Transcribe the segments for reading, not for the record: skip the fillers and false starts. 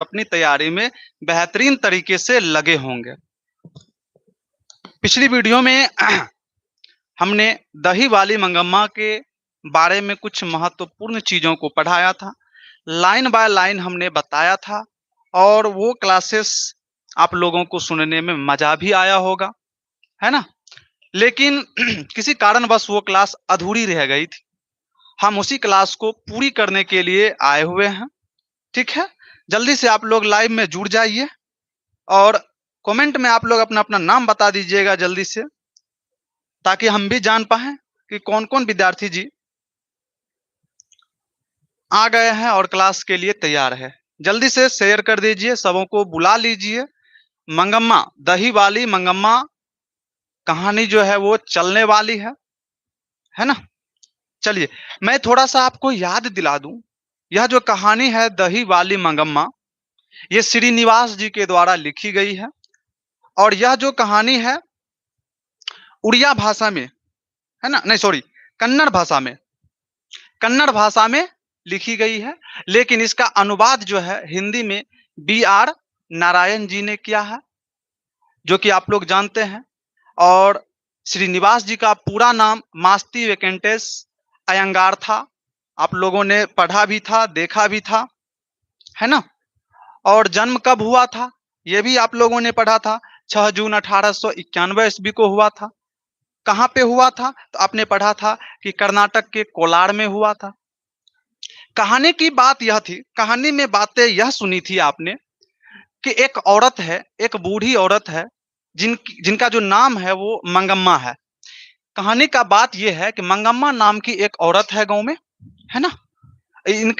अपनी तैयारी में बेहतरीन तरीके से लगे होंगे। पिछली वीडियो में हमने दही वाली मंगम्मा के बारे में कुछ महत्वपूर्ण चीज़ों को पढ़ाया था। लाइन बाय लाइन हमने बताया था और वो क्लासेस आप लोगों को सुनने में मज़ा भी आया होगा, है ना? लेकिन किसी कारणवश वो क्लास अधूरी रह गई थी। हम उसी क्लास को पूरी करने के लिए आए हुए हैं, ठीक है? जल्दी से आप लोग लाइव में जुड़ जाइए और कमेंट में आप लोग अपना-अपना नाम बता दीजिएगा जल्दी से, ताकि हम भी जान पाएँ कि कौन-कौन विद्यार्थी जी आ गए हैं और क्लास के लिए तैयार है। जल्दी से शेयर कर दीजिए, सबों को बुला लीजिए। मंगम्मा, दही वाली मंगम्मा कहानी जो है वो चलने वाली है ना? चलिए, मैं थोड़ा-सा आपको याद दिला दूँ, यह जो कहानी है दही वाली मंगम्मा, ये श्रीनिवास जी के द्वारा लिखी गई है और यह जो कहानी है उड़िया भाषा में, है ना? नहीं सॉरी, कन्नड़ भाषा में कन्नड़ भाषा में लिखी गई है, लेकिन इसका अनुवाद जो है हिंदी में बी आर नारायण जी ने किया है, जो कि आप लोग जानते हैं। और श्रीनिवास जी का पूरा नाम मास्ती वेंकटेश अयंगार था। आप लोगों ने पढ़ा भी था, देखा भी था, है ना? और जन्म कब हुआ था, ये भी आप लोगों ने पढ़ा था। 6 जून 1891 ईस्वी को हुआ था। कहाँ पे हुआ था? तो आपने पढ़ा था कि कर्नाटक के कोलार में हुआ था। कहानी की बात यह थी, कहानी में बातें यह सुनी थी आपने कि एक औरत है, एक बूढ़ी औरत है, जिनका जो नाम है वो मंगम्मा है। कहानी का बात ये है कि मंगम्मा नाम की एक औरत है गाँव में, है ना?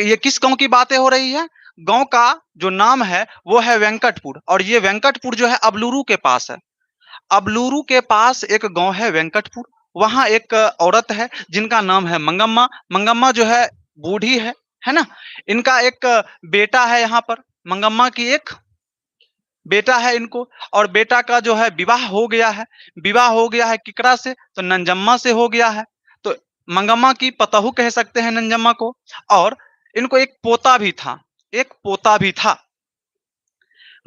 ये किस गाँव की बातें हो रही है? गाँव का जो नाम है वो है वेंकटपुर और ये वेंकटपुर जो है अबलूरू के पास है। अबलूरू के पास एक गाँव है वेंकटपुर, वहाँ एक औरत है जिनका नाम है मंगम्मा। मंगम्मा जो है बूढ़ी है ना? इनका एक बेटा है यहाँ पर, मंगम्मा की एक बेटा है इनको और बेटा का जो है विवाह हो गया है। विवाह हो गया है किकरा से? तो नंजम्मा से हो गया है। तो मंगम्मा की पतोहू कह सकते हैं नंजम्मा को और इनको एक पोता भी था, एक पोता भी था।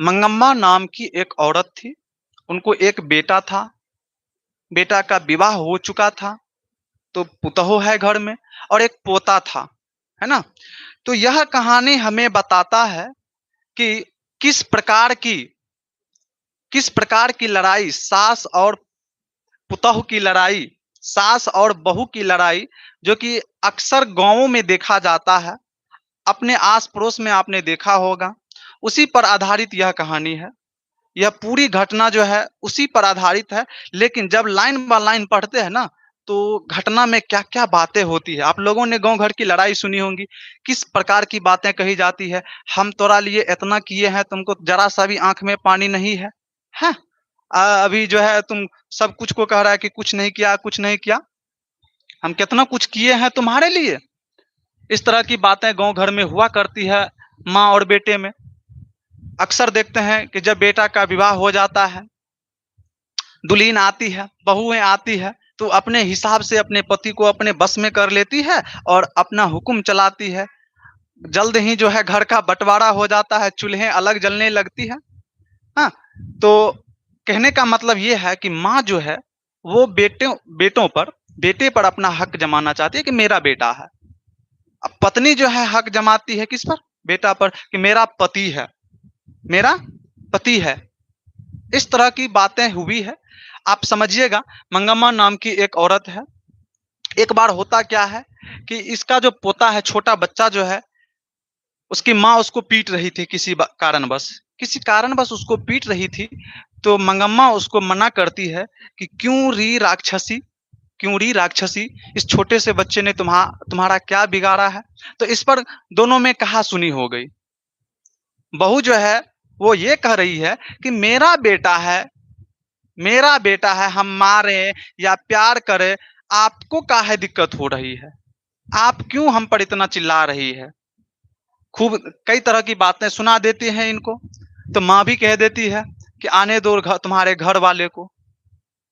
मंगम्मा नाम की एक औरत थी, उनको एक बेटा था, बेटा का विवाह हो चुका था, तो पुतोहू है घर में और एक पोता था, है ना? तो यह कहानी हमें बताता है कि किस प्रकार की किस प्रकार की लड़ाई सास और पुतोहू की लड़ाई, सास और बहू की लड़ाई जो कि अक्सर गाँवों में देखा जाता है, अपने आस-पड़ोस में आपने देखा होगा, उसी पर आधारित यह कहानी है। यह पूरी घटना जो है उसी पर आधारित है, लेकिन जब लाइन बाय लाइन पढ़ते हैं ना, तो घटना में क्या-क्या बातें होती है। आप लोगों ने गाँव घर की लड़ाई सुनी होंगी, किस प्रकार की बातें कही जाती है, हम तोरा लिए इतना किए हैं, तुमको ज़रा-सा भी आँख में पानी नहीं है, हैं? अभी जो है तुम सब कुछ को कह रहा है कि कुछ नहीं किया, कुछ नहीं किया। हम कितना कुछ किए हैं तुम्हारे लिए। इस तरह की बातें गाँव घर में हुआ करती है माँ और बेटे में। अक्सर देखते हैं कि जब बेटा का विवाह हो जाता है, दुल्हीन आती है, बहुएँ आती है, तो अपने हिसाब से अपने पति को अपने बस में कर लेती है और अपना हुक्म चलाती है। जल्द ही जो है घर का बँटवारा हो जाता है, चूल्हें अलग जलने लगती है। हाँ? तो कहने का मतलब ये है कि माँ जो है, वो बेटे पर अपना हक जमाना चाहती है कि मेरा बेटा है। अब पत्नी जो है हक जमाती है किस पर? बेटा पर कि मेरा पति है, मेरा पति है। इस तरह की बातें हुई है। आप समझिएगा मंगम्मा नाम की एक औरत है। एक बार होता क्या है कि इसका जो पोता है, छोटा बच्चा जो है, उसकी माँ उसको पीट रही थी किसी कारणवश उसको पीट रही थी, तो मंगम्मा उसको मना करती है कि क्यों री राक्षसी, इस छोटे से बच्चे ने तुम्हारा क्या बिगाड़ा है? तो इस पर दोनों में कहा-सुनी हो गई। बहू जो है, वो ये कह रही है कि मेरा बेटा है, हम मारें या प्यार करें, आपको काहे दिक्कत हो रही है? आप क्यों हम पर इतना चिल्ला रही है? खूब कई तरह की बातें सुना देती हैं इनको। तो माँ भी कह देती है कि आने दो तुम्हारे घर वाले को।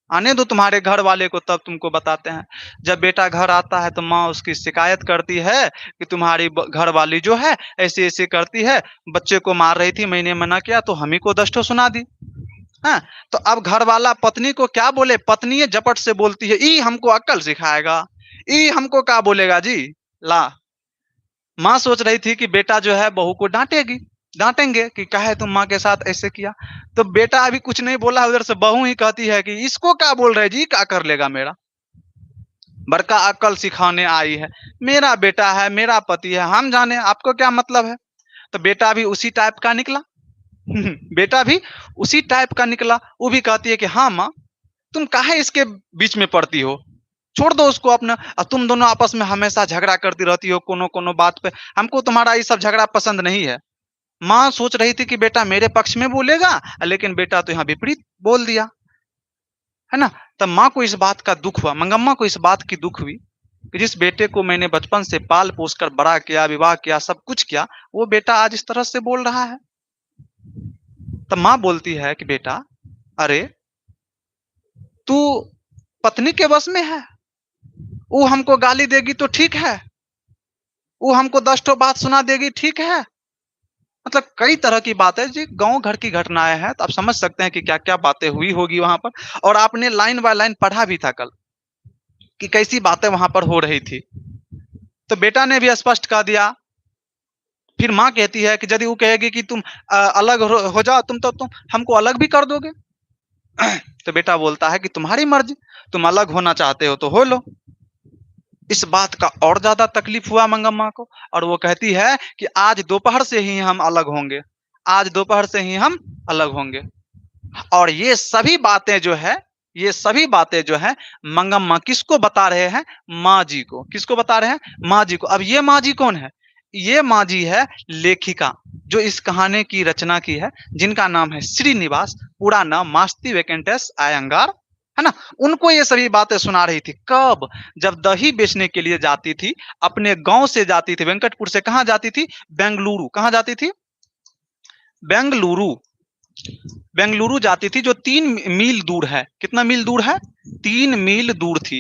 आने दो तुम्हारे घर वाले को, तब तुमको बताते हैं। जब बेटा घर आता है तो माँ उसकी शिकायत करती है कि तुम्हारी घर वाली जो है ऐसे ऐसे करती है, बच्चे को मार रही थी, मैंने मना किया तो हम ही को 10 ठो सुना दी। हाँ, तो अब घर वाला पत्नी को क्या बोले, पत्नी झपट से बोलती है, ई हमको अक्ल सिखाएगा, ई हमको क्या बोलेगा जी। ला, माँ सोच रही थी कि बेटा जो है बहू को डांटेगी, डांटेंगे कि काहे तुम माँ के साथ ऐसे किया। तो बेटा अभी कुछ नहीं बोला, उधर से बहू ही कहती है कि इसको क्या बोल रहे जी, क्या कर लेगा मेरा, बड़का अक्ल सिखाने आई है, मेरा बेटा है, मेरा पति है, हम जाने आपको क्या मतलब है। तो बेटा भी उसी टाइप का निकला। बेटा भी उसी टाइप का निकला, वो भी कहती है कि हाँ माँ, तुम काहे इसके बीच में पड़ती हो, छोड़ दो उसको अपना, तुम दोनों आपस में हमेशा झगड़ा करती रहती हो कोनो कोनो बात पे, हमको तुम्हारा ये सब झगड़ा पसंद नहीं है। माँ सोच रही थी कि बेटा मेरे पक्ष में बोलेगा, लेकिन बेटा तो यहाँ विपरीत बोल दिया, है ना। तब माँ को इस बात का दुख हुआ, मंगम्मा को इस बात की दुख हुई कि जिस बेटे को मैंने बचपन से पाल पोस कर बड़ा किया, विवाह किया, सब कुछ किया, वो बेटा आज इस तरह से बोल रहा है। तब माँ बोलती है कि बेटा, अरे तू पत्नी के बस में है, वो हमको गाली देगी तो ठीक है, वो हमको 10 ठो बात सुना देगी ठीक है। मतलब कई तरह की बातें जी, गांव घर की घटनाएं हैं, तो आप समझ सकते हैं कि क्या क्या बातें हुई होगी वहां पर। और आपने लाइन बाय लाइन पढ़ा भी था कल कि कैसी बातें वहां पर हो रही थी। तो बेटा ने भी स्पष्ट कह दिया। फिर माँ कहती है कि यदि वो कहेगी कि तुम अलग हो जाओ, तुम हमको अलग भी कर दोगे। तो बेटा बोलता है कि तुम्हारी मर्जी, तुम अलग होना चाहते हो तो हो लो। इस बात का और ज्यादा तकलीफ हुआ मंगम्मा को, और वो कहती है कि आज दोपहर से ही हम अलग होंगे, आज दोपहर से ही हम अलग होंगे। और ये सभी बातें जो है, ये सभी बातें जो है मंगम्मा किसको बता रहे हैं, माँ जी को। किसको बता रहे हैं, माँ जी को। अब ये माँ जी कौन है, ये माँ जी है लेखिका, जो इस कहानी की रचना की है, जिनका नाम है श्रीनिवास, पूरा नाम मास्ती वेंकटेश अयंगार, है ना। उनको ये सभी बातें सुना रही थी। कब, जब दही बेचने के लिए जाती थी, अपने गांव से जाती थी, वेंकटपुर से कहाँ जाती थी, बेंगलुरु। कहाँ जाती थी, बेंगलुरु। बेंगलुरु जाती थी, जो 3 मील दूर है। कितना मील दूर है, 3 मील दूर थी,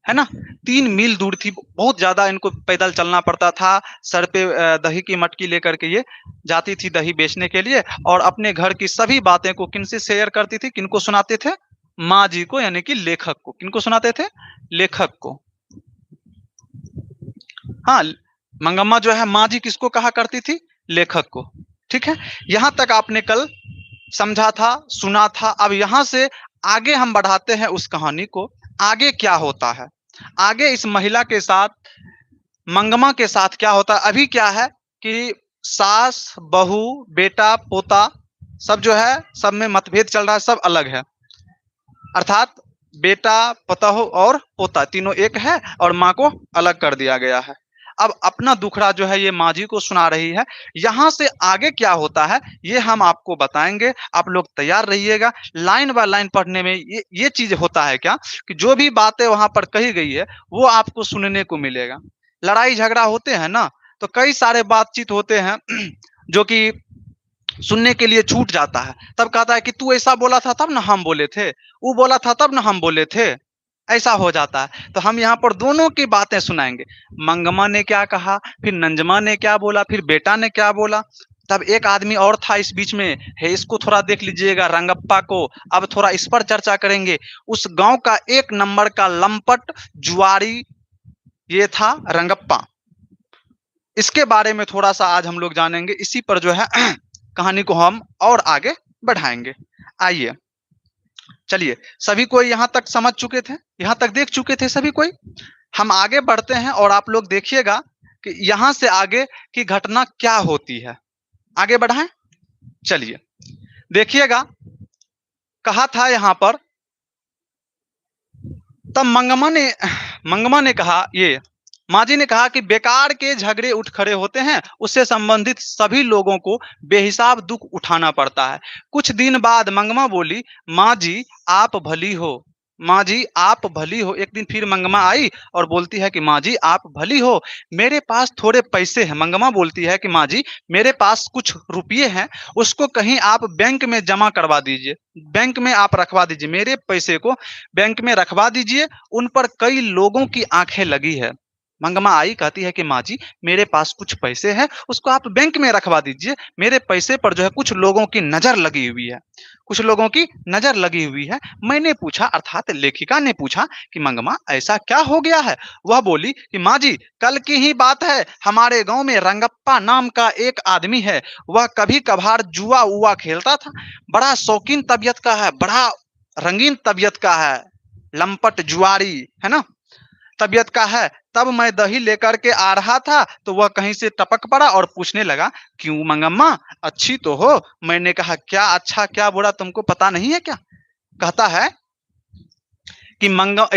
है ना। 3 मील दूर थी, बहुत ज्यादा इनको पैदल चलना पड़ता था। सर पे दही की मटकी लेकर के ये जाती थी दही बेचने के लिए, और अपने घर की सभी बातें को किनसे शेयर करती थी, किनको सुनाते थे, माँ जी को, यानी कि लेखक को। किनको सुनाते थे, लेखक को। हाँ, मंगम्मा जो है माँ जी किसको कहा करती थी, लेखक को। ठीक है, यहां तक आपने कल समझा था, सुना था। अब यहां से आगे हम बढ़ाते हैं उस कहानी को। आगे क्या होता है, आगे इस महिला के साथ, मंगमा के साथ क्या होता है। अभी क्या है कि सास बहू बेटा पोता सब जो है, सब में मतभेद चल रहा है, सब अलग है। अर्थात बेटा पतोह और पोता तीनों एक है, और माँ को अलग कर दिया गया है। अब अपना दुखड़ा जो है ये माँ जी को सुना रही है। यहां से आगे क्या होता है ये हम आपको बताएंगे, आप लोग तैयार रहिएगा। लाइन बाय लाइन पढ़ने में ये चीज होता है क्या, कि जो भी बातें वहां पर कही गई है वो आपको सुनने को मिलेगा। लड़ाई झगड़ा होते हैं ना, तो कई सारे बातचीत होते हैं जो कि सुनने के लिए छूट जाता है। तब कहता है कि तू ऐसा बोला था तब ना हम बोले थे, वो बोला था तब ना हम बोले थे, ऐसा हो जाता है। तो हम यहाँ पर दोनों की बातें सुनाएंगे, मंगमा ने क्या कहा, फिर नंजमा ने क्या बोला, फिर बेटा ने क्या बोला। तब एक आदमी और था इस बीच में, है, इसको थोड़ा देख लीजिएगा, रंगप्पा को। अब थोड़ा इस पर चर्चा करेंगे। उस गांव का 1 नंबर का लंपट जुआरी ये था रंगप्पा। इसके बारे में थोड़ा सा आज हम लोग जानेंगे। इसी पर जो है कहानी को हम और आगे बढ़ाएंगे। आइए, चलिए, सभी कोई यहाँ तक समझ चुके थे, यहाँ तक देख चुके थे सभी कोई। हम आगे बढ़ते हैं और आप लोग देखिएगा कि यहाँ से आगे की घटना क्या होती है। आगे बढ़ाएं, चलिए देखिएगा। कहा था यहाँ पर, तब मंगमा ने कहा, ये माँ जी ने कहा कि बेकार के झगड़े उठ खड़े होते हैं, उससे संबंधित सभी लोगों को बेहिसाब दुख उठाना पड़ता है। कुछ दिन बाद मंगमा बोली, माँ जी आप भली हो, माँ जी आप भली हो। एक दिन फिर मंगमा आई और बोलती है कि माँ जी आप भली हो, मेरे पास थोड़े पैसे हैं। मंगमा बोलती है कि माँ जी मेरे पास कुछ रुपये हैं, उसको कहीं आप बैंक में जमा करवा दीजिए, बैंक में आप रखवा दीजिए, मेरे पैसे को बैंक में रखवा दीजिए, उन पर कई लोगों की आंखें लगी है। मंगमा आई कहती है कि माँ जी मेरे पास कुछ पैसे हैं, उसको आप बैंक में रखवा दीजिए, मेरे पैसे पर जो है कुछ लोगों की नजर लगी हुई है, कुछ लोगों की नजर लगी हुई है। मैंने पूछा, अर्थात लेखिका ने पूछा कि मंगमा ऐसा क्या हो गया है? वह बोली कि माँ जी कल की ही बात है, हमारे गांव में रंगप्पा नाम का एक आदमी है, वह कभी कभार जुआ उआ खेलता था, बड़ा शौकीन तबीयत का है, बड़ा रंगीन तबीयत का है, लंपट जुआरी है ना, तबीयत का है। तब मैं दही लेकर के आ रहा था तो वह कहीं से टपक पड़ा और पूछने लगा, क्यों मंगम्मा अच्छी तो हो? मैंने कहा क्या अच्छा क्या बुरा तुमको पता नहीं है क्या? कहता है कि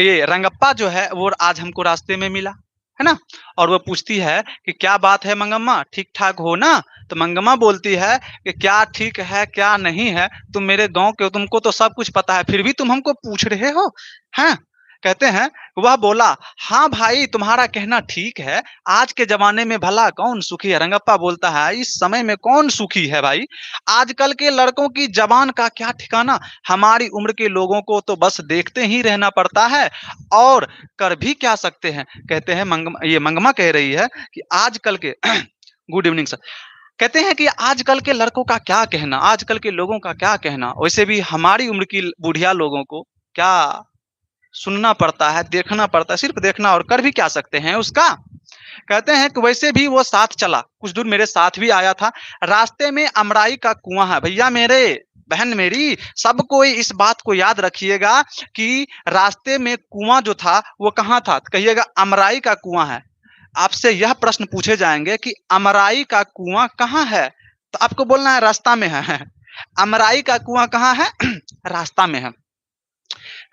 ये रंगप्पा जो है वो आज हमको रास्ते में मिला, है ना, और वो पूछती है कि क्या बात है मंगम्मा, ठीक ठाक हो ना? तो मंगम्मा बोलती है कि क्या ठीक है क्या नहीं है, तुम मेरे गांव के हो, तुमको तो सब कुछ पता है, फिर भी तुम हमको पूछ रहे हो हैं? कहते हैं, वह बोला, हाँ भाई तुम्हारा कहना ठीक है, आज के जमाने में भला कौन सुखी है? रंगप्पा बोलता है इस समय में कौन सुखी है भाई, आजकल के लड़कों की जबान का क्या ठिकाना, हमारी उम्र के लोगों को तो बस देखते ही रहना पड़ता है और कर भी क्या सकते हैं। कहते हैं ये मंगमा कह रही है कि आजकल के गुड इवनिंग सर। कहते हैं कि आजकल के लड़कों का क्या कहना, आजकल के लोगों का क्या कहना, वैसे भी हमारी उम्र की बुढ़िया लोगों को क्या सुनना पड़ता है, देखना पड़ता है, सिर्फ देखना, और कर भी क्या सकते हैं उसका। कहते हैं कि वैसे भी वो साथ चला, कुछ दूर मेरे साथ भी आया था, रास्ते में अमराई का कुआं है, भैया मेरे, बहन मेरी, सब कोई इस बात को याद रखिएगा कि रास्ते में कुआं जो था वो कहाँ था, तो कहिएगा अमराई का कुआं है। आपसे यह प्रश्न पूछे जाएंगे कि अमराई का कुआं कहाँ है, तो आपको बोलना है रास्ता में है। अमराई का कुआं कहाँ है? रास्ता में है,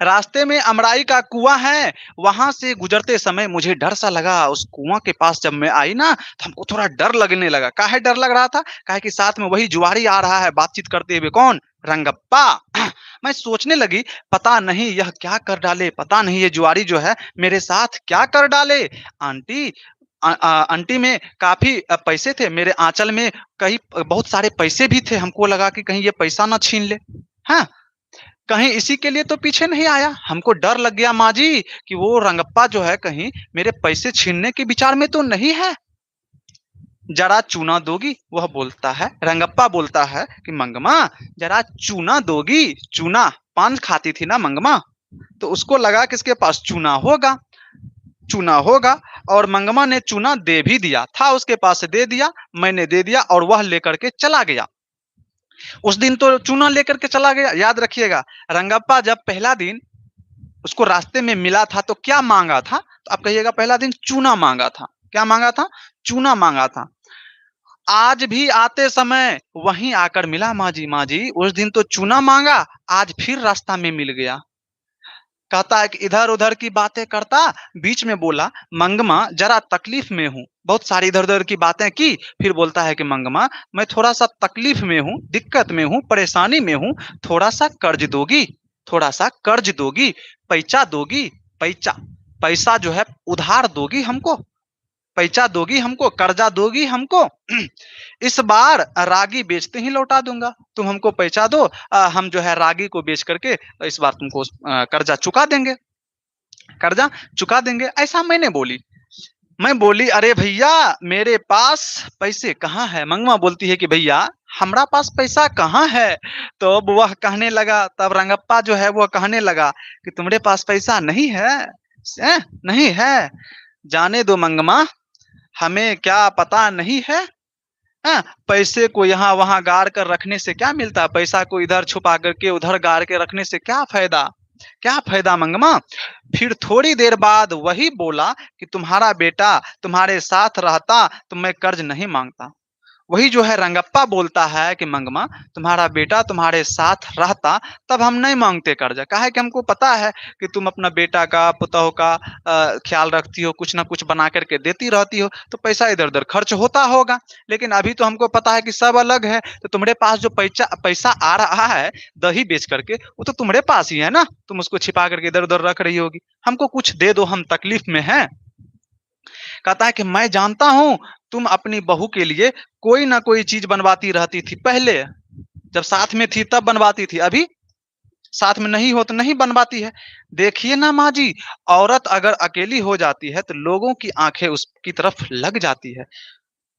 रास्ते में अमराई का कुआं है, वहां से गुजरते समय मुझे डर सा लगा, उस कुआं के पास जब मैं आई ना तो हमको थोड़ा डर लगने लगा। काहे डर लग रहा था? काहे कि साथ में वही जुआरी आ रहा है बातचीत करते हुए, कौन? रंगप्पा। मैं सोचने लगी पता नहीं यह क्या कर डाले, पता नहीं ये जुआरी जो है मेरे साथ क्या कर डाले। आंटी आंटी में काफी पैसे थे, मेरे आंचल में कई बहुत सारे पैसे भी थे, हमको लगा कि कहीं ये पैसा ना छीन ले, हाँ, कहीं इसी के लिए तो पीछे नहीं आया। हमको डर लग गया माँ जी कि वो रंगप्पा जो है कहीं मेरे पैसे छीनने के विचार में तो नहीं है। जरा चूना दोगी? वह बोलता है, रंगप्पा बोलता है कि मंगमा जरा चूना दोगी? चूना, पान खाती थी ना मंगमा, तो उसको लगा कि इसके पास चूना होगा, चूना होगा, और मंगमा ने चूना दे भी दिया था, उसके पास से दे दिया, मैंने दे दिया और वह लेकर के चला गया। उस दिन तो चूना लेकर के चला गया। याद रखिएगा, रंगप्पा जब पहला दिन उसको रास्ते में मिला था तो क्या मांगा था? तो आप कहिएगा पहला दिन चूना मांगा था। क्या मांगा था? चूना मांगा था। आज भी आते समय वहीं आकर मिला, माँ जी, माँ जी उस दिन तो चूना मांगा, आज फिर रास्ता में मिल गया। कहता है कि इधर उधर की बातें करता, बीच में बोला, मंगमा जरा तकलीफ में हूँ, बहुत सारी इधर उधर की बातें की, फिर बोलता है कि मंगमा मैं थोड़ा सा तकलीफ में हूँ, दिक्कत में हूँ, परेशानी में हूँ, थोड़ा सा कर्ज दोगी? थोड़ा सा कर्ज दोगी? पैसा दोगी? पैसा, पैसा जो है उधार दोगी हमको? पैसा दोगी हमको? कर्जा दोगी हमको? इस बार रागी बेचते ही लौटा दूंगा, तुम हमको पैसा दो, हम जो है रागी को बेच करके इस बार तुमको कर्जा चुका देंगे, कर्जा चुका देंगे, ऐसा मैंने बोली। मैं बोली अरे भैया मेरे पास पैसे कहाँ है? मंगमा बोलती है कि भैया हमारा पास पैसा कहाँ है? तो अब वह कहने लगा, तब रंगप्पा जो है वो कहने लगा कि तुम्हारे पास पैसा नहीं है? नहीं है? जाने दो मंगमा, हमें क्या पता नहीं है? हाँ, पैसे को यहाँ वहां गाड़ कर रखने से क्या मिलता है? पैसा को इधर छुपा करके उधर गाड़ के रखने से क्या फायदा? क्या फायदा मंगमा? फिर थोड़ी देर बाद वही बोला कि तुम्हारा बेटा तुम्हारे साथ रहता तो मैं कर्ज नहीं मांगता। वही जो है रंगप्पा बोलता है कि मंगमा तुम्हारा बेटा तुम्हारे साथ रहता तब हम नहीं मांगते कर्जा। काहे कि हमको पता है कि तुम अपना बेटा का पुतोह का ख्याल रखती हो, कुछ ना कुछ बना करके देती रहती हो, तो पैसा इधर उधर खर्च होता होगा। लेकिन अभी तो हमको पता है कि सब अलग है, तो तुम्हारे पास जो पैसा पैसा आ रहा है दही बेच करके, वो तो तुम्हारे पास ही है ना, तुम उसको छिपा करके इधर उधर रख रही होगी। हमको कुछ दे दो, हम तकलीफ में हैं। कहता है कि मैं जानता हूं तुम अपनी बहू के लिए कोई ना कोई चीज बनवाती रहती थी, पहले जब साथ में थी तब बनवाती थी, अभी साथ में नहीं हो तो नहीं बनवाती है। देखिए ना माँ जी, औरत अगर अकेली हो जाती है तो लोगों की आंखें उसकी तरफ लग जाती है।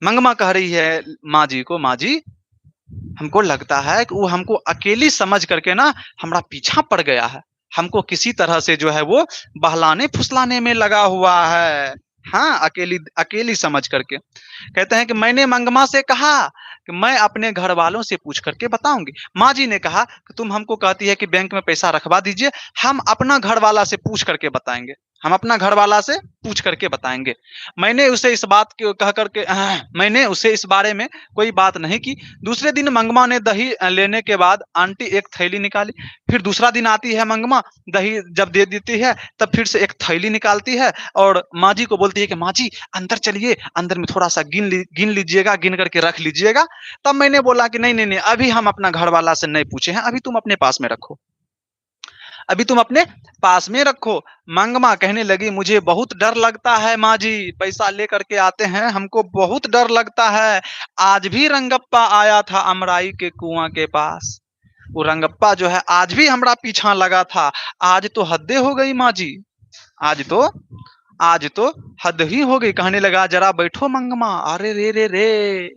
मंगमा कह रही है माँ जी को, माँ जी हमको लगता है कि वो हमको अकेली समझ करके ना हमारा पीछा पड़ गया है, हमको किसी तरह से जो है वो बहलाने फुसलाने में लगा हुआ है। हाँ, अकेली अकेली समझ करके। कहते हैं कि मैंने मंगमा से कहा कि मैं अपने घर वालों से पूछ करके बताऊंगी। माँ जी ने कहा कि तुम हमको कहती है कि बैंक में पैसा रखवा दीजिए, हम अपना घर वाला से पूछ करके बताएंगे, हम अपना घर वाला से पूछ करके बताएंगे। मैंने उसे इस बात को कह करके मैंने उसे इस बारे में कोई बात नहीं की। दूसरे दिन मंगमा ने दही लेने के बाद आंटी एक थैली निकाली। फिर दूसरा दिन आती है मंगमा, दही जब दे देती है तब फिर से एक थैली निकालती है और माँ जी को बोलती है कि माँ जी अंदर चलिए, अंदर में थोड़ा सा गिन लीजिएगा, गिन करके रख लीजिएगा। तब मैंने बोला कि नहीं नहीं नहीं, अभी हम अपना घर वाला से नहीं पूछे हैं, अभी तुम अपने पास में रखो, अभी तुम अपने पास में रखो। मंगमा कहने लगी मुझे बहुत डर लगता है माँ जी, पैसा लेकर के आते हैं हमको बहुत डर लगता है। आज भी रंगप्पा आया था अमराई के कुआं के पास, वो रंगप्पा जो है आज भी हमारा पीछा लगा था। आज तो हद्दे हो गई माँ जी, आज तो आज तो हद ही हो गई। कहने लगा जरा बैठो मंगमा। अरे रे रे रे,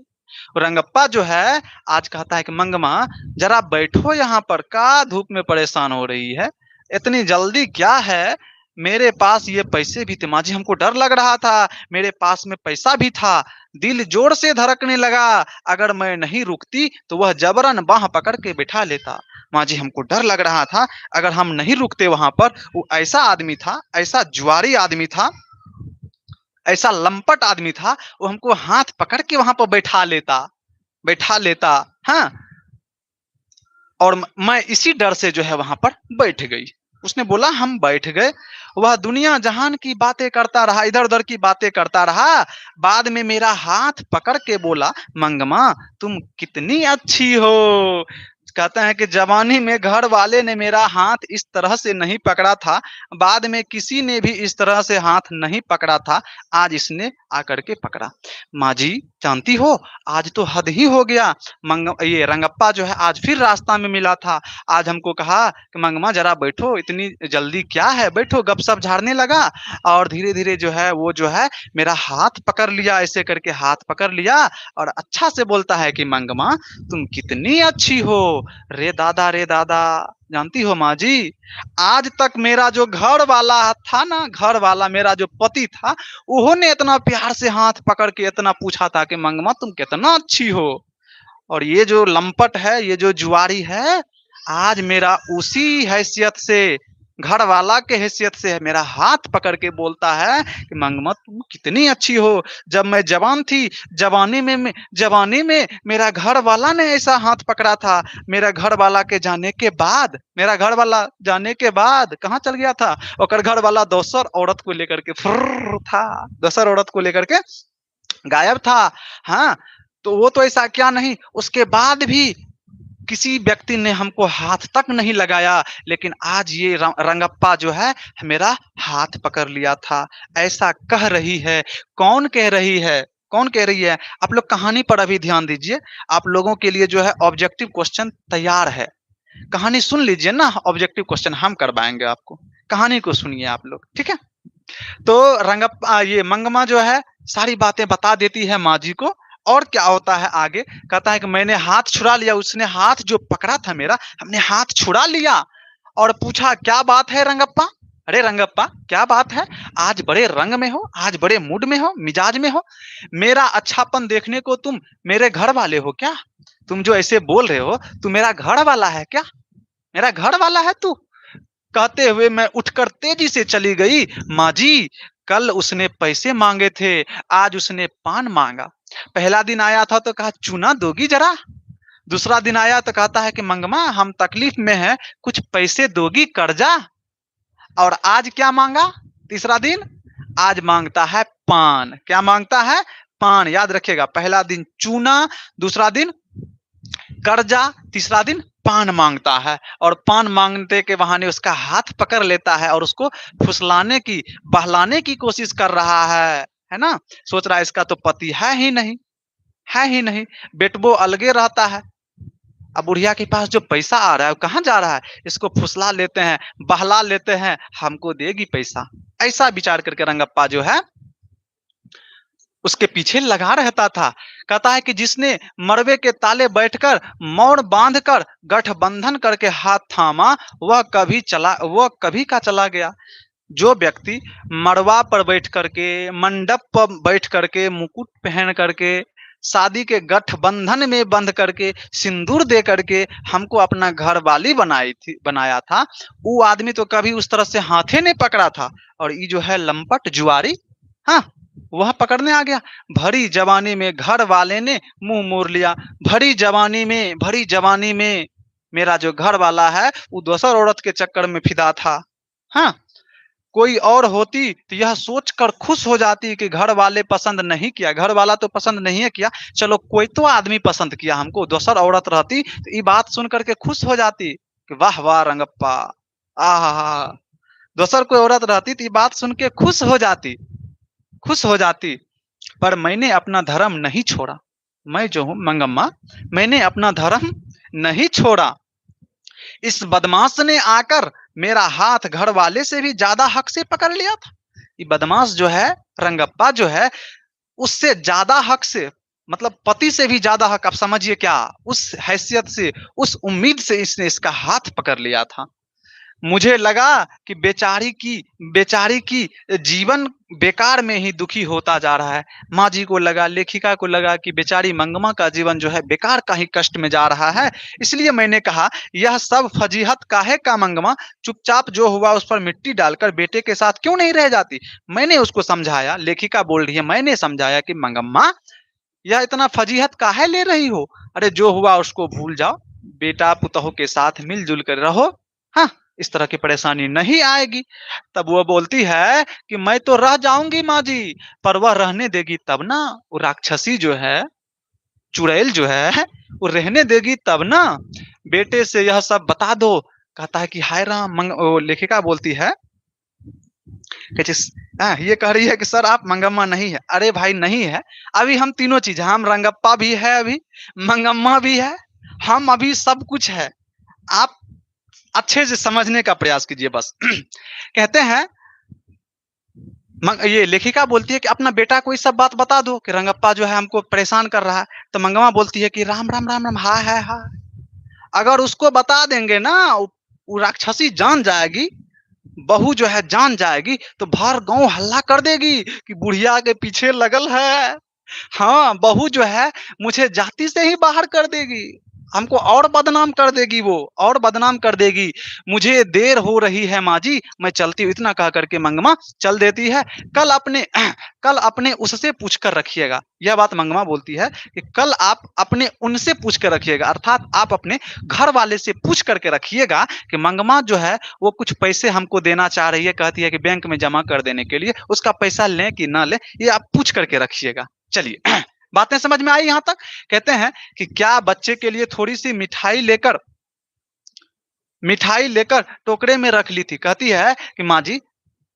रंगप्पा जो है आज कहता है कि मंगमा जरा बैठो यहाँ पर, का धूप में परेशान हो रही है, इतनी जल्दी क्या है, मेरे पास ये पैसे भी थे। माँ जी हमको डर लग रहा था, मेरे पास में पैसा भी था, दिल जोर से धड़कने लगा, अगर मैं नहीं रुकती तो वह जबरन बाह पकड़ के बिठा लेता। माँ जी हमको डर लग रहा था, अगर हम नहीं रुकते वहां पर, वो ऐसा आदमी था, ऐसा जुआरी आदमी था, ऐसा लंपट आदमी था, वो हमको हाथ पकड़ के वहां पर बैठा लेता। हाँ, और मैं इसी डर से जो है वहां पर बैठ गई। उसने बोला हम बैठ गए, वह दुनिया जहान की बातें करता रहा, इधर उधर की बातें करता रहा। बाद में मेरा हाथ पकड़ के बोला मंगमा तुम कितनी अच्छी हो। कहते हैं कि जवानी में घर वाले ने मेरा हाथ इस तरह से नहीं पकड़ा था, बाद में किसी ने भी इस तरह से हाथ नहीं पकड़ा था, आज इसने आकर के पकड़ा। माँ जी जानती हो आज तो हद ही हो गया, ये रंगप्पा जो है आज फिर रास्ता में मिला था, आज हमको कहा कि मंगमा जरा बैठो, इतनी जल्दी क्या है, बैठो, गपशप झाड़ने लगा और धीरे धीरे जो है वो जो है मेरा हाथ पकड़ लिया, ऐसे करके हाथ पकड़ लिया और अच्छा से बोलता है कि मंगमा तुम कितनी अच्छी हो। रे दादा, जानती हो माँ जी आज तक मेरा जो घर वाला था ना, घर वाला मेरा जो पति था, उन्होंने इतना प्यार से हाथ पकड़ के इतना पूछा था कि मंगमा तुम कितना अच्छी हो। और ये जो लंपट है, ये जो जुआरी है, आज मेरा उसी हैसियत से, घर वाला के हैसियत से मेरा हाथ पकड़ के बोलता है कि मंगमा तुम कितनी अच्छी हो। जब मैं जवान थी, जवानी में मेरा घर वाला ने ऐसा हाथ पकड़ा था, मेरा घर वाला जाने के बाद कहाँ चल गया था, और घर वाला दोसर औरत को लेकर के फुर्र था, दोसर औरत को लेकर के गायब था। हाँ, तो वो तो ऐसा क्या नहीं, उसके बाद भी किसी व्यक्ति ने हमको हाथ तक नहीं लगाया, लेकिन आज ये रंगप्पा जो है मेरा हाथ पकड़ लिया था। ऐसा कह रही है, कौन कह रही है, कौन कह रही है? आप लोग कहानी पर अभी ध्यान दीजिए, आप लोगों के लिए जो है ऑब्जेक्टिव क्वेश्चन तैयार है। कहानी सुन लीजिए ना, ऑब्जेक्टिव क्वेश्चन हम करवाएंगे आपको, कहानी को सुनिए आप लोग, ठीक है? तो रंगप्पा ये मंगमा जो है सारी बातें बता देती है माँ जी को। और क्या होता है आगे, कहता है कि मैंने हाथ छुड़ा लिया, उसने हाथ जो पकड़ा था मेरा, हमने हाथ छुड़ा लिया और पूछा क्या बात है रंगप्पा, अरे रंगप्पा क्या बात है, आज बड़े रंग में हो, आज बड़े मूड में हो, मिजाज में हो, मेरा अच्छापन देखने को तुम मेरे घर वाले हो क्या? तुम जो ऐसे बोल रहे हो, तू मेरा घर वाला है क्या? मेरा घर वाला है तू? कहते हुए मैं उठकर तेजी से चली गई। माँ जी कल उसने पैसे मांगे थे, आज उसने पान मांगा। पहला दिन आया था तो कहा चूना दोगी जरा, दूसरा दिन आया तो कहता है कि मंगमा हम तकलीफ में हैं, कुछ पैसे दोगी कर्जा, और आज क्या मांगा तीसरा दिन, आज मांगता है पान। क्या मांगता है? पान। याद रखिएगा, पहला दिन चूना, दूसरा दिन कर्जा, तीसरा दिन पान मांगता है, और पान मांगने के बहाने उसका हाथ पकड़ लेता है और उसको फुसलाने की, बहलाने की कोशिश कर रहा है ना। सोच रहा है इसका तो पति है ही नहीं, है ही नहीं, बेटबो अलगे रहता है। अब बुढ़िया के पास जो पैसा आ रहा है वो कहाँ जा रहा है, इसको फुसला लेते हैं, बहला लेते हैं, हमको देगी पैसा। ऐसा विचार करके रंगप्पा जो है उसके पीछे लगा रहता था। कहता है कि जिसने मरवे के ताले बैठकर मौन बांधकर गठबंधन करके हाथ थामा, वह कभी का चला गया। जो व्यक्ति मड़वा पर बैठ करके, मंडप पर बैठ करके, मुकुट पहन करके, शादी के गठबंधन में बंध करके, सिंदूर दे करके हमको अपना घर वाली बनाया था, वो आदमी तो कभी उस तरह से हाथे नहीं पकड़ा था। और ये जो है लंपट जुआरी, हाँ, वह पकड़ने आ गया। भरी जवानी में घर वाले ने मुंह मोड़ लिया। भरी जवानी में मेरा जो घर वाला है वो दूसर औरत के चक्कर में फिदा था। हाँ, कोई और होती तो यह सोचकर खुश हो जाती कि घर वाले पसंद नहीं किया, घर वाला तो पसंद नहीं है किया, चलो कोई तो आदमी पसंद किया हमको। दूसर औरत रहती तो ये बात सुन करके खुश हो जाती कि वाह वाह रंगप्पा, आहा, दूसर कोई औरत रहती तो ये बात सुन के खुश हो जाती। पर मैंने अपना धर्म नहीं छोड़ा। मैं जो हूं मंगम्मा, मैंने अपना धर्म नहीं छोड़ा। इस बदमाश ने आकर मेरा हाथ घर वाले से भी ज्यादा हक से पकड़ लिया था। ये बदमाश जो है रंगप्पा जो है, उससे ज्यादा हक से, मतलब पति से भी ज्यादा हक, आप समझिए क्या, उस हैसियत से, उस उम्मीद से इसने इसका हाथ पकड़ लिया था। मुझे लगा कि बेचारी की जीवन बेकार में ही दुखी होता जा रहा है। माँ जी को लगा, लेखिका को लगा कि बेचारी मंगमा का जीवन जो है बेकार का ही कष्ट में जा रहा है। इसलिए मैंने कहा यह सब फजीहत काहे का मंगमा, चुपचाप जो हुआ उस पर मिट्टी डालकर बेटे के साथ क्यों नहीं रह जाती। मैंने उसको समझाया, लेखिका बोल रही है, मैंने समझाया कि मंगम्मा यह इतना फजीहत काहे ले रही हो, अरे जो हुआ उसको भूल जाओ, बेटा पुतोह के साथ मिलजुल कर रहो, हाँ, इस तरह की परेशानी नहीं आएगी। तब वो बोलती है कि मैं तो रह जाऊंगी माँ जी, पर वह रहने देगी तब ना, वो राक्षसी जो है, चुड़ैल जो है, वो रहने देगी तब ना, बेटे से यह सब बता दो। कहता है कि हाय राम, लेखिका बोलती है कि ये कह रही है कि सर आप मंगम्मा नहीं है। अरे भाई नहीं है, अभी हम तीनों चीज, हम रंगप्पा भी है, अभी मंगम्मा भी है, हम अभी सब कुछ है। आप अच्छे से समझने का प्रयास कीजिए बस। कहते हैं, ये लेखिका बोलती है कि अपना बेटा को ये सब बात बता दो कि रंगप्पा जो है हमको परेशान कर रहा है। तो मंगम्मा बोलती है कि राम राम राम राम, हाँ है हाँ, अगर उसको बता देंगे ना, वो राक्षसी जान जाएगी, बहू जो है जान जाएगी, तो भर गांव हल्ला कर देगी कि बुढ़िया के पीछे लगल है। हाँ, बहू जो है मुझे जाति से ही बाहर कर देगी, हमको और बदनाम कर देगी, वो और बदनाम कर देगी। मुझे देर हो रही है माँ जी, मैं चलती हूँ। इतना कह करके मंगमा चल देती है। कल अपने उससे पूछ कर रखिएगा। यह बात मंगमा बोलती है कि कल आप अपने उनसे पूछ कर रखिएगा, अर्थात आप अपने घर वाले से पूछ करके रखिएगा कि मंगमा जो है वो कुछ पैसे हमको देना चाह रही है, कहती है कि बैंक में जमा कर देने के लिए, उसका पैसा लें कि ना लें, ये आप पूछ करके रखिएगा। चलिए, बातें समझ में आई यहां तक। कहते हैं कि क्या बच्चे के लिए थोड़ी सी मिठाई लेकर टोकरे में रख ली थी। कहती है कि माँ जी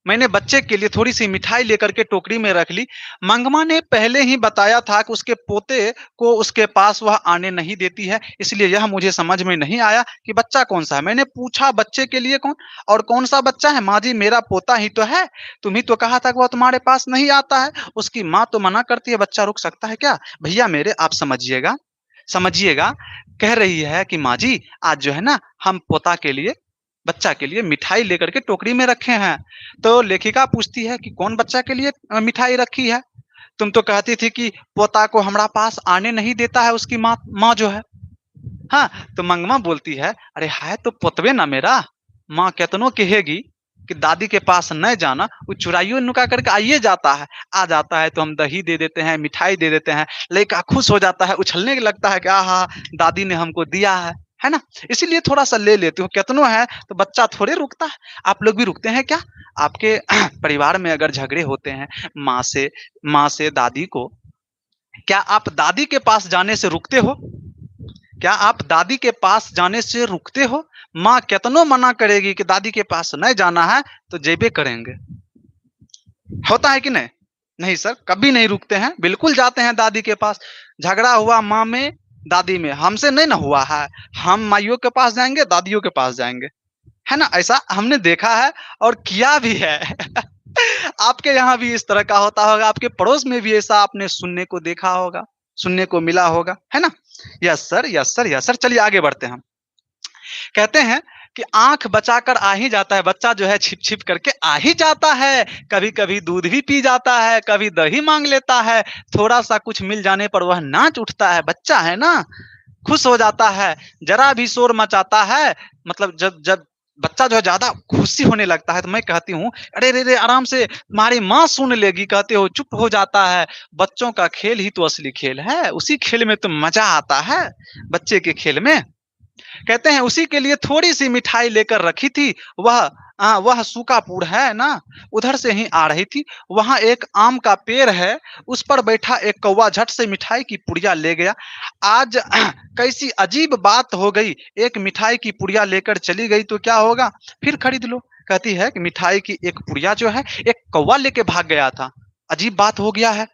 मैंने बच्चे के लिए थोड़ी सी मिठाई लेकर के टोकरी में रख ली। मंगमा ने पहले ही बताया था कि उसके पोते को उसके पास वह आने नहीं देती है, इसलिए यह मुझे समझ में नहीं आया कि बच्चा कौन सा है। मैंने पूछा बच्चे के लिए कौन, और कौन सा बच्चा है। माँ जी मेरा पोता ही तो है, तुम ही तो कहा था कि वह तुम्हारे पास नहीं आता है। उसकी माँ तो मना करती है, बच्चा रुक सकता है क्या। भैया मेरे आप समझिएगा, कह रही है कि माँ जी आज जो है ना हम पोता के लिए, बच्चा के लिए मिठाई लेकर के टोकरी में रखे हैं। तो लेखिका पूछती है कि कौन बच्चा के लिए मिठाई रखी है, तुम तो कहती थी कि पोता को हमारा पास आने नहीं देता है उसकी माँ जो है। हाँ, तो मंगमा बोलती है अरे है तो पोतवे ना मेरा, माँ केतनो कि दादी के पास न जाना, वो चुराइयो नुका करके आइए जाता है। आ जाता है तो हम दही दे देते हैं, मिठाई दे देते हैं, लड़का खुश हो जाता है, उछलने लगता है कि आहा! दादी ने हमको दिया है ना? इसीलिए थोड़ा-सा ले लेती हूँ, कितनो है तो बच्चा थोड़े रुकता है। आप लोग भी रुकते हैं क्या? आपके परिवार में अगर झगड़े होते हैं माँ से दादी को, क्या आप दादी के पास जाने से रुकते हो? क्या आप दादी के पास जाने से रुकते हो? माँ कितनो मना करेगी कि दादी के पास नहीं जाना है, तो जेबे करेंगे। होता है कि नहीं? नहीं सर, कभी नहीं रुकते हैं, बिल्कुल जाते हैं दादी के पास। झगड़ा हुआ माँ में, दादी में, हमसे नहीं ना हुआ है। हम माइयों के पास जाएँगे, दादियों के पास जाएँगे। है ना? ऐसा हमने देखा है और किया भी है। आपके यहाँ भी इस तरह का होता होगा, आपके पड़ोस में भी ऐसा आपने सुनने को देखा होगा, सुनने को मिला होगा, है ना? Yes sir, yes sir, yes sir. चलिए आगे बढ़ते हैं हम। कहते हैं कि आँख बचाकर आ ही जाता है, बच्चा जो है छिप-छिप करके आ ही जाता है। कभी-कभी दूध भी पी जाता है, कभी दही माँग लेता है, थोड़ा-सा कुछ मिल जाने पर वह नाच उठता है, बच्चा है ना, खुश हो जाता है। ज़रा भी शोर मचाता है, मतलब जब जब बच्चा जो है ज़्यादा खुशी होने लगता है, तो मैं कहती हूँ, "अरे रे रे! आराम से, तुम्हारी माँ सुन लेगी।" कहते हो, चुप हो जाता है। बच्चों का खेल ही तो असली खेल है, उसी खेल में तो मज़ा आता है, बच्चे के खेल में। कहते हैं उसी के लिए थोड़ी-सी मिठाई लेकर रखी थी, वह सूकापुर है ना, उधर से ही आ रही थी। वहाँ एक आम का पेड़ है, उस पर बैठा एक कौवा झट से मिठाई की पुड़िया ले गया। आज कैसी अजीब बात हो गई, एक मिठाई की पुड़िया लेकर चली गई तो क्या होगा? फिर खरीद लो। कहती है कि मिठाई की एक पुड़िया जो है, एक कौवा लेके भाग गया था। अजीब बात हो गया है।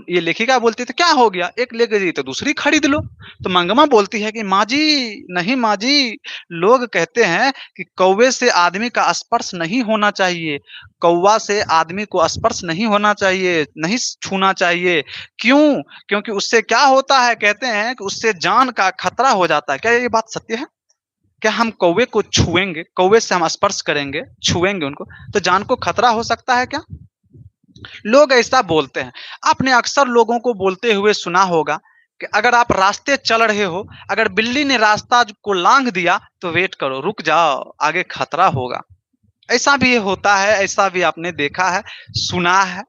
ये लेखिका बोलती है, तो क्या हो गया? एक ले गई तो दूसरी खरीद लो। तो मंगमा बोलती है कि माँ जी, नहीं माँ जी, लोग कहते हैं कि कौवे से आदमी का स्पर्श नहीं होना चाहिए, कौवा से आदमी को स्पर्श नहीं होना चाहिए, नहीं छूना चाहिए। क्यों? क्योंकि उससे क्या होता है? कहते हैं कि उससे जान का खतरा हो जाता है। क्या ये बात सत्य है? क्या हम कौवे को छुएँगे, कौवे से हम स्पर्श करेंगे, छुएँगे उनको, तो जान को खतरा हो सकता है क्या? लोग ऐसा बोलते हैं। आपने अक्सर लोगों को बोलते हुए सुना होगा कि अगर आप रास्ते चल रहे हो, अगर बिल्ली ने रास्ता को लांघ दिया तो वेट करो, रुक जाओ, आगे खतरा होगा। ऐसा भी होता है, ऐसा भी आपने देखा है, सुना है।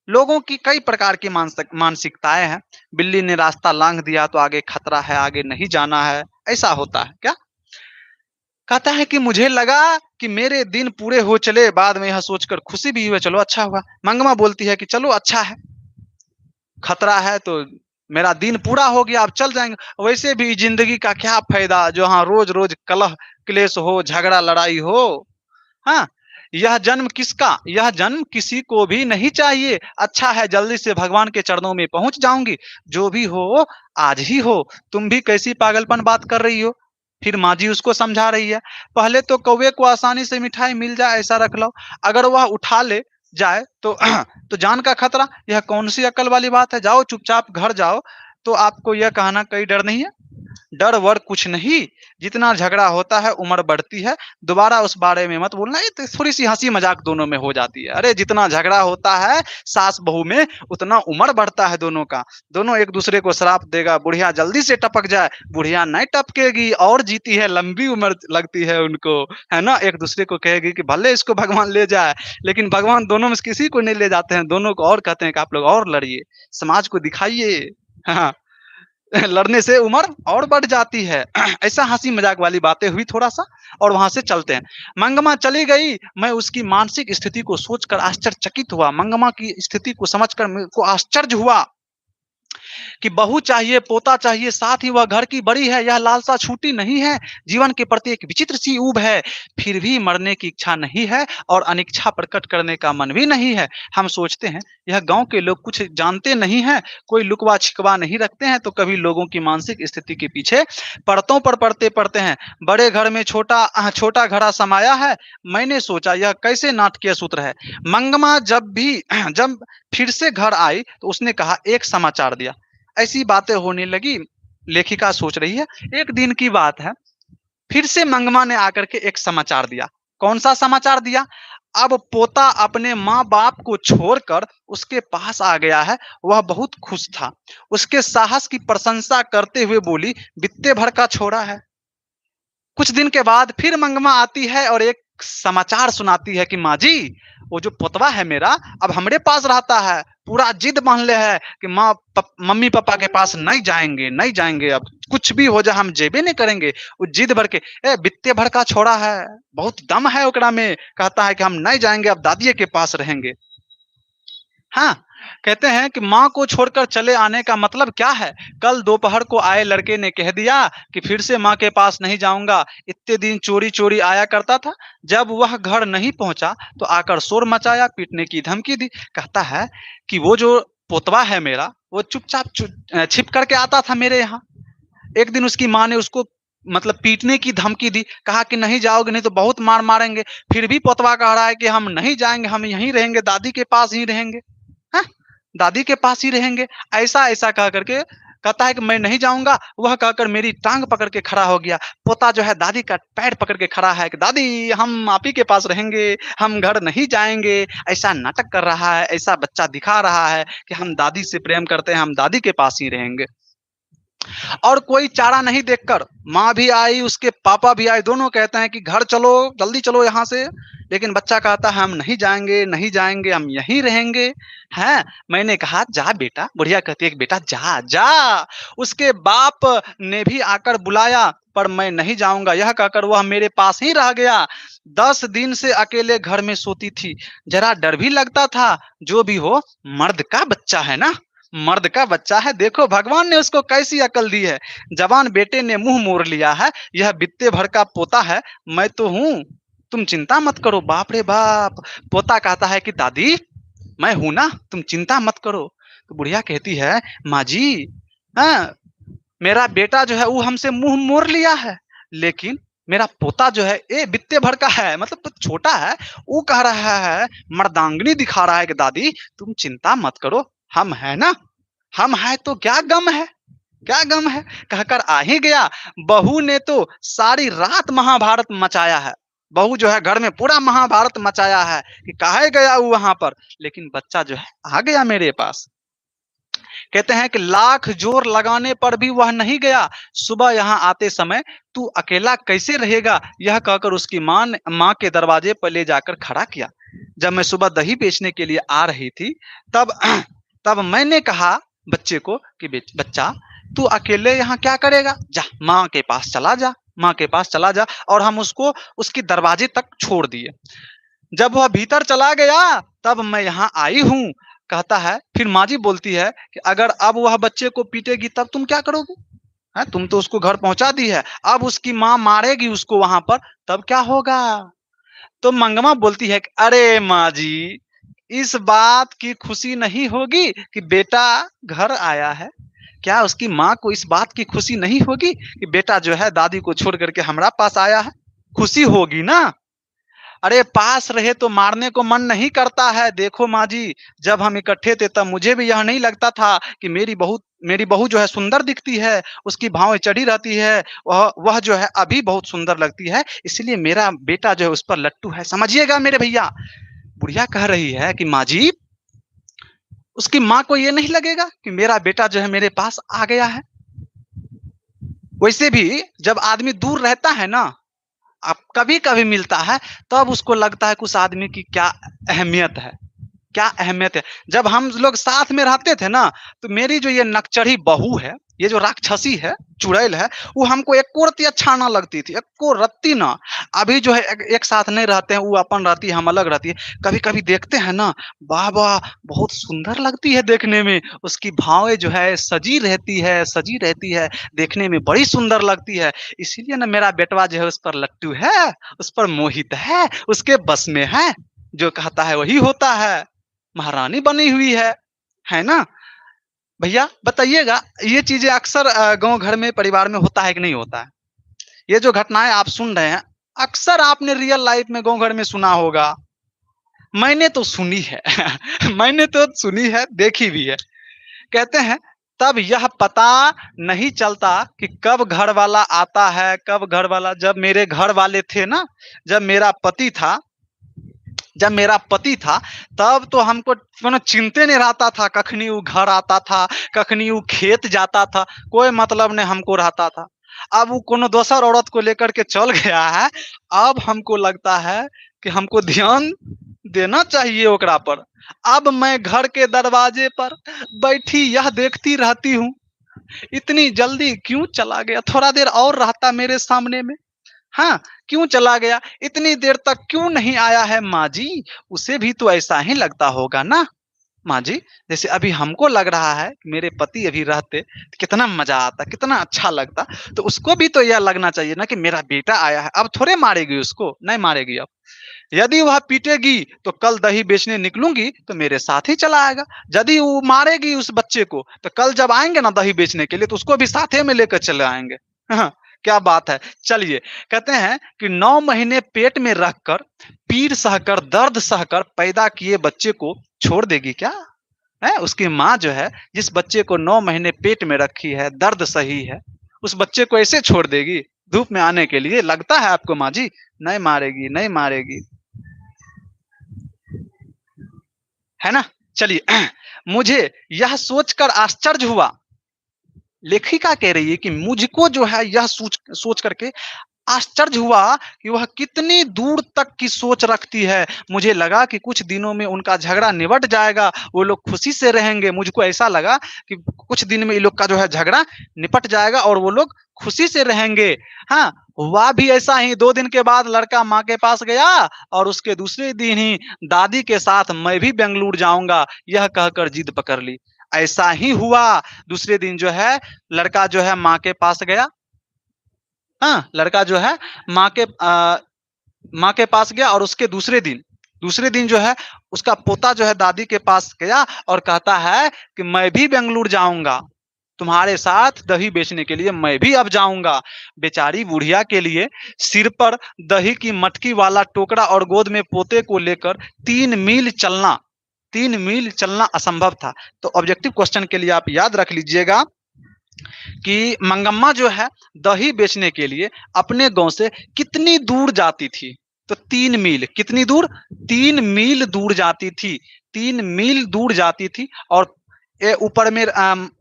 लोगों की कई प्रकार की मानसिकताएँ हैं। बिल्ली ने रास्ता लांघ दिया तो आगे खतरा है, आगे नहीं जाना है, ऐसा होता है क्या? कहता है कि मुझे लगा कि मेरे दिन पूरे हो चले, बाद में यह सोचकर खुशी भी हुई, चलो अच्छा हुआ। मंगमा बोलती है कि चलो अच्छा है, खतरा है तो मेरा दिन पूरा हो गया, अब चल जाएँगे। वैसे भी ज़िंदगी का क्या फ़ायदा जहाँ रोज़-रोज़ कलह क्लेश हो, झगड़ा लड़ाई हो, हाँ? यह जन्म किसी को भी नहीं चाहिए। अच्छा है जल्दी से भगवान के चरणों में पहुँच जाऊँगी। जो भी हो, आज ही हो। तुम भी कैसी पागलपन बात कर रही हो? फिर माँ जी उसको समझा रही है। पहले तो कौवे को आसानी से मिठाई मिल जाए ऐसा रख लो। अगर वह उठा ले जाए तो तो जान का खतरा। यह कौन-सी अक्ल वाली बात है? जाओ चुपचाप घर जाओ। तो आपको यह कहना कोई डर नहीं है? डर-वर कुछ नहीं, जितना झगड़ा होता है उम्र बढ़ती है, दोबारा उस बारे में मत बोलना। ये तो थोड़ी-सी हँसी-मज़ाक दोनों में हो जाती है। अरे जितना झगड़ा होता है सास-बहू में, उतना उम्र बढ़ता है दोनों का। दोनों एक-दूसरे को श्राप देगा, बुढ़िया जल्दी से टपक जाए, बुढ़िया नहीं टपकेगी और जीती है, लंबी उम्र लगती है उनको, है ना? एक-दूसरे को कहेगी कि भले इसको भगवान ले जाए, लेकिन भगवान दोनों में से किसी को नहीं ले जाते हैं, दोनों को और कहते हैं कि आप लोग और लड़िए, समाज को दिखाइए। हाँ। लड़ने से उम्र और बढ़ जाती है। ऐसा हँसी-मज़ाक वाली बातें हुई थोड़ा-सा और वहाँ से चलते हैं। मंगमा चली गई, मैं उसकी मानसिक स्थिति को सोचकर आश्चर्यचकित हुआ। मंगमा की स्थिति को समझकर मेरे को आश्चर्य हुआ कि बहू चाहिए, पोता चाहिए, साथ ही वह घर की बड़ी है, यह लालसा छूटी नहीं है। जीवन के प्रति एक विचित्र-सी ऊब है, फिर भी मरने की इच्छा नहीं है और अनिच्छा प्रकट करने का मन भी नहीं है। हम सोचते हैं, यह गाँव के लोग कुछ जानते नहीं हैं, कोई लुकवा-छिपवा नहीं रखते हैं, तो कभी लोगों की मानसिक स्थिति के पीछे परतों पर परतें पड़ते हैं। बड़े घर में छोटा घड़ा समाया है। मैंने सोचा यह कैसे नाटकीय सूत्र है। मंगमा जब फिर से घर आई, तो उसने कहा, "एक समाचार दिया।" ऐसी बातें होने लगी, लेखिका सोच रही है, एक दिन की बात है, फिर से मंगमा ने आकर के एक समाचार दिया। कौन-सा समाचार दिया? अब पोता अपने माँ-बाप को छोड़कर उसके पास आ गया है, वह बहुत खुश था। उसके साहस की प्रशंसा करते हुए बोली, "बित्ते भर का छोरा है।" कुछ दिन के बाद फिर मंगमा आती है और एक समाचार सुनाती है कि माँ जी, वो जो पोतवा है मेरा अब हमारे पास रहता है, पूरा जिद मान ले है कि मम्मी पापा के पास नहीं जाएंगे, नहीं जाएंगे, अब कुछ भी हो जाए हम जेबे नहीं करेंगे। वो जिद भर के, ए बित्ते भर का छोड़ा है, बहुत दम है ओकरा में, कहता है कि हम नहीं जाएंगे, अब दादिये के पास रहेंगे। हाँ, कहते हैं कि माँ को छोड़कर चले आने का मतलब क्या है? कल दोपहर को आए लड़के ने कह दिया कि फिर से माँ के पास नहीं जाऊँगा। इतने दिन चोरी-चोरी आया करता था। जब वह घर नहीं पहुँचा तो आकर शोर मचाया, पीटने की धमकी दी। कहता है कि वो जो पोतवा है मेरा, वो चुपचाप छिप करके आता था मेरे यहाँ। एक दिन उसकी माँ ने उसको मतलब पीटने की धमकी दी, कहा कि नहीं जाओगे नहीं तो बहुत मार मारेंगे। फिर भी पोतवा कह रहा है कि हम नहीं जाएँगे, हम यहीं रहेंगे, दादी के पास ही रहेंगे। हाँ, दादी के पास ही रहेंगे। ऐसा-ऐसा कह करके कहता है कि मैं नहीं जाऊँगा, वह कहकर मेरी टाँग पकड़ के खड़ा हो गया। पोता जो है दादी का पैर पकड़ के खड़ा है कि दादी हम आप ही के पास रहेंगे, हम घर नहीं जाएँगे। ऐसा नाटक कर रहा है, ऐसा बच्चा दिखा रहा है कि हम दादी से प्रेम करते हैं, हम दादी के पास ही रहेंगे। और कोई चारा नहीं देखकर माँ भी आई, उसके पापा भी आए, दोनों कहते हैं कि घर चलो, जल्दी चलो यहाँ से। लेकिन बच्चा कहता है हम नहीं जाएँगे, नहीं जाएँगे, हम यहीं रहेंगे। हैं? मैंने कहा जा बेटा, बुढ़िया कहती है कि बेटा जा, जा। उसके बाप ने भी आकर बुलाया पर मैं नहीं जाऊँगा, यह कहकर वह मेरे पास ही रह गया। 10 दिन से अकेले घर में सोती थी। ज़रा डर भी लगता था, जो भी हो मर्द का बच्चा है ना, मर्द का बच्चा है, देखो भगवान ने उसको कैसी अकल दी है। जवान बेटे ने मुंह मोड़ लिया है, यह बित्ते भर का पोता है, मैं तो हूँ, तुम चिंता मत करो। बाप रे बाप! पोता कहता है कि दादी मैं हूं ना, तुम चिंता मत करो। तो बुढ़िया कहती है माँ जी, हाँ, मेरा बेटा जो है वो हमसे मुंह मोड़ लिया है, लेकिन मेरा पोता जो है ये बित्ते भर का है, मतलब तो छोटा है, वो कह रहा है, मर्दांगनी दिखा रहा है कि दादी तुम चिंता मत करो, हम है ना, हम है तो क्या गम है, क्या गम है, कहकर आ ही गया। बहू ने तो सारी रात महाभारत मचाया है। बहू जो है घर में पूरा महाभारत मचाया है कि काहे गया वो वहां पर, लेकिन बच्चा जो है आ गया मेरे पास। कहते हैं कि लाख जोर लगाने पर भी वह नहीं गया। सुबह यहाँ आते समय तू अकेला कैसे रहेगा, यह कहकर उसकी माँ के दरवाजे पर ले जाकर खड़ा किया। जब मैं सुबह दही बेचने के लिए आ रही थी तब तब मैंने कहा बच्चे को कि बच्चा तू अकेले यहाँ क्या करेगा, जा माँ के पास चला जा, माँ के पास चला जा। और हम उसको उसके दरवाजे तक छोड़ दिए। जब वह भीतर चला गया तब मैं यहाँ आई हूँ। कहता है, फिर माँ जी बोलती है कि अगर अब वह बच्चे को पीटेगी तब तुम क्या करोगे, है तुम तो उसको घर पहुंचा दी है, अब उसकी माँ मारेगी उसको वहां पर, तब क्या होगा। तो मंगमा बोलती है कि अरे माँ जी, इस बात की खुशी नहीं होगी कि बेटा घर आया है, क्या उसकी माँ को इस बात की खुशी नहीं होगी कि बेटा जो है दादी को छोड़ करके हमारा पास आया है, खुशी होगी ना। अरे पास रहे तो मारने को मन नहीं करता है। देखो माँ जी, जब हम इकट्ठे थे तब मुझे भी यह नहीं लगता था कि मेरी बहू जो है सुंदर दिखती है, उसकी भौहें चढ़ी रहती है, वह जो है अभी बहुत सुंदर लगती है, इसलिए मेरा बेटा जो है उस पर लट्टू है, समझिएगा मेरे भैया। बुढ़िया कह रही है कि माँ जी, उसकी माँ को ये नहीं लगेगा कि मेरा बेटा जो है मेरे पास आ गया है। वैसे भी जब आदमी दूर रहता है ना, अब कभी-कभी मिलता है, तब उसको लगता है कि उस आदमी की क्या अहमियत है, क्या अहमियत है। जब हम लोग साथ में रहते थे ना, तो मेरी जो ये नकचढ़ी बहू है, ये जो राक्षसी है, चुड़ैल है, वो हमको एको रत्ती अच्छा ना लगती थी, एको रत्ती ना। अभी जो है एक साथ नहीं रहते हैं, वो अपन रहती है, हम अलग रहती है। कभी-कभी देखते हैं ना, वाह वाह! बहुत सुंदर लगती है देखने में, उसकी भौहें जो है सजी रहती है, देखने में बड़ी सुंदर लगती है। इसीलिए ना मेरा बेटवा जो है उस पर लट्टू है, उस पर मोहित है, उसके बस में है, जो कहता है वही होता है, महारानी बनी हुई है ना? भैया बताइएगा, ये चीजें अक्सर गाँव घर में परिवार में होता है कि नहीं होता है? ये जो घटनाएं आप सुन रहे हैं, अक्सर आपने रियल लाइफ में गाँव घर में सुना होगा। मैंने तो सुनी है मैंने तो सुनी है, देखी भी है। कहते हैं तब यह पता नहीं चलता कि कब घर वाला आता है, कब घर वाला, जब मेरे घर वाले थे ना, जब मेरा पति था जब मेरा पति था, तब तो हमको कोनो चिंते नहीं रहता था, कखनी वो घर आता था, कखनी वो खेत जाता था, कोई मतलब नहीं हमको रहता था। अब वो कोनो दोसर औरत को लेकर के चल गया है। अब हमको लगता है कि हमको ध्यान देना चाहिए ओकरा पर। अब मैं घर के दरवाजे पर बैठी यह देखती रहती हूँ, इतनी जल्दी क्यों चला गया? थोड़ा देर और रहता मेरे सामने में। हाँ, क्यों चला गया? इतनी देर तक क्यों नहीं आया है माँ जी? उसे भी तो ऐसा ही लगता होगा ना माँ जी, जैसे अभी हमको लग रहा है कि मेरे पति अभी रहते तो कितना मजा आता, कितना अच्छा लगता। तो उसको भी तो यह लगना चाहिए ना कि मेरा बेटा आया है। अब थोड़े मारेगी उसको, नहीं मारेगी अब। यदि वह पीटेगी तो कल दही बेचने निकलूंगी तो मेरे साथ ही चला आएगा। यदि वो मारेगी उस बच्चे को तो कल जब आएंगे ना दही बेचने के लिए तो उसको भी साथे में लेकर चले आएंगे। हाँ, क्या बात है। चलिए, कहते हैं कि 9 महीने पेट में रखकर, पीड़ सहकर, दर्द सहकर पैदा किए बच्चे को छोड़ देगी क्या? है उसकी माँ जो है, जिस बच्चे को 9 महीने पेट में रखी है, दर्द सही है, उस बच्चे को ऐसे छोड़ देगी धूप में आने के लिए? लगता है आपको माँ जी? नहीं मारेगी, नहीं मारेगी, है ना? चलिए, मुझे यह सोचकर आश्चर्य हुआ, लेखिका कह रही है कि मुझको जो है यह सोच सोच करके आश्चर्य हुआ कि वह कितनी दूर तक की सोच रखती है। मुझे लगा कि कुछ दिनों में उनका झगड़ा निबट जाएगा, वो लोग खुशी से रहेंगे। मुझको ऐसा लगा कि कुछ दिन में ये लोग का जो है झगड़ा निपट जाएगा और वो लोग खुशी से रहेंगे। हाँ, हुआ भी ऐसा ही। 2 दिन के बाद लड़का माँ के पास गया और उसके दूसरे दिन ही दादी के साथ मैं भी बेंगलुरु जाऊंगा यह कहकर जिद पकड़ ली। ऐसा ही हुआ। दूसरे दिन जो है लड़का जो है माँ के पास गया। हाँ, लड़का जो है माँ के माँ के पास गया और उसके दूसरे दिन जो है उसका पोता जो है दादी के पास गया और कहता है कि मैं भी बेंगलुरु जाऊंगा, तुम्हारे साथ दही बेचने के लिए मैं भी अब जाऊंगा। बेचारी बुढ़िया के लिए सिर पर दही की मटकी वाला टोकरा और गोद में पोते को लेकर 3 मील चलना असंभव था। तो ऑब्जेक्टिव क्वेश्चन के लिए आप याद रख लीजिएगा कि मंगम्मा जो है दही बेचने के लिए अपने गांव से कितनी दूर जाती थी? तो 3 मील। कितनी दूर? 3 मील दूर जाती थी। 3 मील दूर जाती थी और ऊपर में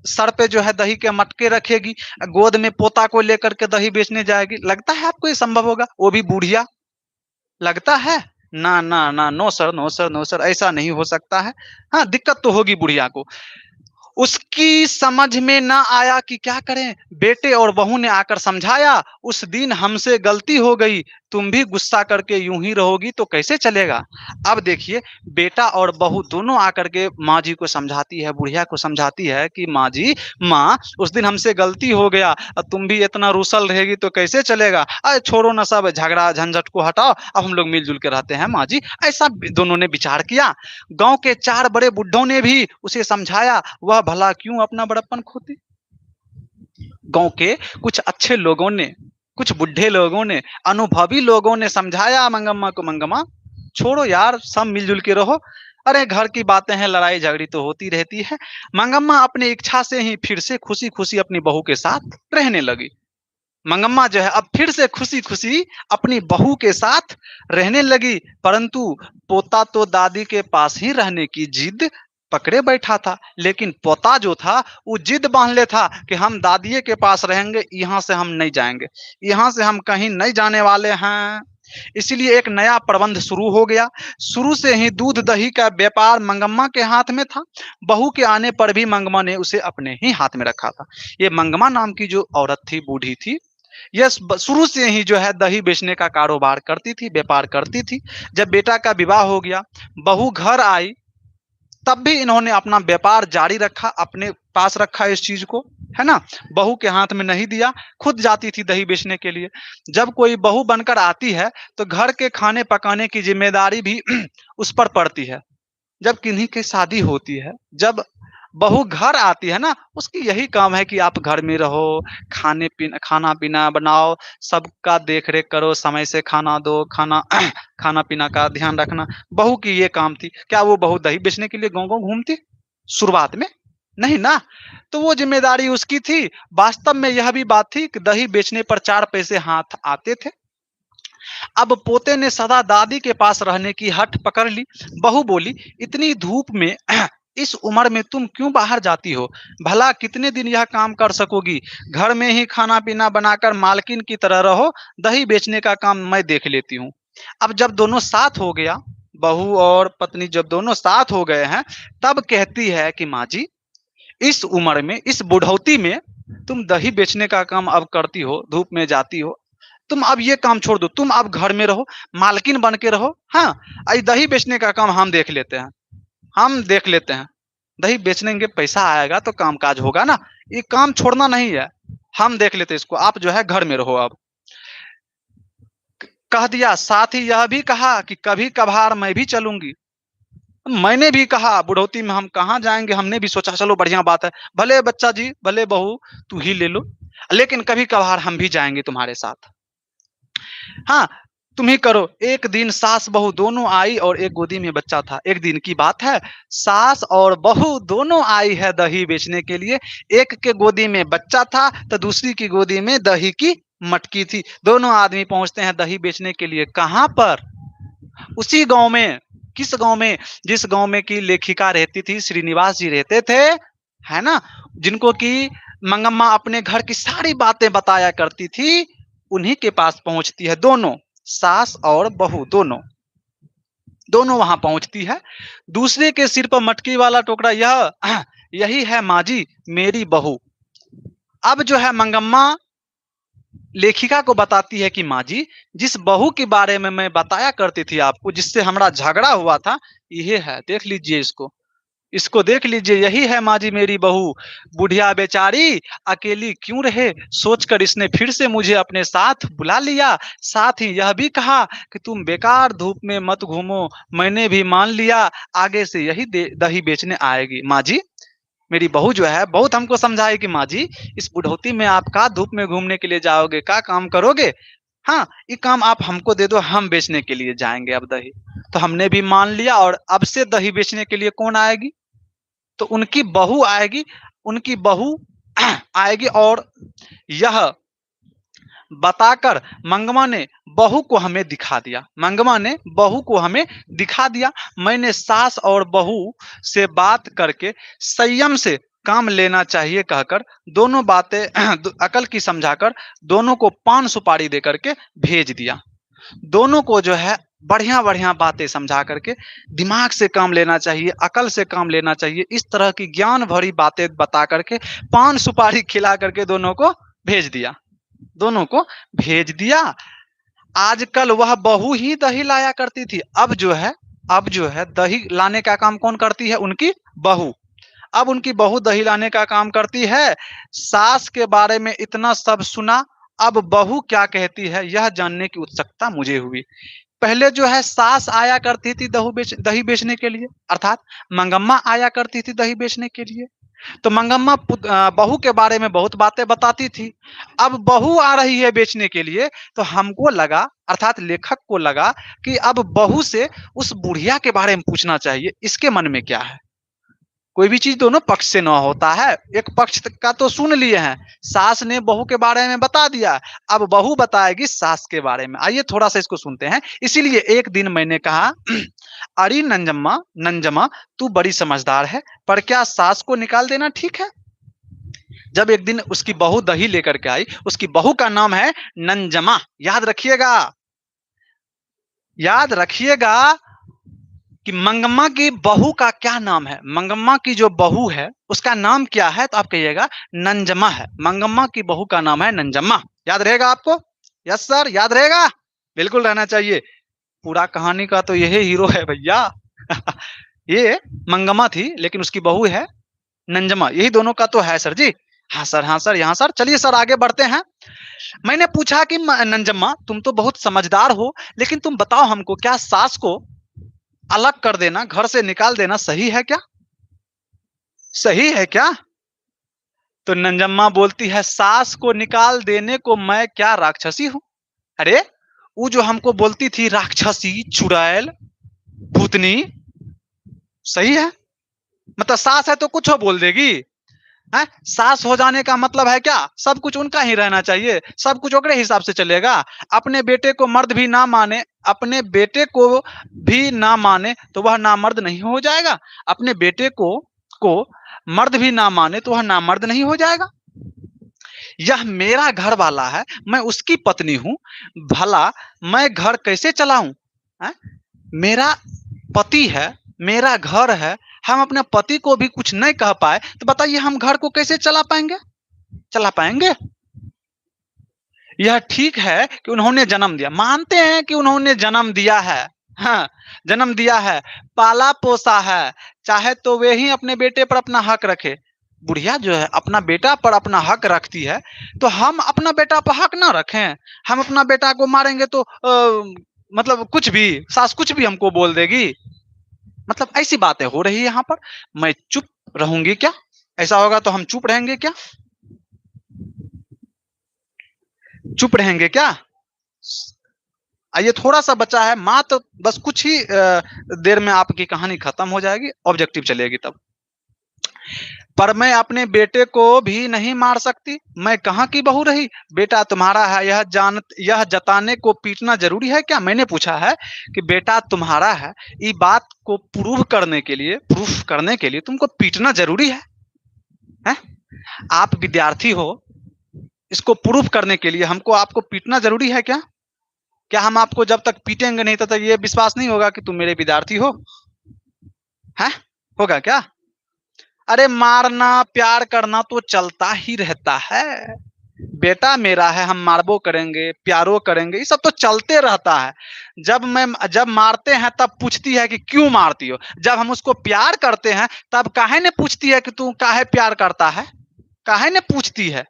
सर पे जो है दही के मटके रखेगी, गोद में पोता को लेकर के दही बेचने जाएगी। लगता है आपको ये संभव होगा? वो भी बुढ़िया। लगता है? ना ना ना, no sir, no sir, no sir, ऐसा नहीं हो सकता है। हाँ, दिक्कत तो होगी बुढ़िया को। उसकी समझ में ना आया कि क्या करें। बेटे और बहू ने आकर समझाया, उस दिन हमसे गलती हो गई, तुम भी गुस्सा करके यूं ही रहोगी तो कैसे चलेगा? अब देखिए, बेटा और बहू दोनों आकर के माँ जी को समझाती है, बुढ़िया को समझाती है कि माँ जी, माँ, उस दिन हमसे गलती हो गया, अब तुम भी इतना रूसल रहेगी तो कैसे चलेगा? अरे छोड़ो ना, सब झगड़ा झंझट को हटाओ, अब हम लोग मिलजुल के रहते हैं माँ जी। ऐसा दोनों ने विचार किया। गांव के 4 बड़े बुड्ढों ने भी उसे समझाया, वह भला क्यों अपना बड़प्पन खोती। गांव के कुछ अच्छे लोगों ने, कुछ बुढ़े लोगों ने, अनुभवी लोगों ने समझाया मंगम्मा को, मंगम्मा छोड़ो यार, सब मिलजुल के रहो। अरे घर की बातें हैं, लड़ाई झगड़ी तो होती रहती है। मंगम्मा अपनी इच्छा से ही फिर से खुशी खुशी अपनी बहू के साथ रहने लगी। मंगम्मा जो है अब फिर से खुशी खुशी अपनी बहू के साथ रहने लगी, परंतु पोता तो दादी के पास ही रहने की जिद पकड़े बैठा था। लेकिन पोता जो था वो जिद बांध ले था कि हम दादिये के पास रहेंगे, यहाँ से हम नहीं जाएंगे, यहाँ से हम कहीं नहीं जाने वाले हैं। इसलिए एक नया प्रबंध शुरू हो गया। शुरू से ही दूध दही का व्यापार मंगम्मा के हाथ में था। बहू के आने पर भी मंगम्मा ने उसे अपने ही हाथ में रखा था। ये मंगम्मा नाम की जो औरत थी, बूढ़ी थी, यह शुरू से ही जो है दही बेचने का कारोबार करती थी, व्यापार करती थी। जब बेटा का विवाह हो गया, बहू घर आई, तब भी इन्होंने अपना व्यापार जारी रखा, अपने पास रखा इस चीज को, है ना? बहू के हाथ में नहीं दिया, खुद जाती थी दही बेचने के लिए। जब कोई बहू बनकर आती है तो घर के खाने पकाने की जिम्मेदारी भी उस पर पड़ती है। जब किन्हीं की शादी होती है, जब बहू घर आती है ना, उसकी यही काम है कि आप घर में रहो, खाना पीना बनाओ, सबका देख रेख करो, समय से खाना दो, खाना खाना पीना का ध्यान रखना। बहू की ये काम थी। क्या वो बहू दही बेचने के लिए गाँव गाँव घूमती शुरुआत में? नहीं ना। तो वो जिम्मेदारी उसकी थी। वास्तव में यह भी बात थी कि दही बेचने पर 4 पैसे हाथ आते थे। अब पोते ने सदा दादी के पास रहने की हट पकड़ ली। बहू बोली, इतनी धूप में इस उम्र में तुम क्यों बाहर जाती हो? भला कितने दिन यह काम कर सकोगी? घर में ही खाना पीना बनाकर मालकिन की तरह रहो, दही बेचने का काम मैं देख लेती हूँ। अब जब दोनों साथ हो गया, बहू और पत्नी जब दोनों साथ हो गए हैं, तब कहती है कि माँ जी, इस उम्र में, इस बुढ़ौती में तुम दही बेचने का काम अब करती हो, धूप में जाती हो। तुम अब ये काम छोड़ दो, तुम अब घर में रहो, मालकिन बन के रहो। हाँ, दही बेचने का काम हम देख लेते हैं, हम देख लेते हैं। दही बेचने पैसा आएगा तो काम काज होगा ना, ये काम छोड़ना नहीं है, हम देख लेते इसको, आप जो है घर में रहो। अब कह दिया, साथ ही यह भी कहा कि कभी कभार मैं भी चलूंगी। मैंने भी कहा, बुढ़ौती में हम कहाँ जाएंगे, हमने भी सोचा चलो बढ़िया बात है, भले बच्चा जी, भले बहू तू ही ले लो, लेकिन कभी कभार हम भी जाएंगे तुम्हारे साथ। हाँ, तुम ही करो। एक दिन सास बहू दोनों आई और एक गोदी में बच्चा था। एक दिन की बात है, सास और बहू दोनों आई है दही बेचने के लिए। एक के गोदी में बच्चा था तो दूसरी की गोदी में दही की मटकी थी। दोनों आदमी पहुंचते हैं दही बेचने के लिए। कहाँ पर? उसी गांव में। किस गांव में? जिस गांव में की लेखिका रहती थी, श्रीनिवास जी रहते थे, है ना, जिनको की मंगम्मा अपने घर की सारी बातें बताया करती थी, उन्हीं के पास पहुंचती है। दोनों, सास और बहू दोनों, दोनों वहां पहुंचती है। दूसरे के सिर पर मटकी वाला टोकरा, यही है माँ जी मेरी बहू। अब जो है मंगम्मा लेखिका को बताती है कि माँ जी, जिस बहू के बारे में मैं बताया करती थी आपको, जिससे हमारा झगड़ा हुआ था, ये है, देख लीजिए इसको, इसको देख लीजिए, यही है माँ जी मेरी बहू। बुढ़िया बेचारी अकेली क्यों रहे, सोचकर इसने फिर से मुझे अपने साथ बुला लिया। साथ ही यह भी कहा कि तुम बेकार धूप में मत घूमो, मैंने भी मान लिया, आगे से यही दही बेचने आएगी। माँ जी मेरी बहू जो है बहुत हमको समझाई कि माँ जी, इस बुढ़ौती में आप का धूप में घूमने के लिए जाओगे, का काम करोगे? हाँ, ये काम आप हमको दे दो, हम बेचने के लिए जाएंगे अब दही। तो हमने भी मान लिया, और अब से दही बेचने के लिए कौन आएगी? तो उनकी बहू आएगी, उनकी बहू आएगी। और यह बताकर मंगमा ने बहू को हमें दिखा दिया, मंगमा ने बहू को हमें दिखा दिया। मैंने सास और बहू से बात करके संयम से काम लेना चाहिए कहकर दोनों बातें अकल की समझाकर दोनों को पान सुपारी दे करके भेज दिया। दोनों को जो है बढ़िया बढ़िया बातें समझा करके, दिमाग से काम लेना चाहिए, अकल से काम लेना चाहिए, इस तरह की ज्ञान भरी बातें बता करके, पान सुपारी खिला करके दोनों को भेज दिया, दोनों को भेज दिया। आजकल वह बहू ही दही लाया करती थी, अब जो है दही लाने का काम कौन करती है? उनकी बहू। अब उनकी बहू दही लाने का काम करती है। सास के बारे में इतना सब सुना, अब बहू क्या कहती है यह जानने की उत्सुकता मुझे हुई। पहले जो है सास आया करती थी दही बेचने के लिए, अर्थात मंगम्मा आया करती थी दही बेचने के लिए। तो मंगम्मा बहू के बारे में बहुत बातें बताती थी। अब बहू आ रही है बेचने के लिए, तो हमको लगा, अर्थात लेखक को लगा कि अब बहू से उस बुढ़िया के बारे में पूछना चाहिए, इसके मन में क्या है। कोई भी चीज दोनों पक्ष से ना होता है, एक पक्ष का तो सुन लिए हैं, सास ने बहू के बारे में बता दिया, अब बहू बताएगी सास के बारे में। आइए थोड़ा सा इसको सुनते हैं। इसीलिए एक दिन मैंने कहा, अरे नंजम्मा, नंजमा तू बड़ी समझदार है, पर क्या सास को निकाल देना ठीक है? जब एक दिन उसकी बहू दही लेकर के आई, उसकी बहू का नाम है नंजमा, याद रखिएगा, याद रखिएगा कि मंगम्मा की बहू का क्या नाम है। मंगम्मा की जो बहू है उसका नाम क्या है? तो आप कहिएगा नंजमा है। मंगम्मा की बहू का नाम है नंजम्मा। याद रहेगा आपको? यस सर, याद रहेगा, बिल्कुल रहना चाहिए। पूरा कहानी का तो यही हीरो है भैया। ये मंगम्मा थी, लेकिन उसकी बहू है नंजमा, यही दोनों का तो है सर जी। हाँ सर, हाँ सर, यहाँ सर। चलिए सर आगे बढ़ते हैं। मैंने पूछा कि नंजम्मा तुम तो बहुत समझदार हो, लेकिन तुम बताओ हमको, क्या सास को अलग कर देना, घर से निकाल देना सही है क्या? सही है क्या? तो नंजम्मा बोलती है, सास को निकाल देने को मैं क्या राक्षसी हूं? अरे वो जो हमको बोलती थी राक्षसी, चुड़ैल, भूतनी, सही है, मतलब सास है तो कुछ बोल देगी। है। सास हो जाने का मतलब है क्या, सब कुछ उनका ही रहना चाहिए, सब कुछ ओकरे हिसाब से चलेगा। अपने बेटे को मर्द भी ना माने, अपने बेटे को भी ना माने तो वह नामर्द नहीं हो जाएगा। अपने बेटे को मर्द भी ना माने तो वह नामर्द नहीं हो जाएगा। यह मेरा घर वाला है, मैं उसकी पत्नी हूं, भला मैं घर कैसे चलाऊं? है? मेरा पति है, मेरा घर है, हम अपने पति को भी कुछ नहीं कह पाए तो बताइए हम घर को कैसे चला पाएंगे? चला पाएंगे? यह ठीक है कि उन्होंने जन्म दिया, मानते हैं कि उन्होंने जन्म दिया है, हाँ, जन्म दिया है, पाला पोसा है, चाहे तो वे ही अपने बेटे पर अपना हक रखे। बुढ़िया जो है अपना बेटा पर अपना हक रखती है, तो हम अपना बेटा पर हक ना रखें? हम अपना बेटा को मारेंगे तो मतलब कुछ भी, सास कुछ भी हमको बोल देगी? मतलब ऐसी बातें हो रही है यहाँ पर। मैं चुप रहूंगी क्या? ऐसा होगा तो हम चुप रहेंगे क्या? चुप रहेंगे क्या? ये थोड़ा सा बचा है, मात्र बस कुछ ही देर में आपकी कहानी खत्म हो जाएगी, ऑब्जेक्टिव चलेगी तब। पर मैं अपने बेटे को भी नहीं मार सकती, मैं कहाँ की बहू रही? बेटा तुम्हारा है यह जताने को पीटना जरूरी है क्या? मैंने पूछा है कि बेटा तुम्हारा है, ये बात को प्रूफ करने के लिए तुमको पीटना जरूरी है? आप विद्यार्थी हो, इसको प्रूफ करने के लिए हमको आपको पीटना जरूरी है क्या? क्या हम आपको जब तक पीटेंगे नहीं तब तक ये विश्वास नहीं होगा कि तुम मेरे विद्यार्थी हो? है? होगा क्या? अरे मारना प्यार करना तो चलता ही रहता है। बेटा मेरा है, हम मारबो करेंगे, प्यारो करेंगे, ये सब तो चलते रहता है। जब मारते हैं तब पूछती है कि क्यों मारती हो, जब हम उसको प्यार करते हैं तब काहे ने पूछती है कि तू काहे प्यार करता है? काहे ने पूछती है?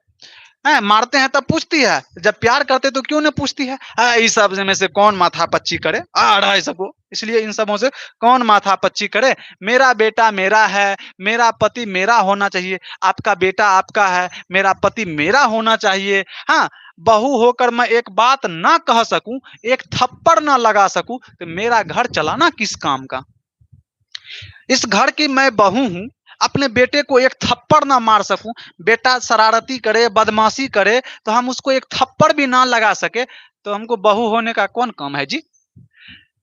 मारते हैं तब पूछती है, जब प्यार करते तो क्यों नहीं पूछती है? इस सब में से कौन माथा पच्ची करे? आ रहा है सबको, इसलिए इन सबों से कौन माथा पच्ची करे? मेरा बेटा मेरा है, मेरा पति मेरा होना चाहिए, आपका बेटा आपका है, मेरा पति मेरा होना चाहिए। हाँ, बहू होकर मैं एक बात ना कह सकूं, एक थप्पड़ ना लगा सकूं, तो मेरा घर चलाना किस काम का? इस घर की मैं बहू हूं, अपने बेटे को एक थप्पड़ ना मार सकूं, बेटा शरारती करे, बदमाशी करे, तो हम उसको एक थप्पड़ भी ना लगा सके, तो हमको बहू होने का कौन काम है जी?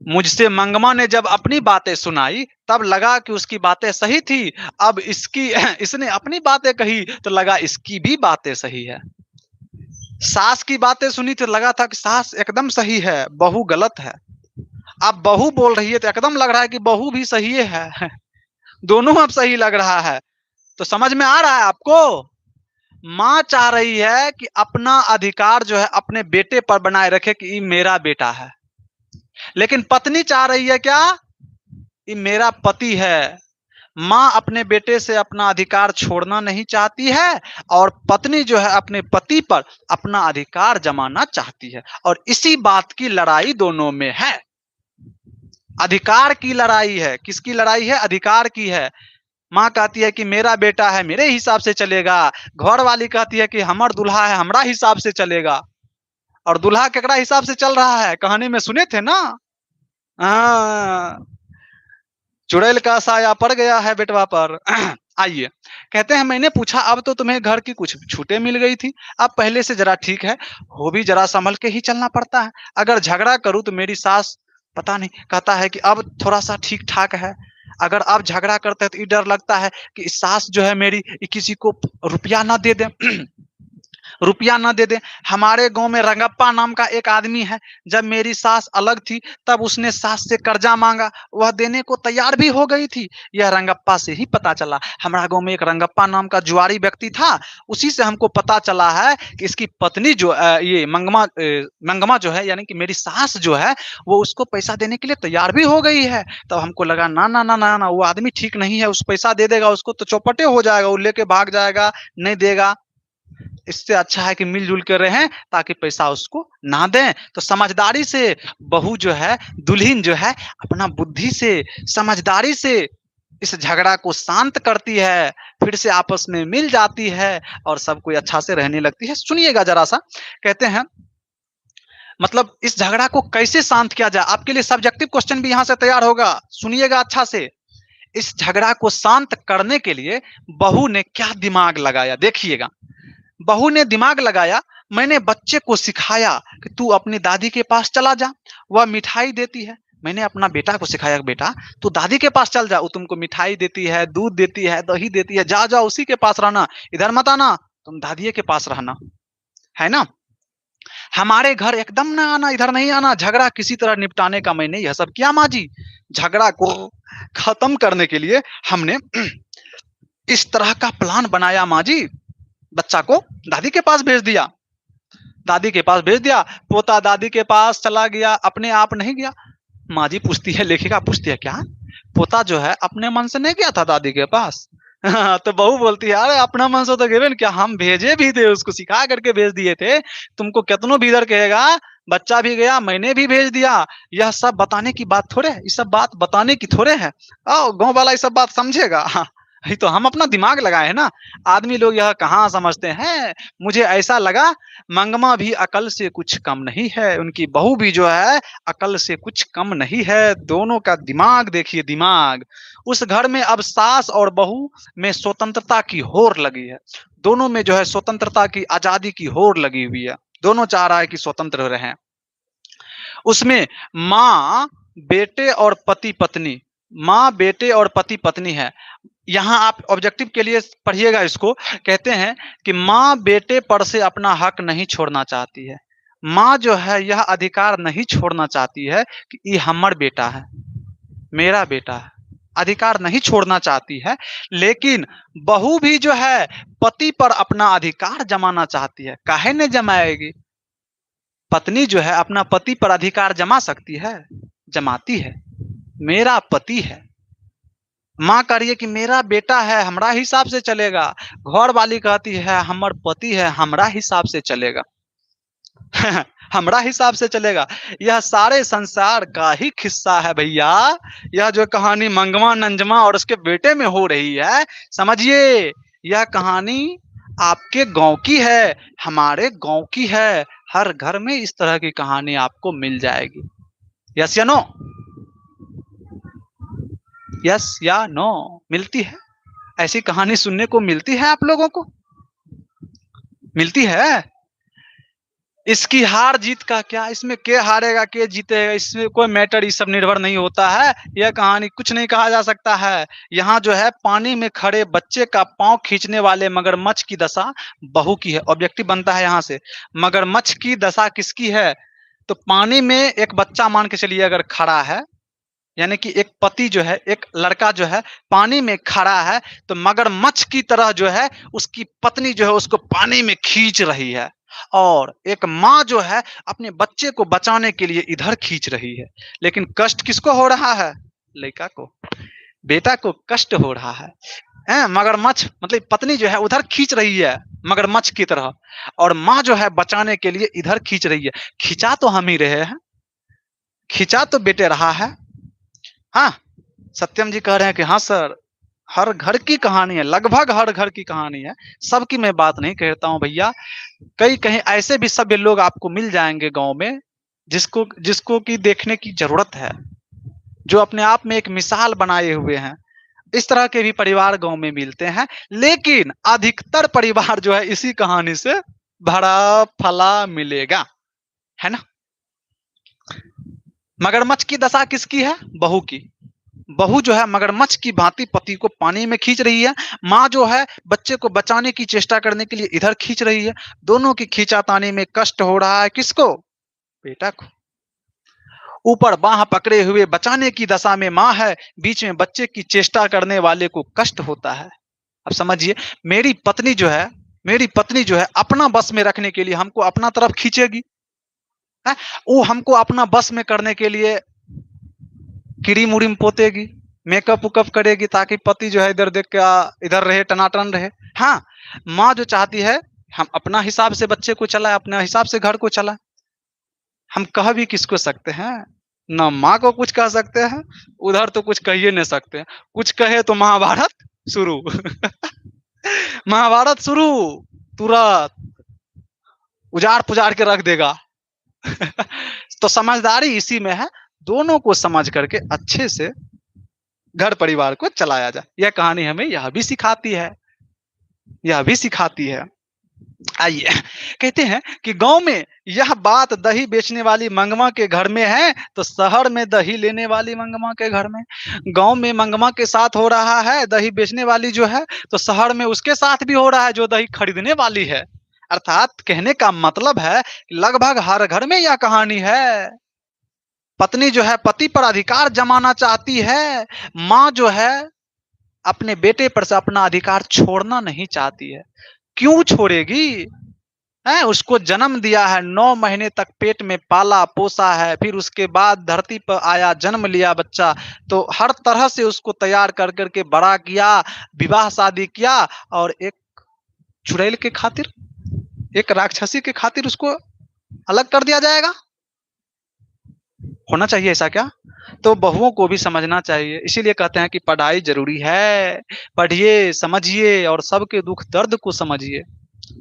मुझसे मंगमा ने जब अपनी बातें सुनाई तब लगा कि उसकी बातें सही थी, अब इसकी इसने अपनी बातें कही तो लगा इसकी भी बातें सही है। सास की बातें सुनी तो लगा था कि सास एकदम सही है, बहू गलत है। अब बहू बोल रही है तो एकदम लग रहा है कि बहू भी सही है। दोनों अब सही लग रहा है। तो समझ में आ रहा है आपको? माँ चाह रही है कि अपना अधिकार जो है अपने बेटे पर बनाए रखे कि ये मेरा बेटा है, लेकिन पत्नी चाह रही है क्या? ये मेरा पति है। माँ अपने बेटे से अपना अधिकार छोड़ना नहीं चाहती है, और पत्नी जो है अपने पति पर अपना अधिकार जमाना चाहती है, और इसी बात की लड़ाई दोनों में है। अधिकार की लड़ाई है। किसकी लड़ाई है? अधिकार की है। माँ कहती है कि मेरा बेटा है, मेरे हिसाब से चलेगा। घर वाली कहती है कि हमर दूल्हा है, हमरा हिसाब से चलेगा। और दूल्हा केकरा हिसाब से चल रहा है? कहानी में सुने थे ना? हाँ, चुड़ैल का साया पड़ गया है बेटवा पर। आइए, कहते हैं मैंने पूछा अब तो तुम्हें घर की कुछ छूटें मिल गई थी, अब पहले से जरा ठीक है, हो भी जरा संभल के ही चलना पड़ता है। अगर झगड़ा करूं तो मेरी सास पता नहीं कहता है कि अब थोड़ा सा ठीक ठाक है। अगर अब झगड़ा करते हैं तो ये डर लगता है कि सास जो है मेरी किसी को रुपया ना दे दे। रुपया ना दे दे। हमारे गांव में रंगप्पा नाम का एक आदमी है, जब मेरी सास अलग थी तब उसने सास से कर्जा मांगा, वह देने को तैयार भी हो गई थी। यह रंगप्पा से ही पता चला। हमारा गांव में एक रंगप्पा नाम का जुआरी व्यक्ति था, उसी से हमको पता चला है कि इसकी पत्नी जो ये मंगमा जो है, यानी कि मेरी सास जो है, वो उसको पैसा देने के लिए तैयार भी हो गई है। तब हमको लगा ना ना ना ना ना, वो आदमी ठीक नहीं है, उस पैसा दे देगा उसको तो चौपटे हो जाएगा, वो लेके भाग जाएगा, नहीं देगा। इससे अच्छा है कि मिलजुल कर रहें ताकि पैसा उसको ना दें। तो समझदारी से बहू जो है, दुल्हन जो है, अपना बुद्धि से, समझदारी से इस झगड़ा को शांत करती है, फिर से आपस में मिल जाती है और सब कोई अच्छा से रहने लगती है। सुनिएगा जरा सा, कहते हैं मतलब इस झगड़ा को कैसे शांत किया जाए, आपके लिए सब्जेक्टिव क्वेश्चन भी यहां से तैयार होगा, सुनिएगा अच्छा से। इस झगड़ा को शांत करने के लिए बहू ने क्या दिमाग लगाया, देखिएगा। बहू ने दिमाग लगाया, मैंने बच्चे को सिखाया कि तू अपनी दादी के पास चला जा, वह मिठाई देती है। मैंने अपना बेटा को सिखाया, बेटा तू दादी के पास चल जा, वो तुमको मिठाई देती है, दूध देती है, दही देती है, जा जा उसी के पास रहना, इधर मत आना, तुम दादी के पास रहना, है ना। हमारे घर एकदम ना आना, इधर नहीं आना, झगड़ा किसी तरह निपटाने का मैंने यह सब किया माँ जी। झगड़ा को खत्म करने के लिए हमने इस तरह का प्लान बनाया माँ जी। बच्चा को दादी के पास भेज दिया, दादी के पास भेज दिया। पोता दादी के पास चला गया, अपने आप नहीं गया। माँ जी पूछती है, लेखिका पूछती है, क्या पोता जो है अपने मन से नहीं गया था दादी के पास? तो बहू बोलती है, अरे अपना मन से तो गए क्या, हम भेजे भी थे, उसको सिखा करके भेज दिए थे, तुमको कितनों भीतर कहेगा, बच्चा भी गया, मैंने भी भेज दिया। यह सब बताने की बात थोड़े है, ये सब बात बताने की थोड़े है। आओ गांव वाला ये सब बात समझेगा। ये तो हम अपना दिमाग लगाए हैं ना। आदमी लोग यह कहाँ समझते हैं। मुझे ऐसा लगा मंगमा भी अकल से कुछ कम नहीं है, उनकी बहू भी जो है अकल से कुछ कम नहीं है। दोनों का दिमाग देखिए, दिमाग। उस घर में अब सास और बहू में स्वतंत्रता की होड़ लगी है। दोनों में जो है स्वतंत्रता की, आजादी की होड़ लगी हुई है। दोनों चाह रहा है कि स्वतंत्र रहें। उसमें माँ बेटे और पति पत्नी, माँ बेटे और पति पत्नी है। यहाँ आप ऑब्जेक्टिव के लिए पढ़िएगा इसको। कहते हैं कि माँ बेटे पर से अपना हक नहीं छोड़ना चाहती है। माँ जो है यह अधिकार नहीं छोड़ना चाहती है कि ये हमार बेटा है, मेरा बेटा है, अधिकार नहीं छोड़ना चाहती है। लेकिन बहू भी जो है पति पर अपना अधिकार जमाना चाहती है। काहे ने जमाएगी? पत्नी जो है अपना पति पर अधिकार जमा सकती है, जमाती है। मेरा पति है, माँ कह रही है कि मेरा बेटा है, हमारा हिसाब से चलेगा। घर वाली कहती है हमार पति है, हमारा हिसाब से चलेगा। हमारा हिसाब से चलेगा। यह सारे संसार का ही किस्सा है भैया। यह जो कहानी मंगवा नंजमा और उसके बेटे में हो रही है, समझिए यह कहानी आपके गांव की है, हमारे गांव की है। हर घर में इस तरह की कहानी आपको मिल जाएगी। यस या नो? यस या नो? मिलती है ऐसी कहानी सुनने को, मिलती है आप लोगों को? मिलती है। इसकी हार जीत का क्या, इसमें के हारेगा के जीतेगा, इसमें कोई मैटर ये सब निर्भर नहीं होता है। यह कहानी कुछ नहीं कहा जा सकता है। यहाँ जो है पानी में खड़े बच्चे का पांव खींचने वाले मगरमच्छ की दशा बहू की है। ऑब्जेक्टिव बनता है यहाँ से, मगरमच्छ की दशा किसकी है? तो पानी में एक बच्चा मान के चलिए अगर खड़ा है, यानी कि एक पति जो है, एक लड़का जो है पानी में खड़ा है, तो मगरमच्छ की तरह जो है उसकी पत्नी जो है उसको पानी में खींच रही है। और एक माँ जो है अपने बच्चे को बचाने के लिए इधर खींच रही है। लेकिन कष्ट किसको हो रहा है? लड़का को, बेटा को कष्ट हो रहा है। मगरमच्छ मतलब पत्नी जो है उधर खींच रही है मगरमच्छ की तरह, और माँ जो है बचाने के लिए इधर खींच रही है। खिंचा तो हम ही रहे हैं, खिंचा तो बेटे रहा है। हाँ, सत्यम जी कह रहे हैं कि हाँ सर, हर घर की कहानी है, लगभग हर घर की कहानी है। सबकी मैं बात नहीं कहता हूँ भैया। कई कहीं ऐसे भी सभ्य लोग आपको मिल जाएंगे गांव में, जिसको जिसको की देखने की जरूरत है, जो अपने आप में एक मिसाल बनाए हुए हैं। इस तरह के भी परिवार गांव में मिलते हैं। लेकिन अधिकतर परिवार जो है इसी कहानी से भरा फला मिलेगा, है ना। मगरमच्छ की दशा किसकी है? बहू की। बहू जो है मगरमच्छ की भांति पति को पानी में खींच रही है। माँ जो है बच्चे को बचाने की चेष्टा करने के लिए इधर खींच रही है। दोनों की खींचातानी में कष्ट हो रहा है। किसको? बेटा को। ऊपर बाह पकड़े हुए बचाने की दशा में माँ है, बीच में बच्चे की चेष्टा करने वाले को कष्ट होता है। अब समझिए, मेरी पत्नी जो है अपना बस में रखने के लिए हमको अपना तरफ खींचेगी, है? वो हमको अपना बस में करने के लिए क्रीम उरीम पोतेगी, मेकअप उकअप करेगी, ताकि पति जो है इधर देख के इधर रहे, टनाटन रहे। हाँ, माँ जो चाहती है हम अपना हिसाब से बच्चे को चलाए, अपने हिसाब से घर को चलाए। हम कह भी किसको सकते हैं? ना माँ को कुछ कह सकते हैं, उधर तो कुछ कहिए नहीं सकते। कुछ कहे तो महाभारत शुरू। महाभारत शुरू, तुरंत उजाड़ पुजाड़ के रख देगा। तो समझदारी इसी में है, दोनों को समझ करके अच्छे से घर परिवार को चलाया जाए। यह कहानी हमें यह भी सिखाती है, यह भी सिखाती है। आइए, कहते हैं कि गाँव में यह बात दही बेचने वाली मंगवा के घर में है, तो शहर में दही लेने वाली मंगवा के घर में। गाँव में मंगवा के साथ हो रहा है दही बेचने वाली जो है, तो शहर में उसके साथ भी हो रहा है जो दही खरीदने वाली है। अर्थात कहने का मतलब है लगभग हर घर में यह कहानी है। पत्नी जो है पति पर अधिकार जमाना चाहती है, माँ जो है अपने बेटे पर से अपना अधिकार छोड़ना नहीं चाहती है। क्यों छोड़ेगी? है उसको जन्म दिया है, 9 महीने तक पेट में पाला पोसा है, फिर उसके बाद धरती पर आया, जन्म लिया बच्चा, तो हर तरह से उसको तैयार कर करके बड़ा किया, विवाह शादी किया, और एक चुड़ैल के खातिर, एक राक्षसी के खातिर उसको अलग कर दिया जाएगा? होना चाहिए ऐसा क्या? तो बहुओं को भी समझना चाहिए, इसीलिए कहते हैं कि पढ़ाई जरूरी है। पढ़िए, समझिए और सबके दुख दर्द को समझिए।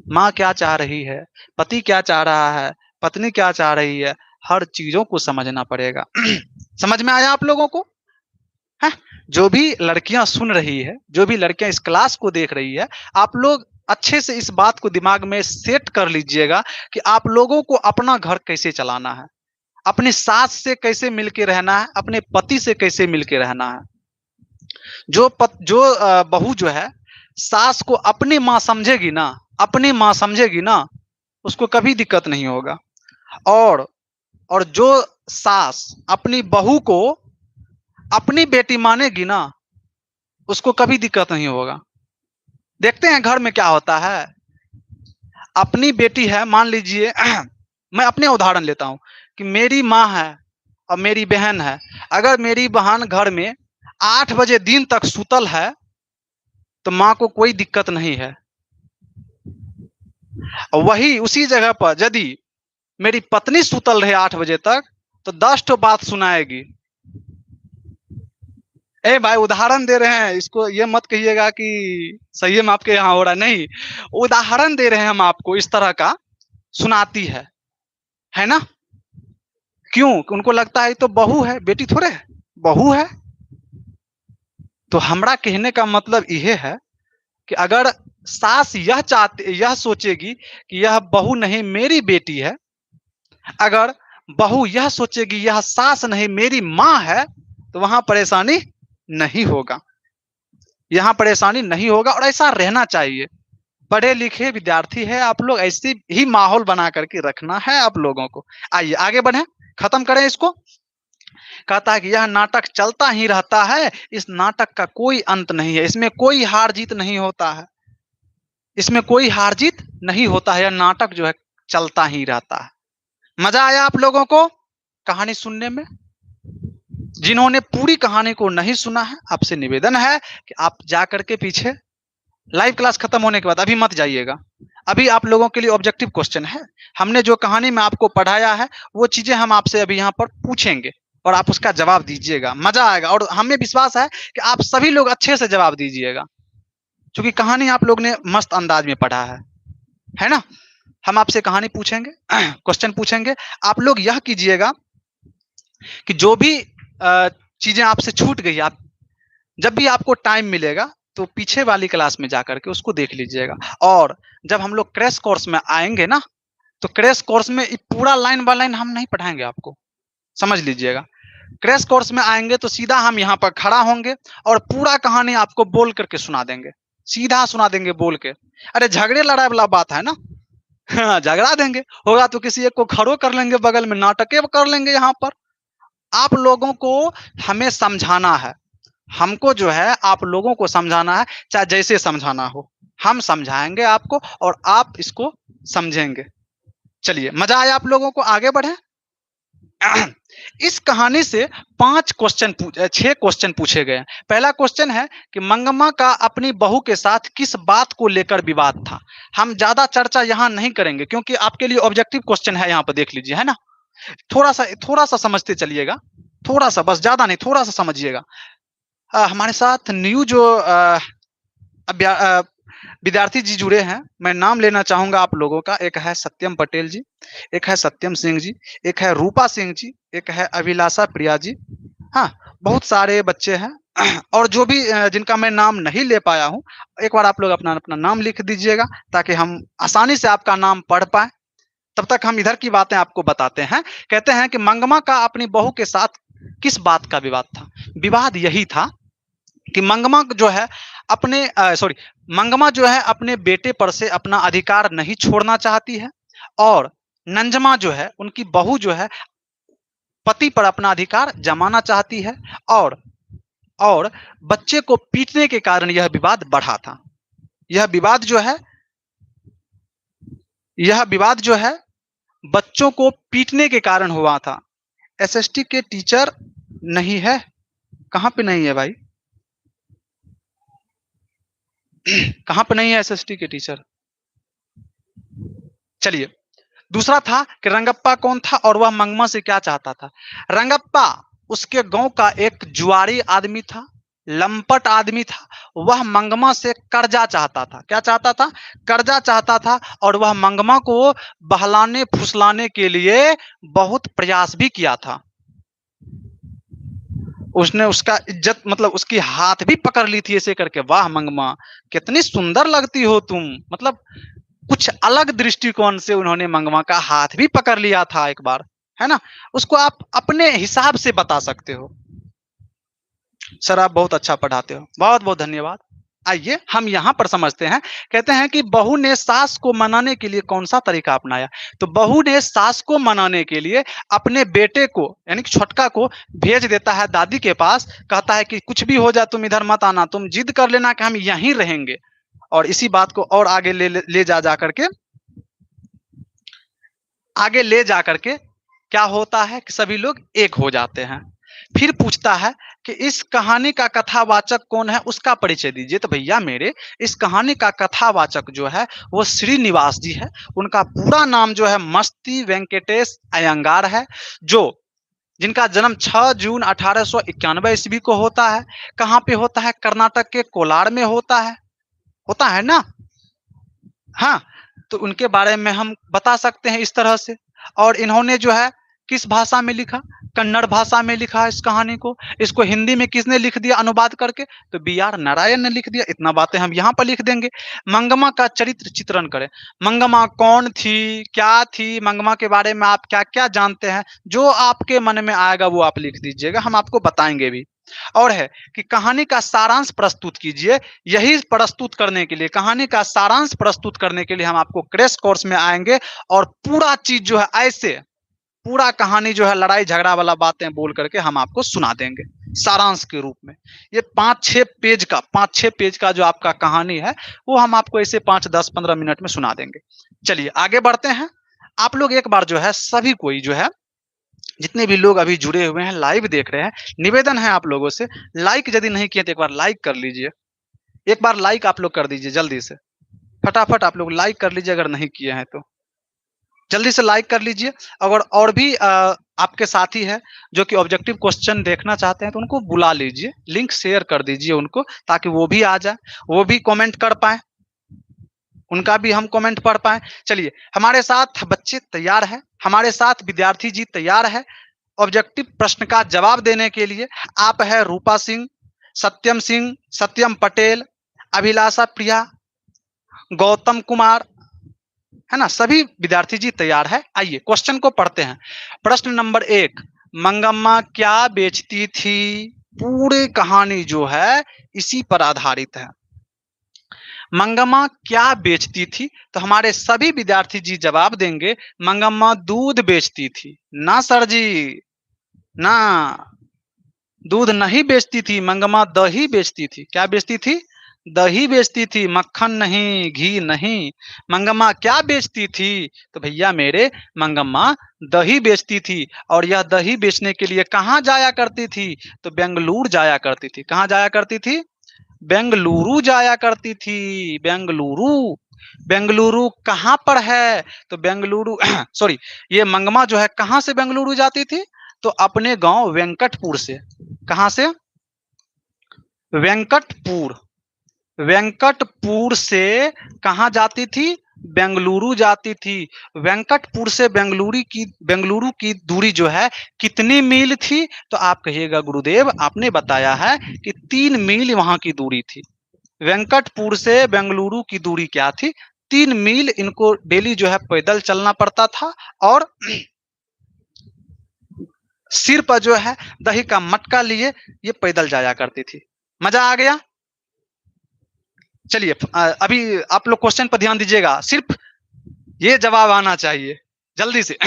माँ क्या चाह रही है, पति क्या चाह रहा है, पत्नी क्या चाह रही है, हर चीजों को समझना पड़ेगा। समझ में आया आप लोगों को? है जो भी लड़कियां सुन रही है, जो भी लड़कियां इस क्लास को देख रही है, आप लोग अच्छे से इस बात को दिमाग में सेट कर लीजिएगा कि आप लोगों को अपना घर कैसे चलाना है, अपनी सास से कैसे मिलके रहना है, अपने पति से कैसे मिलके रहना है। जो बहू जो है सास को अपनी माँ समझेगी ना, अपनी माँ समझेगी ना, उसको कभी दिक्कत नहीं होगा। और जो सास अपनी बहू को अपनी बेटी मानेगी ना, उसको कभी दिक्कत नहीं होगा। देखते हैं घर में क्या होता है। अपनी बेटी है, मान लीजिए मैं अपने उदाहरण लेता हूं कि मेरी माँ है और मेरी बहन है। अगर मेरी बहन घर में 8 बजे दिन तक सुतल है तो माँ को कोई दिक्कत नहीं है। वही उसी जगह पर यदि मेरी पत्नी सुतल रहे 8 बजे तक तो 10 ठो बात सुनाएगी। ए भाई उदाहरण दे रहे हैं, इसको ये मत कहिएगा कि सही में आपके यहाँ हो रहा, नहीं, उदाहरण दे रहे हैं हम आपको, इस तरह का सुनाती है ना? क्यों? उनको लगता है तो बहू है, बेटी थोड़े है, बहू है। तो हमरा कहने का मतलब यह है कि अगर सास यह सोचेगी कि यह बहू नहीं मेरी बेटी है, अगर बहू यह सोचेगी यह सास नहीं मेरी माँ है, तो वहां परेशानी नहीं होगा, यहाँ परेशानी नहीं होगा। और ऐसा रहना चाहिए। पढ़े लिखे विद्यार्थी है आप लोग, ऐसी ही माहौल बना करके रखना है आप लोगों को। आइए आगे बढ़े, खत्म करें इसको। कहता है कि यह नाटक चलता ही रहता है, इस नाटक का कोई अंत नहीं है, इसमें कोई हार जीत नहीं होता है, इसमें कोई हार जीत नहीं होता है, यह नाटक जो है चलता ही रहता है। मजा आया आप लोगों को कहानी सुनने में? जिन्होंने पूरी कहानी को नहीं सुना है, आपसे निवेदन है कि आप जाकर के पीछे लाइव क्लास खत्म होने के बाद अभी मत जाइएगा। अभी आप लोगों के लिए ऑब्जेक्टिव क्वेश्चन है। हमने जो कहानी में आपको पढ़ाया है वो चीजें हम आपसे अभी यहाँ पर पूछेंगे और आप उसका जवाब दीजिएगा, मजा आएगा। और हमें विश्वास है कि आप सभी लोग अच्छे से जवाब दीजिएगा, क्योंकि कहानी आप लोग ने मस्त अंदाज में पढ़ा है ना? हम आपसे कहानी पूछेंगे, क्वेश्चन पूछेंगे, आप लोग यह कीजिएगा कि जो भी चीजें आपसे छूट गई, आप जब भी आपको टाइम मिलेगा तो पीछे वाली क्लास में जाकर के उसको देख लीजिएगा। और जब हम लोग क्रैश कोर्स में आएंगे ना, तो क्रैश कोर्स में पूरा लाइन बाय लाइन हम नहीं पढ़ाएंगे आपको, समझ लीजिएगा। क्रैश कोर्स में आएंगे तो सीधा हम यहाँ पर खड़ा होंगे और पूरा कहानी आपको बोल करके सुना देंगे, सीधा सुना देंगे बोल के। अरे झगड़े लड़ाई वाला बात है ना, हाँ, झगड़ा देंगे, होगा तो किसी एक को खड़ो कर लेंगे, बगल में नाटके कर लेंगे। यहाँ पर आप लोगों को हमें समझाना है, हमको जो है आप लोगों को समझाना है, चाहे जैसे समझाना हो हम समझाएंगे आपको और आप इसको समझेंगे। चलिए, मजा आया आप लोगों को? आगे बढ़े। इस कहानी से 6 क्वेश्चन पूछे गए। पहला क्वेश्चन है कि मंगम्मा का अपनी बहू के साथ किस बात को लेकर विवाद था। हम ज्यादा चर्चा यहाँ नहीं करेंगे क्योंकि आपके लिए ऑब्जेक्टिव क्वेश्चन है, यहाँ पर देख लीजिए, है ना? थोड़ा सा समझते चलिएगा, थोड़ा सा, बस ज्यादा नहीं, थोड़ा सा समझिएगा। हमारे साथ न्यू जो विद्यार्थी जी जुड़े हैं, मैं नाम लेना चाहूंगा आप लोगों का। एक है सत्यम पटेल जी, एक है सत्यम सिंह जी, एक है रूपा सिंह जी, एक है अभिलाषा प्रिया जी। हाँ, बहुत सारे बच्चे हैं और जो भी जिनका मैं नाम नहीं ले पाया हूँ, एक बार आप लोग अपना अपना नाम लिख दीजिएगा ताकि हम आसानी से आपका नाम पढ़ पाए। तब तक हम इधर की बातें आपको बताते हैं। कहते हैं कि मंगमा का अपनी बहू के साथ किस बात का विवाद था? विवाद यही था कि मंगमा जो है मंगमा जो है अपने बेटे पर से अपना अधिकार नहीं छोड़ना चाहती है, और नंजमा जो है उनकी बहू जो है पति पर अपना अधिकार जमाना चाहती है, और बच्चे को पीटने के कारण यह विवाद बढ़ा था। यह विवाद जो है बच्चों को पीटने के कारण हुआ था। एसएसटी के टीचर नहीं है? कहां पे नहीं है भाई? कहां पे नहीं है एसएसटी के टीचर? चलिए, दूसरा था कि रंगप्पा कौन था और वह मंगमा से क्या चाहता था? रंगप्पा उसके गांव का एक जुआरी आदमी था, लंपट आदमी था। वह मंगमा से कर्जा चाहता था। क्या चाहता था? कर्जा चाहता था। और वह मंगमा को बहलाने फुसलाने के लिए बहुत प्रयास भी किया था। उसने उसका इज्जत मतलब उसकी हाथ भी पकड़ ली थी ऐसे करके, वाह मंगमा कितनी सुंदर लगती हो तुम, मतलब कुछ अलग दृष्टिकोण से उन्होंने मंगमा का हाथ भी पकड़ लिया था एक बार, है ना? उसको आप अपने हिसाब से बता सकते हो। सर आप बहुत अच्छा पढ़ाते हो, बहुत बहुत धन्यवाद। आइए हम यहाँ पर समझते हैं। कहते हैं कि बहू ने सास को मनाने के लिए कौन सा तरीका अपनाया? तो बहू ने सास को मनाने के लिए अपने बेटे को यानी कि छोटका को भेज देता है दादी के पास। कहता है कि कुछ भी हो जाए तुम इधर मत आना, तुम जिद कर लेना कि हम यहीं रहेंगे। और इसी बात को और आगे ले जा करके क्या होता है कि सभी लोग एक हो जाते हैं। फिर पूछता है कि इस कहानी का कथावाचक कौन है, उसका परिचय दीजिए। तो भैया मेरे, इस कहानी का कथावाचक जो है वो श्रीनिवास जी है। उनका पूरा नाम जो है मस्ती वेंकटेश अयंगार है, जो जिनका जन्म 6 जून 1891 ईस्वी को होता है। कहाँ पे होता है? कर्नाटक के कोलार में होता है ना? हाँ, तो उनके बारे में हम बता सकते हैं इस तरह से। और इन्होंने जो है किस भाषा में लिखा? कन्नड़ भाषा में लिखा इस कहानी को। इसको हिंदी में किसने लिख दिया अनुवाद करके? तो बी आर नारायण ने लिख दिया। इतना बातें हम यहाँ पर लिख देंगे। मंगमा का चरित्र चित्रण करें। मंगमा कौन थी, क्या थी, मंगमा के बारे में आप क्या क्या जानते हैं, जो आपके मन में आएगा वो आप लिख दीजिएगा, हम आपको बताएंगे भी। और है कि कहानी का सारांश प्रस्तुत कीजिए। यही प्रस्तुत करने के लिए, कहानी का सारांश प्रस्तुत करने के लिए हम आपको क्रैश कोर्स में आएंगे और पूरा चीज जो है ऐसे पूरा कहानी जो है लड़ाई झगड़ा वाला बातें बोल करके हम आपको सुना देंगे सारांश के रूप में। ये 5-6 पेज का जो आपका कहानी है वो हम आपको ऐसे 5-10-15 मिनट में सुना देंगे। चलिए आगे बढ़ते हैं। आप लोग एक बार जो है सभी कोई जो है, जितने भी लोग अभी जुड़े हुए हैं लाइव देख रहे हैं, निवेदन है आप लोगों से, लाइक यदि नहीं किए तो एक बार लाइक कर लीजिए। एक बार लाइक आप लोग कर दीजिए जल्दी से, फटाफट आप लोग लाइक कर लीजिए अगर नहीं किए हैं तो जल्दी से लाइक कर लीजिए। अगर और भी आपके साथी है जो कि ऑब्जेक्टिव क्वेश्चन देखना चाहते हैं तो उनको बुला लीजिए, लिंक शेयर कर दीजिए उनको, ताकि वो भी आ जाए, वो भी कमेंट कर पाए, उनका भी हम कमेंट पढ़ पाए। चलिए हमारे साथ बच्चे तैयार है, हमारे साथ विद्यार्थी जी तैयार है ऑब्जेक्टिव प्रश्न का जवाब देने के लिए। आप है रूपा सिंह, सत्यम पटेल, अभिलाषा प्रिया, गौतम कुमार, है ना? सभी विद्यार्थी जी तैयार है। आइए क्वेश्चन को पढ़ते हैं। प्रश्न नंबर 1, मंगम्मा क्या बेचती थी? पूरी कहानी जो है इसी पर आधारित है। मंगम्मा क्या बेचती थी? तो हमारे सभी विद्यार्थी जी जवाब देंगे मंगम्मा दूध बेचती थी। ना सर जी, ना, दूध नहीं बेचती थी, मंगम्मा दही बेचती थी। क्या बेचती थी? दही बेचती थी, मक्खन नहीं, घी नहीं। मंगम्मा क्या बेचती थी? तो भैया मेरे, मंगम्मा दही बेचती थी। और यह दही बेचने के लिए कहाँ जाया करती थी? तो बेंगलुरु जाया करती थी। कहाँ जाया करती थी? बेंगलुरु जाया करती थी। बेंगलुरु, बेंगलुरु कहाँ पर है? तो बेंगलुरु सॉरी, ये मंगमा जो है कहाँ से बेंगलुरु जाती थी? तो अपने गांव वेंकटपुर से। कहाँ से? वेंकटपुर। वेंकटपुर से कहाँ जाती थी? बेंगलुरु जाती थी। वेंकटपुर से बेंगलुरु की दूरी जो है कितनी मील थी? तो आप कहिएगा गुरुदेव आपने बताया है कि 3 मील वहां की दूरी थी। वेंकटपुर से बेंगलुरु की दूरी क्या थी? 3 मील इनको डेली जो है पैदल चलना पड़ता था और सिर पर जो है दही का मटका लिए ये पैदल जाया करती थी। मजा आ गया? चलिए अभी आप लोग क्वेश्चन पर ध्यान दीजिएगा, सिर्फ ये जवाब आना चाहिए जल्दी से।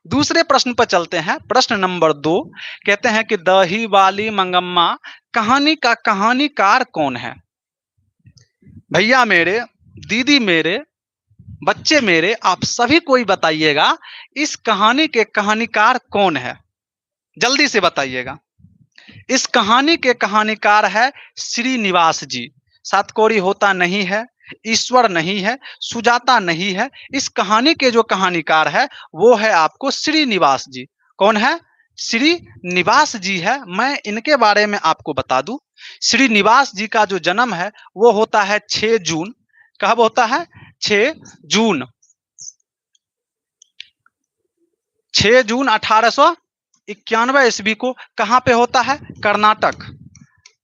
दूसरे प्रश्न पर चलते हैं। प्रश्न नंबर 2 कहते हैं कि दही वाली मंगम्मा कहानी का कहानीकार कौन है? भैया मेरे, दीदी मेरे, बच्चे मेरे, आप सभी कोई बताइएगा इस कहानी के कहानीकार कौन है? जल्दी से बताइएगा। इस कहानी के कहानीकार है श्रीनिवास जी। सातकोरी होता नहीं है, ईश्वर नहीं है, सुजाता नहीं है। इस कहानी के जो कहानीकार है वो है आपको श्रीनिवास जी। कौन है? श्रीनिवास जी है। मैं इनके बारे में आपको बता दूं, श्रीनिवास जी का जो जन्म है वो होता है 6 जून। कब होता है? 6 जून 6 जून 1891 ईस्वी को। कहां पे होता है? कर्नाटक।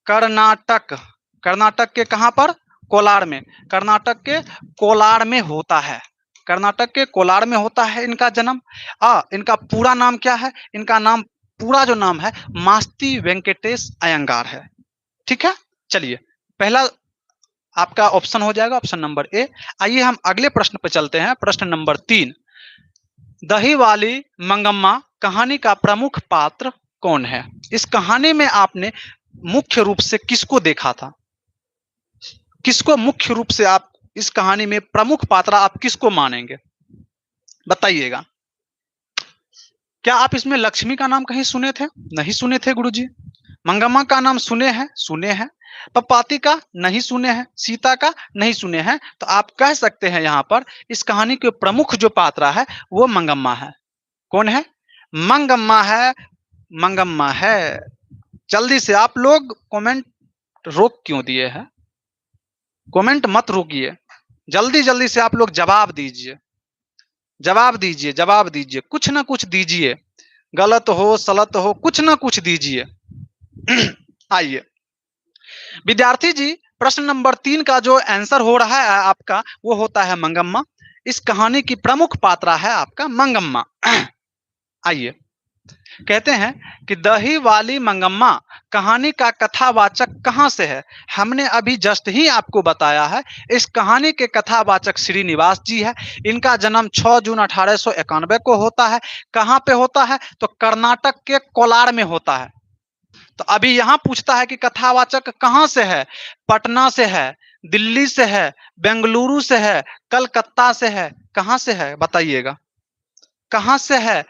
कर्नाटक कर्नाटक के कहां पर? कोलार में। कर्नाटक के कोलार में होता है। कर्नाटक के कोलार में होता है इनका जन्म। इनका पूरा नाम क्या है? इनका नाम, पूरा जो नाम है, मास्ती वेंकटेश अयंगार है। ठीक है, चलिए पहला आपका ऑप्शन हो जाएगा, ऑप्शन नंबर ए। आइए हम अगले प्रश्न पर चलते हैं। प्रश्न नंबर 3, दही वाली मंगम्मा कहानी का प्रमुख पात्र कौन है? इस कहानी में आपने मुख्य रूप से किसको देखा था? किसको मुख्य रूप से आप इस कहानी में प्रमुख पात्र आप किसको मानेंगे? बताइएगा। क्या आप इसमें लक्ष्मी का नाम कहीं सुने थे? नहीं सुने थे गुरुजी। मंगम्मा का नाम सुने हैं? सुने हैं। पपाती का नहीं सुने हैं, सीता का नहीं सुने हैं। तो आप कह सकते हैं यहाँ पर इस कहानी के प्रमुख जो पात्र है वो मंगम्मा है। कौन है? मंगम्मा है। मंगम्मा है। जल्दी से आप लोग कमेंट रोक क्यों दिए हैं? कमेंट मत रोकिए, जल्दी जल्दी से आप लोग जवाब दीजिए। जवाब दीजिए, जवाब दीजिए, कुछ ना कुछ दीजिए। गलत हो सलत हो कुछ ना कुछ दीजिए। आइए विद्यार्थी जी, प्रश्न नंबर 3 का जो आंसर हो रहा है आपका वो होता है मंगम्मा। इस कहानी की प्रमुख पात्रा है आपका मंगम्मा। आइए कहते हैं कि दही वाली मंगम्मा कहानी का कथावाचक कहां से है? हमने अभी जस्ट ही आपको बताया है इस कहानी के कथावाचक श्रीनिवास जी है। इनका जन्म 6 जून 1891 को होता है। कहां पे होता है? तो कर्नाटक के कोलार में होता है। तो अभी यहां पूछता है कि कथावाचक कहां से है? पटना से है, दिल्ली से है, बेंगलुरु से है, कलकत्ता से है, कहां से है बताइएगा? कहां से है?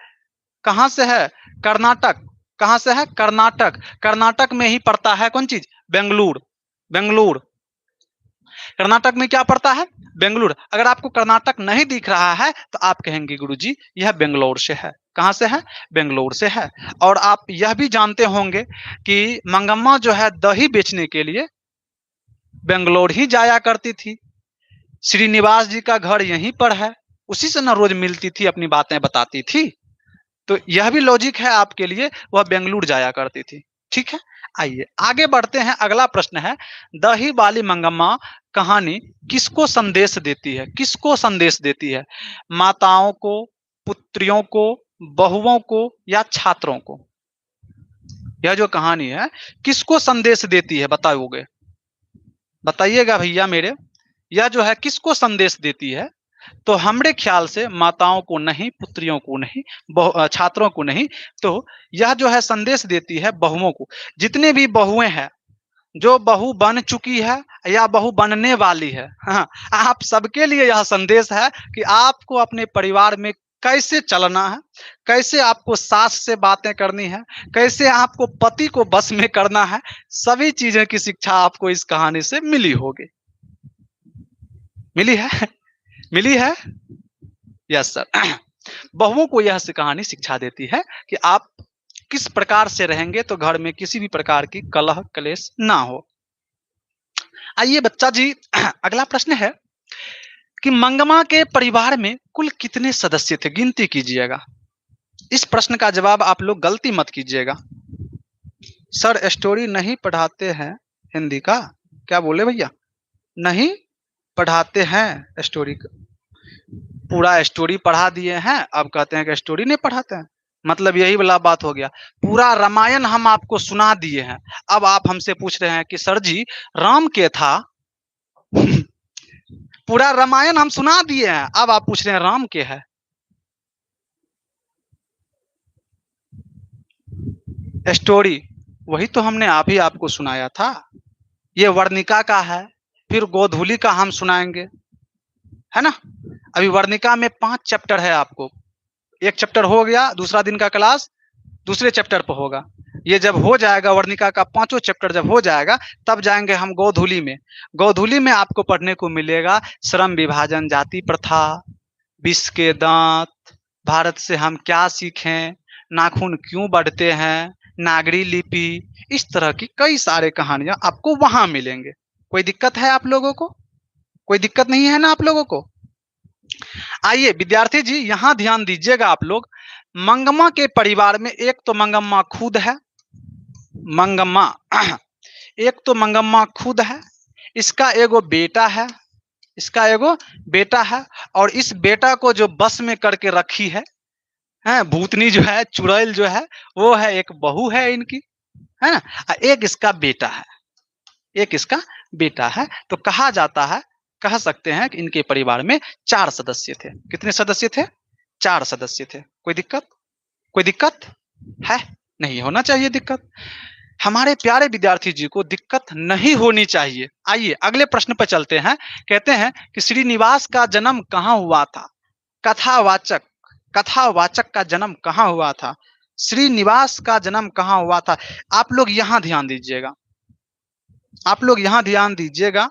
कहां से है? कर्नाटक। कहां से है? कर्नाटक। कर्नाटक में ही पड़ता है कौन चीज? बेंगलुरु। बेंगलुरु कर्नाटक में क्या पड़ता है? बेंगलुरु। अगर आपको कर्नाटक नहीं दिख रहा है तो आप कहेंगे गुरुजी यह बेंगलोर से है। कहां से है? बेंगलोर से है। और आप यह भी जानते होंगे कि मंगम्मा जो है दही बेचने के लिए बेंगलोर ही जाया करती थी। श्रीनिवास जी का घर यहीं पर है, उसी से ना रोज मिलती थी, अपनी बातें बताती थी। तो यह भी लॉजिक है आपके लिए, वह बेंगलुरु जाया करती थी। ठीक है, आइए आगे बढ़ते हैं। अगला प्रश्न है, दही वाली मंगम्मा कहानी किसको संदेश देती है? किसको संदेश देती है? माताओं को, पुत्रियों को, बहुओं को या छात्रों को? यह जो कहानी है किसको संदेश देती है बताओगे? बताइएगा भैया मेरे, यह जो है किसको संदेश देती है? तो हमरे ख्याल से माताओं को नहीं, पुत्रियों को नहीं, छात्रों को नहीं, तो यह जो है संदेश देती है बहुओं को। जितने भी बहुएं हैं, जो बहू बन चुकी है या बहू बनने वाली है, हाँ, आप सबके लिए यह संदेश है कि आपको अपने परिवार में कैसे चलना है, कैसे आपको सास से बातें करनी है, कैसे आपको पति को बस में करना है। सभी चीजें की शिक्षा आपको इस कहानी से मिली होगी। मिली है? मिली है? Yes sir. बहुओं को यह कहानी शिक्षा देती है कि आप किस प्रकार से रहेंगे तो घर में किसी भी प्रकार की कलह कलेश ना हो। आइए बच्चा जी, अगला प्रश्न है कि मंगमा के परिवार में कुल कितने सदस्य थे, गिनती कीजिएगा। इस प्रश्न का जवाब आप लोग गलती मत कीजिएगा। सर स्टोरी नहीं पढ़ाते हैं हिंदी का, क्या बोले भैया? नहीं पढ़ाते हैं स्टोरी का, पूरा स्टोरी पढ़ा दिए हैं, अब कहते हैं कि स्टोरी नहीं पढ़ाते हैं। मतलब यही वाला बात हो गया, पूरा रामायण हम आपको सुना दिए हैं, अब आप हमसे पूछ रहे हैं कि सर जी राम के था। पूरा रामायण हम सुना दिए हैं, अब आप पूछ रहे हैं राम के है। स्टोरी वही तो हमने अभी आपको सुनाया था, ये वर्णिका का है, फिर गोधूली का हम सुनाएंगे, है ना। अभी वर्णिका में 5 चैप्टर है, आपको एक चैप्टर हो गया, दूसरा दिन का क्लास दूसरे चैप्टर पर होगा। ये जब हो जाएगा, वर्णिका का 5 चैप्टर जब हो जाएगा, तब जाएंगे हम गोधूली में। गोधूली में आपको पढ़ने को मिलेगा श्रम विभाजन, जाति प्रथा, विष के दांत, भारत से हम क्या सीखें, नाखून क्यों बढ़ते हैं, नागरी लिपि, इस तरह की कई सारे कहानियां आपको वहां मिलेंगे। कोई दिक्कत है आप लोगों को? कोई दिक्कत नहीं है ना आप लोगों को? आइए विद्यार्थी जी यहां ध्यान दीजिएगा आप लोग। मंगमा के परिवार में एक तो मंगम्मा खुद है, मंगम्मा एक तो मंगम्मा खुद है, इसका एगो बेटा है, इसका एगो बेटा है, और इस बेटा को जो बस में करके रखी है भूतनी जो है, चुड़ैल जो है, वो है एक बहू है इनकी, है ना। एक इसका बेटा है, एक इसका बेटा है। तो कहा जाता है, कह सकते हैं कि इनके परिवार में 4 सदस्य थे। कितने सदस्य थे? 4 सदस्य थे। कोई दिक्कत? कोई दिक्कत है? नहीं होना चाहिए दिक्कत। हमारे प्यारे विद्यार्थी जी को दिक्कत नहीं होनी चाहिए। आइए अगले प्रश्न पर चलते हैं। कहते हैं कि श्रीनिवास का जन्म कहाँ हुआ था? कथावाचक, कथावाचक का जन्म कहाँ हुआ था? श्रीनिवास का जन्म कहाँ हुआ था? आप लोग यहां ध्यान दीजिएगा, आप लोग यहां ध्यान दीजिएगा।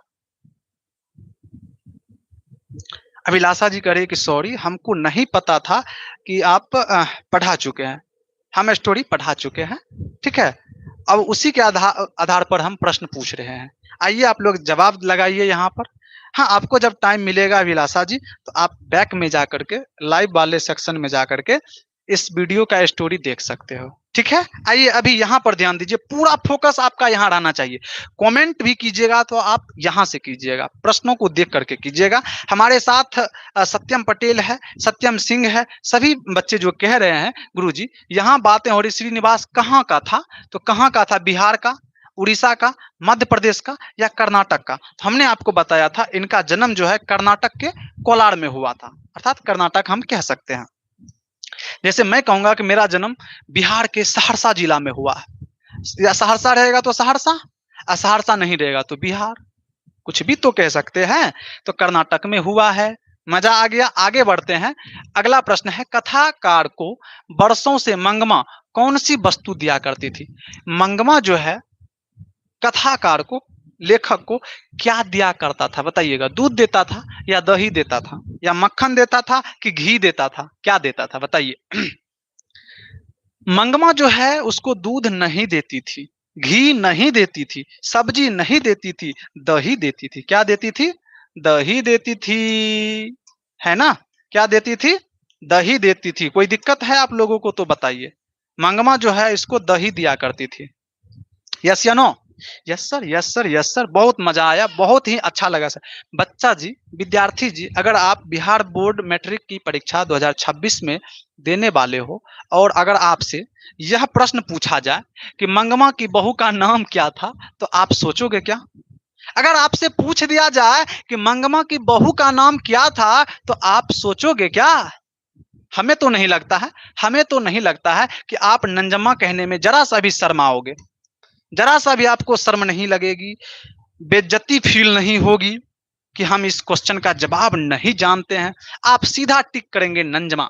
अभिलाषा जी कह रही कि सॉरी हमको नहीं पता था कि आप पढ़ा चुके हैं, हम स्टोरी पढ़ा चुके हैं, ठीक है। अब उसी के आधार पर हम प्रश्न पूछ रहे हैं। आइए आप लोग जवाब लगाइए यहाँ पर। हाँ आपको जब टाइम मिलेगा अभिलाषा जी, तो आप बैक में जा करके लाइव वाले सेक्शन में जा करके इस वीडियो का स्टोरी देख सकते हो, ठीक है। आइए अभी यहाँ पर ध्यान दीजिए, पूरा फोकस आपका यहाँ रहना चाहिए। कमेंट भी कीजिएगा तो आप यहाँ से कीजिएगा, प्रश्नों को देख करके कीजिएगा। हमारे साथ सत्यम पटेल है, सत्यम सिंह है, सभी बच्चे जो कह रहे हैं गुरुजी यहाँ बातें हो रही, श्रीनिवास कहाँ का था, तो कहाँ का था? बिहार का, उड़ीसा का, मध्य प्रदेश का या कर्नाटक का? तो हमने आपको बताया था इनका जन्म जो है कर्नाटक के कोलार में हुआ था, अर्थात कर्नाटक हम कह सकते हैं। जैसे मैं कहूंगा कि मेरा जन्म बिहार के सहरसा जिला में हुआ है, या सहरसा रहेगा तो सहरसा, सहरसा नहीं रहेगा तो बिहार, कुछ भी तो कह सकते हैं। तो कर्नाटक में हुआ है। मजा आ गया। आगे बढ़ते हैं। अगला प्रश्न है, कथाकार को वर्षों से मंगमा कौन सी वस्तु दिया करती थी? मंगमा जो है कथाकार को, लेखक को क्या दिया करता था बताइएगा? दूध देता था या दही देता था या मक्खन देता था कि घी देता था? क्या देता था बताइए? मंगमा जो है उसको दूध नहीं देती थी, घी नहीं देती थी, सब्जी नहीं देती थी, दही देती थी। क्या देती थी? दही देती थी, है ना। क्या देती थी? दही देती थी। कोई दिक्कत है आप लोगों को तो बताइए। मंगमा जो है इसको दही दिया करती थी। यस या no? Yes sir, yes sir, yes sir. बहुत मजा आया, बहुत ही अच्छा लगा सर। बच्चा जी, विद्यार्थी जी, अगर आप बिहार बोर्ड मैट्रिक की परीक्षा 2026 में देने वाले हो और अगर आपसे यह प्रश्न पूछा जाए कि मंगमा की बहू का नाम क्या था, तो आप सोचोगे क्या? अगर आपसे पूछ दिया जाए कि मंगमा की बहू का नाम क्या था, तो आप सोचोगे क्या? हमें तो नहीं लगता है, हमें तो नहीं लगता है कि आप नंजम्मा कहने में जरा सा भी शर्माओगे, जरा सा भी आपको शर्म नहीं लगेगी, बेइज्जती फील नहीं होगी कि हम इस क्वेश्चन का जवाब नहीं जानते हैं। आप सीधा टिक करेंगे नंजमा।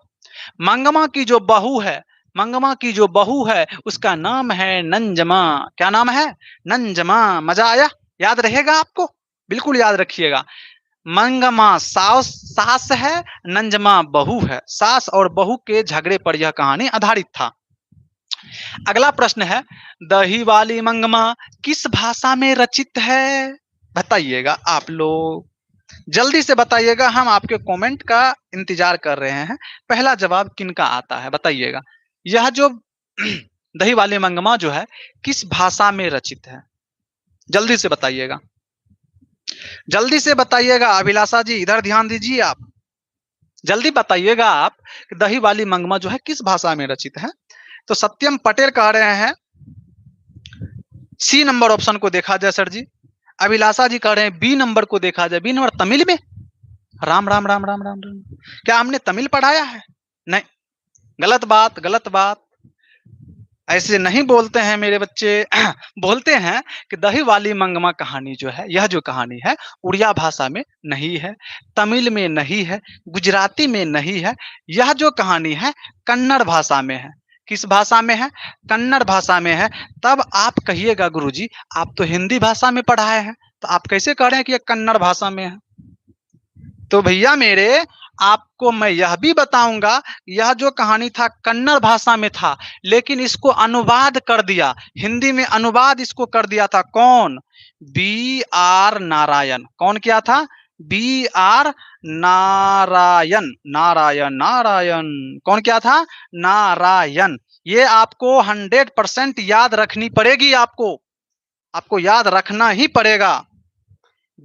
मंगमा की जो बहू है, मंगमा की जो बहू है उसका नाम है नंजमा। क्या नाम है? नंजमा। मजा आया? याद रहेगा आपको? बिल्कुल याद रखिएगा। मंगमा सास सास है, नंजमा बहू है। सास और बहू के झगड़े पर यह कहानी आधारित था। अगला प्रश्न है, दही वाली मंगमा किस भाषा में रचित है? बताइएगा आप लोग। जल्दी से बताइएगा, हम आपके कमेंट का इंतजार कर रहे हैं। पहला जवाब किनका आता है बताइएगा। यह जो दही वाली मंगमा जो है किस भाषा में रचित है? जल्दी से बताइएगा, जल्दी से बताइएगा। अभिलाषा जी इधर ध्यान दीजिए, आप जल्दी बताइएगा आप कि दही वाली मंगमा जो है किस भाषा में रचित है। तो सत्यम पटेल कह रहे हैं सी नंबर ऑप्शन को देखा जाए सर जी। अभिलाषा जी कह रहे हैं बी नंबर को देखा जाए। बी नंबर तमिल में? राम राम राम राम राम राम, क्या हमने तमिल पढ़ाया है? नहीं, गलत बात, गलत बात। ऐसे नहीं बोलते हैं मेरे बच्चे। बोलते हैं कि दही वाली मंगमा कहानी जो है, यह जो कहानी है उड़िया भाषा में नहीं है, तमिल में नहीं है, गुजराती में नहीं है। यह जो कहानी है कन्नड़ भाषा में है। किस भाषा में है? कन्नड़ भाषा में है। तब आप कहिएगा गुरुजी आप तो हिंदी भाषा में पढ़ाए हैं, तो आप कैसे कह रहे हैं कि यह कन्नड़ भाषा में है? तो भैया मेरे, आपको मैं यह भी बताऊंगा, यह जो कहानी था कन्नड़ भाषा में था, लेकिन इसको अनुवाद कर दिया, हिंदी में अनुवाद इसको कर दिया था कौन? B R Narayan. कौन किया था? B R Narayan. नारायण नारायण कौन किया था? नारायण। ये आपको 100% याद रखनी पड़ेगी, आपको आपको याद रखना ही पड़ेगा।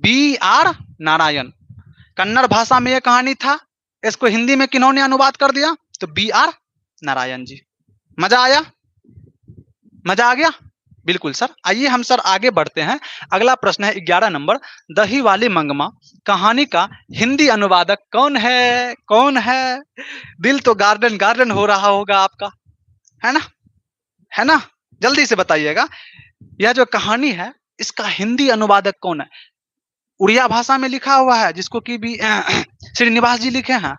बी आर नारायण, कन्नड़ भाषा में यह कहानी था, इसको हिंदी में किन्होंने अनुवाद कर दिया? तो बी आर नारायण जी। मजा आया? मजा आ गया? बिल्कुल सर। आइए हम सर आगे बढ़ते हैं। अगला प्रश्न है 11 नंबर। दही वाली मंगमा कहानी का हिंदी अनुवादक कौन है? कौन है? दिल तो गार्डन गार्डन हो रहा होगा आपका, है ना? है ना? जल्दी से बताइएगा, यह जो कहानी है इसका हिंदी अनुवादक कौन है? उड़िया भाषा में लिखा हुआ है जिसको कि भी श्रीनिवास जी लिखे हैं,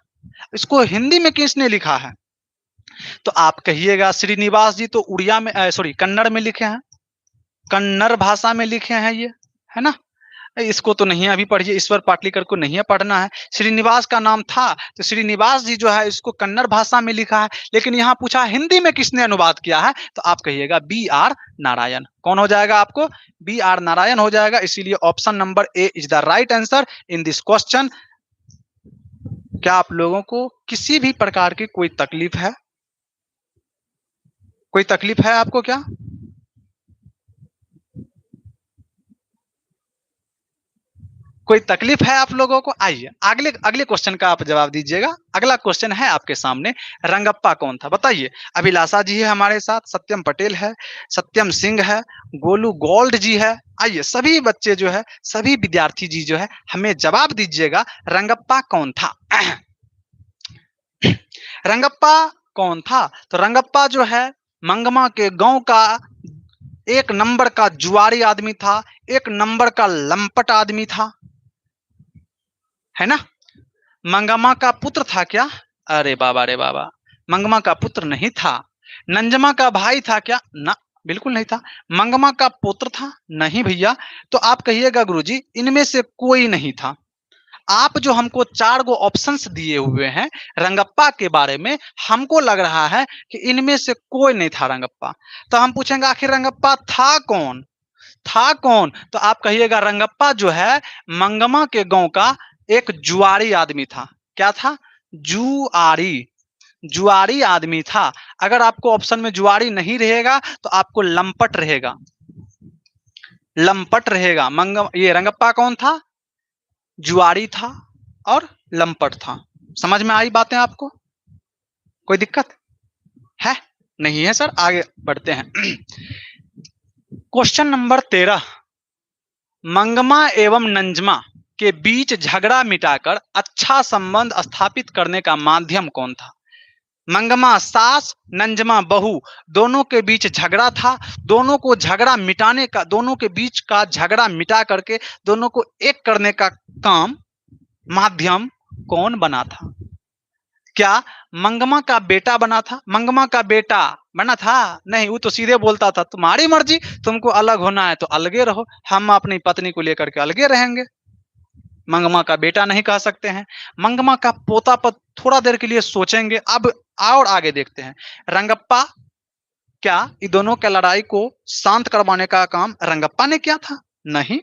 इसको हिंदी में किसने लिखा है? तो आप कहिएगा श्रीनिवास जी तो उड़िया में, सॉरी कन्नड़ में लिखे हैं, कन्नड़ भाषा में लिखे हैं ये, है ना? इसको तो नहीं अभी पढ़िए, ईश्वर पाटलिकर को नहीं पढ़ना है। श्रीनिवास का नाम था तो श्रीनिवास जी जो है इसको कन्नड़ भाषा में लिखा है, लेकिन यहाँ पूछा हिंदी में किसने अनुवाद किया है, तो आप कहिएगा बी आर नारायण। कौन हो जाएगा आपको? बी आर नारायण हो जाएगा। इसीलिए option number A is the right answer in this question. क्या आप लोगों को किसी भी प्रकार की कोई तकलीफ है? कोई तकलीफ है आपको क्या? कोई तकलीफ है आप लोगों को? आइए अगले अगले क्वेश्चन का आप जवाब दीजिएगा। अगला क्वेश्चन है आपके सामने, रंगप्पा कौन था बताइए। अभिलाषा जी है हमारे साथ, सत्यम पटेल है, सत्यम सिंह है, गोलू गोल्ड जी है। आइए सभी बच्चे जो है, सभी विद्यार्थी जी जो है हमें जवाब दीजिएगा, रंगप्पा कौन था? रंगप्पा कौन था? तो रंगप्पा जो है मंगमा के गांव का एक नंबर का जुआरी आदमी था, एक नंबर का लंपट आदमी था, है ना? मंगमा का पुत्र था क्या? अरे बाबा रे बाबा, मंगमा का पुत्र नहीं था। नंजमा का भाई था क्या? ना, बिल्कुल नहीं था। मंगमा का पुत्र था? नहीं भैया। तो आप कहिएगा गुरुजी इनमें से कोई नहीं था। आप जो हमको 4 गो ऑप्शंस दिए हुए हैं रंगप्पा के बारे में, हमको लग रहा है कि इनमें से कोई नहीं था रंगप्पा। तो हम पूछेंगे आखिर रंगप्पा था कौन? था कौन? तो आप कहिएगा रंगप्पा जो है मंगमा के गांव का एक जुआरी आदमी था। क्या था? जुआरी। जुआरी आदमी था। अगर आपको ऑप्शन में जुआरी नहीं रहेगा तो आपको लंपट रहेगा, लंपट रहेगा। ये रंगप्पा कौन था? जुआरी था और लंपट था। समझ में आई बातें आपको? कोई दिक्कत है? नहीं है सर। आगे बढ़ते हैं। Question number 13। मंगमा एवं नंजमा के बीच झगड़ा मिटाकर अच्छा संबंध स्थापित करने का माध्यम कौन था? मंगमा सास, नंजमा बहू, दोनों के बीच झगड़ा था। दोनों को झगड़ा मिटाने का, दोनों के बीच का झगड़ा मिटा करके दोनों को एक करने का काम, माध्यम कौन बना था? क्या मंगमा का बेटा बना था? मंगमा का बेटा बना था? नहीं, वो तो सीधे बोलता था तुम्हारी मर्जी, तुमको अलग होना है तो अलगे रहो, हम अपनी पत्नी को लेकर के अलगे रहेंगे। मंगमा का बेटा नहीं कह सकते हैं। मंगमा का पोता पर थोड़ा देर के लिए सोचेंगे। अब और आगे देखते हैं। रंगप्पा, क्या इन दोनों के लड़ाई को शांत करवाने का काम रंगप्पा ने किया था? नहीं।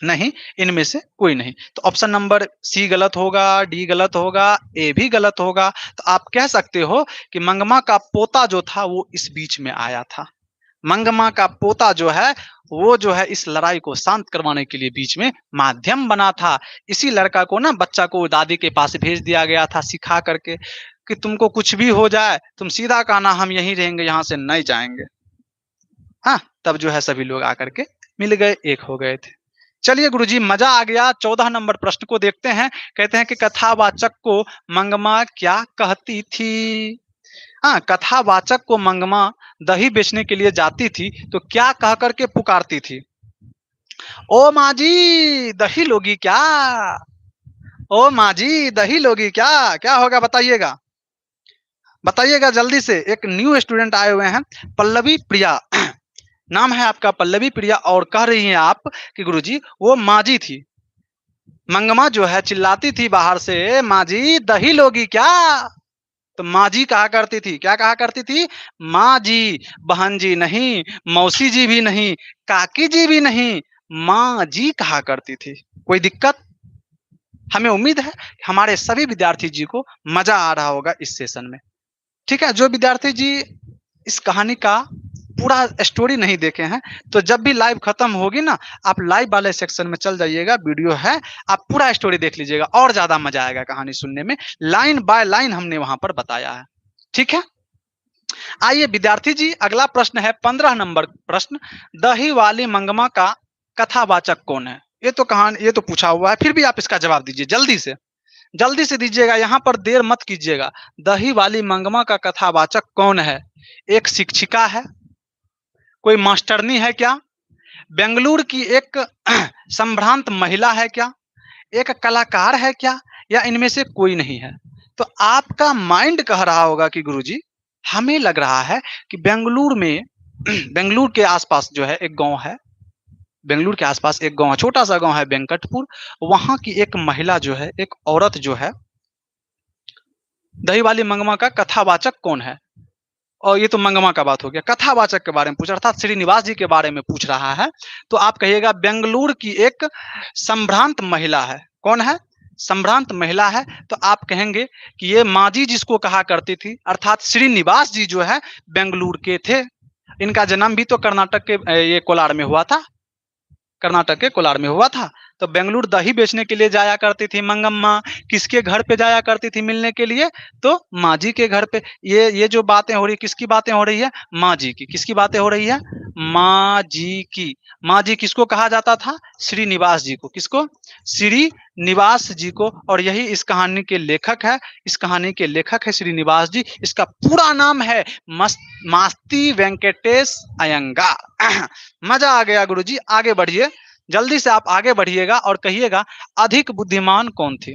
नहीं, इनमें से कोई नहीं। तो ऑप्शन नंबर सी गलत होगा, डी गलत होगा, ए भी गलत होगा। तो आप कह सकते हो कि मंगमा का पोता जो था वो इस बीच में आया था। मंगमा का पोता जो है वो जो है इस लड़ाई को शांत करवाने के लिए बीच में माध्यम बना था। इसी लड़का को ना बच्चा को दादी के पास भेज दिया गया था सिखा करके कि तुमको कुछ भी हो जाए तुम सीधा कहना हम यहीं रहेंगे, यहाँ से नहीं जाएंगे। हाँ, तब जो है सभी लोग आकर के मिल गए, एक हो गए थे। चलिए गुरुजी, मजा आ गया। 14 नंबर प्रश्न को देखते हैं। कहते हैं कि कथावाचक को मंगमा क्या कहती थी? हाँ, कथावाचक को मंगमा दही बेचने के लिए जाती थी तो क्या कह करके पुकारती थी? ओ माँ जी दही लोगी क्या? ओ माँ जी दही लोगी क्या? क्या होगा बताइएगा, बताइएगा जल्दी से। एक न्यू स्टूडेंट आए हुए हैं, पल्लवी प्रिया नाम है आपका, पल्लवी प्रिया, और कह रही हैं आप कि गुरुजी वो माँ जी थी। मंगमा जो है चिल्लाती थी बाहर से, माँ जी दही लोगी क्या? तो माँ जी कहा करती थी, क्या कहा करती थी? माँ जी, बहन जी नहीं, मौसी जी भी नहीं, काकी जी भी नहीं, माँ जी कहा करती थी। कोई दिक्कत? हमें उम्मीद है हमारे सभी विद्यार्थी जी को मजा आ रहा होगा इस सेशन में। ठीक है, जो विद्यार्थी जी इस कहानी का पूरा स्टोरी नहीं देखे हैं तो जब भी लाइव खत्म होगी ना, आप लाइव वाले सेक्शन में चल जाइएगा, वीडियो है, आप पूरा स्टोरी देख लीजिएगा, और ज्यादा मजा आएगा कहानी सुनने में। लाइन बाय लाइन हमने वहां पर बताया है। ठीक है, आइए विद्यार्थी जी, अगला प्रश्न है 15 नंबर प्रश्न। दही वाली मंगमा का कथावाचक कौन है? ये तो कहानी, ये तो पूछा हुआ है, फिर भी आप इसका जवाब दीजिए जल्दी से, जल्दी से दीजिएगा, यहाँ पर देर मत कीजिएगा। दही वाली मंगमा का कथावाचक कौन है? एक शिक्षिका है? कोई मास्टरनी है क्या? बेंगलुरु की एक संभ्रांत महिला है क्या? एक कलाकार है क्या? या इनमें से कोई नहीं है? तो आपका माइंड कह रहा होगा कि गुरुजी हमें लग रहा है कि बेंगलुरु में बेंगलुरु के आसपास जो है एक गांव है, बेंगलुरु के आसपास एक गांव है, छोटा सा गांव है वेंकटपुर। वहां की एक महिला जो है, एक औरत जो है, दही वाली मंगमा का कथावाचक कौन है? और ये तो मंगमा का बात हो गया, कथावाचक के बारे में पूछ रहा था, श्रीनिवास जी के बारे में पूछ रहा है। तो आप कहिएगा बेंगलुरु की एक संभ्रांत महिला है। कौन है? संभ्रांत महिला है। तो आप कहेंगे कि ये माजी जिसको कहा करती थी, अर्थात श्रीनिवास जी जो है बेंगलुरु के थे। इनका जन्म भी तो कर्नाटक के ये कोलार में हुआ था, कर्नाटक के कोलार में हुआ था। तो बेंगलुरु दही बेचने के लिए जाया करती थी मंगम्मा। किसके घर पे जाया करती थी मिलने के लिए? तो माँ जी के घर पे। ये जो बातें हो रही, किसकी बातें हो रही है? माँ जी की। किसकी बातें हो रही है? माँ जी की। माँ जी किसको कहा जाता था? श्रीनिवास जी को। किसको? श्रीनिवास जी को। और यही इस कहानी के लेखक है, इस कहानी के लेखक है श्रीनिवास जी। इसका पूरा नाम है मास्ती वेंकटेश अयंगार। मजा आ गया गुरुजी, आगे बढ़िए, जल्दी से आप आगे बढ़िएगा और कहिएगा अधिक बुद्धिमान कौन थी?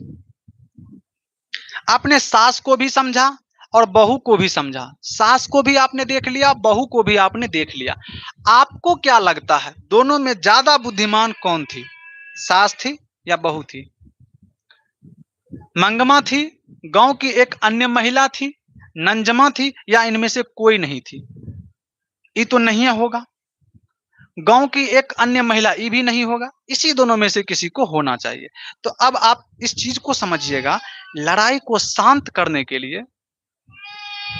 आपने सास को भी समझा और बहू को भी समझा, सास को भी आपने देख लिया, बहू को भी आपने देख लिया। आपको क्या लगता है दोनों में ज्यादा बुद्धिमान कौन थी? सास थी या बहू थी? मंगमा थी, गांव की एक अन्य महिला थी, नंजमा थी, या इनमें से कोई नहीं थी? ये तो नहीं होगा, गांव की एक अन्य महिला, ये भी नहीं होगा, इसी दोनों में से किसी को होना चाहिए। तो अब आप इस चीज को समझिएगा, लड़ाई को शांत करने के लिए,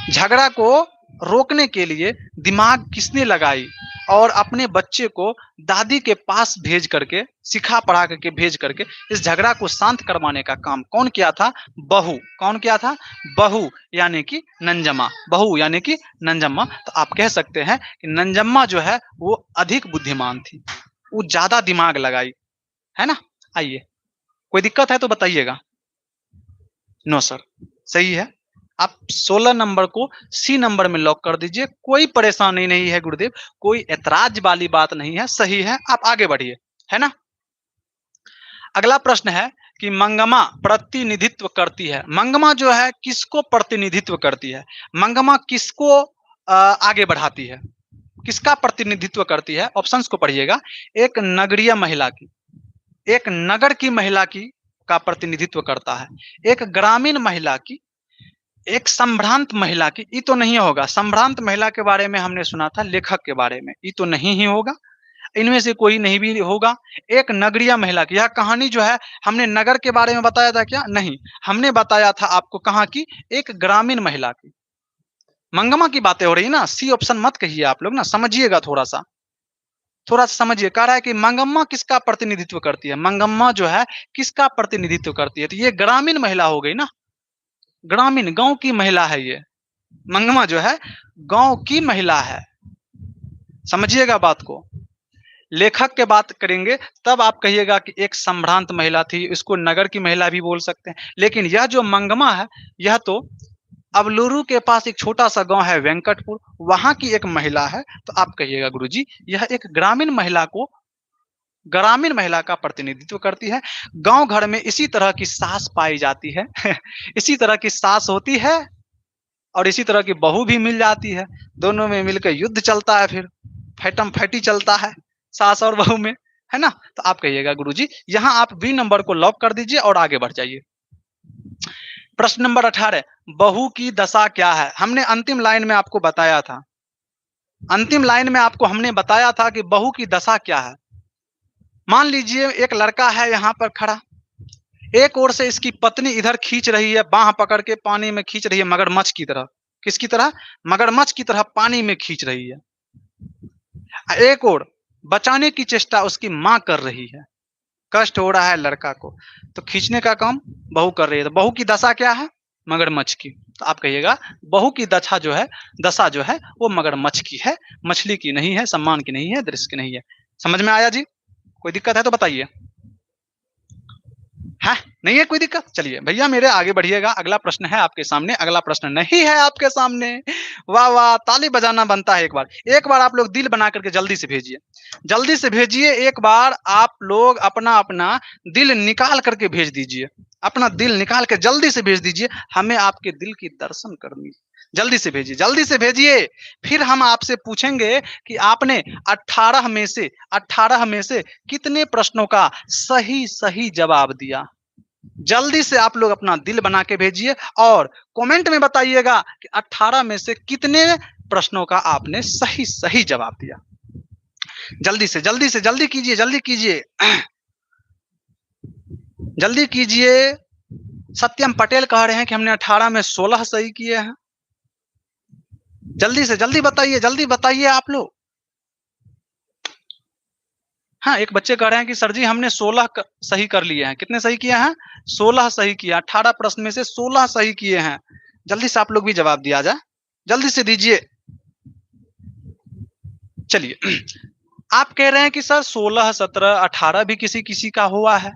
झगड़ा को रोकने के लिए दिमाग किसने लगाई और अपने बच्चे को दादी के पास भेज करके, सिखा पढ़ा करके भेज करके इस झगड़ा को शांत करवाने का काम कौन किया था? बहू। कौन किया था? बहू, यानी कि नंजम्मा। बहू यानी कि नंजम्मा। तो आप कह सकते हैं कि नंजम्मा जो है वो अधिक बुद्धिमान थी, वो ज्यादा दिमाग लगाई, है ना? आइए, कोई दिक्कत है तो बताइएगा। नो सर, सही है। आप 16 नंबर को सी नंबर में लॉक कर दीजिए, कोई परेशानी नहीं है गुरुदेव, कोई ऐतराज वाली बात नहीं है, सही है। आप आगे बढ़िए, है ना? अगला प्रश्न है कि मंगमा प्रतिनिधित्व करती है, मंगमा जो है किसको प्रतिनिधित्व करती है? मंगमा किसको आगे बढ़ाती है, किसका प्रतिनिधित्व करती है? ऑप्शंस को पढ़िएगा। एक नगरीय महिला की, एक नगर की महिला की का प्रतिनिधित्व करता है, एक ग्रामीण महिला की, एक संभ्रांत महिला की। ये तो नहीं होगा, संभ्रांत महिला के बारे में हमने सुना था लेखक के बारे में, ये तो नहीं ही होगा। इनमें से कोई नहीं भी होगा। एक नगरीय महिला की, यह कहानी जो है हमने नगर के बारे में बताया था क्या? नहीं, हमने बताया था आपको कहाँ की, एक ग्रामीण महिला की। मंगमा की बातें हो रही है ना, सी ऑप्शन मत कहिए आप लोग ना, समझिएगा थोड़ा सा, थोड़ा सा समझिए। कह रहा है कि मंगम्मा किसका प्रतिनिधित्व करती है, मंगम्मा जो है किसका प्रतिनिधित्व करती है, तो ये ग्रामीण महिला हो गई ना, ग्रामीण गांव की महिला है ये। मंगमा जो है गांव की महिला है, समझिएगा बात को। लेखक के बात करेंगे तब आप कहिएगा कि एक संभ्रांत महिला थी, इसको नगर की महिला भी बोल सकते हैं। लेकिन यह जो मंगमा है, यह तो अबलूरू के पास एक छोटा सा गांव है वेंकटपुर, वहां की एक महिला है। तो आप कहिएगा गुरुजी यह एक ग्रामीण महिला का प्रतिनिधित्व करती है। गांव घर में इसी तरह की सास पाई जाती है इसी तरह की सास होती है और इसी तरह की बहू भी मिल जाती है। दोनों में मिलकर युद्ध चलता है, फिर फैटम फैटी चलता है सास और बहू में, है ना। तो आप कहिएगा गुरुजी यहाँ आप बी नंबर को लॉक कर दीजिए और आगे बढ़ जाइए। प्रश्न नंबर 18, बहू की दशा क्या है? हमने अंतिम लाइन में आपको बताया था, अंतिम लाइन में आपको हमने बताया था कि बहू की दशा क्या है। मान लीजिए एक लड़का है यहाँ पर खड़ा, एक ओर से इसकी पत्नी इधर खींच रही है, बाह पकड़ के पानी में खींच रही है, मगरमच्छ की तरह। किसकी तरह? मगरमच्छ की तरह पानी में खींच रही है। एक ओर बचाने की चेष्टा उसकी माँ कर रही है, कष्ट हो रहा है लड़का को, तो खींचने का काम बहू कर रही है। तो बहू की दशा क्या है? मगरमच्छ की। तो आप कहिएगा बहू की दशा जो है वो मगरमच्छ की है, मछली की नहीं है, सम्मान की नहीं है, दृश्य की नहीं है। समझ में आया जी? कोई दिक्कत है तो बताइए। है नहीं है कोई दिक्कत? चलिए भैया मेरे आगे बढ़िएगा, अगला प्रश्न है आपके सामने। अगला प्रश्न नहीं है आपके सामने, वाह वाह, ताली बजाना बनता है। एक बार आप लोग दिल बना करके जल्दी से भेजिए, जल्दी से भेजिए। एक बार आप लोग अपना अपना दिल निकाल करके भेज दीजिए, अपना दिल निकाल के जल्दी से भेज दीजिए, हमें आपके दिल की दर्शन करनी। जल्दी से भेजिए, जल्दी से भेजिए। फिर हम आपसे पूछेंगे कि आपने 18 में से कितने प्रश्नों का सही सही जवाब दिया। जल्दी से आप लोग अपना दिल बना के भेजिए और कमेंट में बताइएगा कि 18 में से कितने प्रश्नों का आपने सही सही जवाब दिया। जल्दी से जल्दी से जल्दी कीजिए, जल्दी कीजिए, जल्दी कीजिए। सत्यम पटेल कह रहे हैं कि हमने 18 में 16 सही किए हैं। जल्दी से जल्दी बताइए, जल्दी बताइए आप लोग। हाँ, एक बच्चे कह रहे हैं कि सर जी हमने 16 सही कर लिए हैं। कितने सही किए हैं? 16 सही किया। 18 प्रश्न में से 16 सही किए हैं। जल्दी से आप लोग भी जवाब दिया जाए, जल्दी से दीजिए। चलिए आप कह रहे हैं कि सर 16, 17, 18 भी किसी किसी का हुआ है।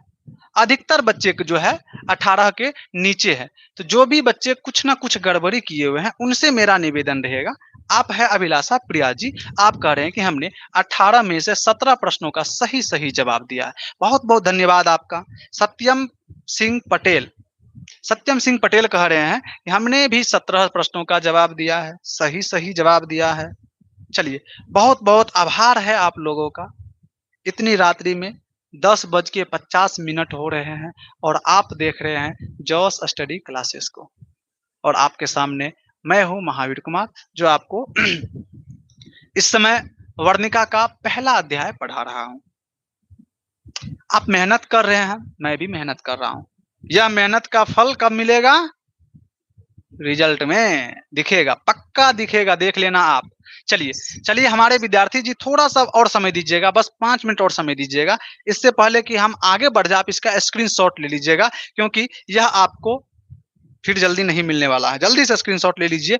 अधिकतर बच्चे जो है 18 के नीचे है। तो जो भी बच्चे कुछ ना कुछ गड़बड़ी किए हुए हैं उनसे मेरा निवेदन रहेगा। आप है अभिलाषा प्रिया जी, आप कह रहे हैं कि हमने 18 में से 17 प्रश्नों का सही सही जवाब दिया है। बहुत बहुत धन्यवाद आपका। सत्यम सिंह पटेल कह रहे हैं कि हमने भी 17 प्रश्नों का जवाब दिया है, सही सही जवाब दिया है। चलिए बहुत बहुत आभार है आप लोगों का। इतनी रात्रि में 10:50 हो रहे हैं और आप देख रहे हैं जॉस स्टडी क्लासेस को, और आपके सामने मैं हूं महावीर कुमार, जो आपको इस समय वर्णिका का पहला अध्याय पढ़ा रहा हूं। आप मेहनत कर रहे हैं, मैं भी मेहनत कर रहा हूं। यह मेहनत का फल कब मिलेगा? रिजल्ट में दिखेगा, पक्का दिखेगा, देख लेना आप। चलिए चलिए हमारे विद्यार्थी जी थोड़ा सा और समय दीजिएगा, बस 5 मिनट और समय दीजिएगा। इससे पहले कि हम आगे बढ़ जाए आप इसका स्क्रीनशॉट ले लीजिएगा, क्योंकि यह आपको फिर जल्दी नहीं मिलने वाला है। जल्दी से स्क्रीनशॉट ले लीजिए।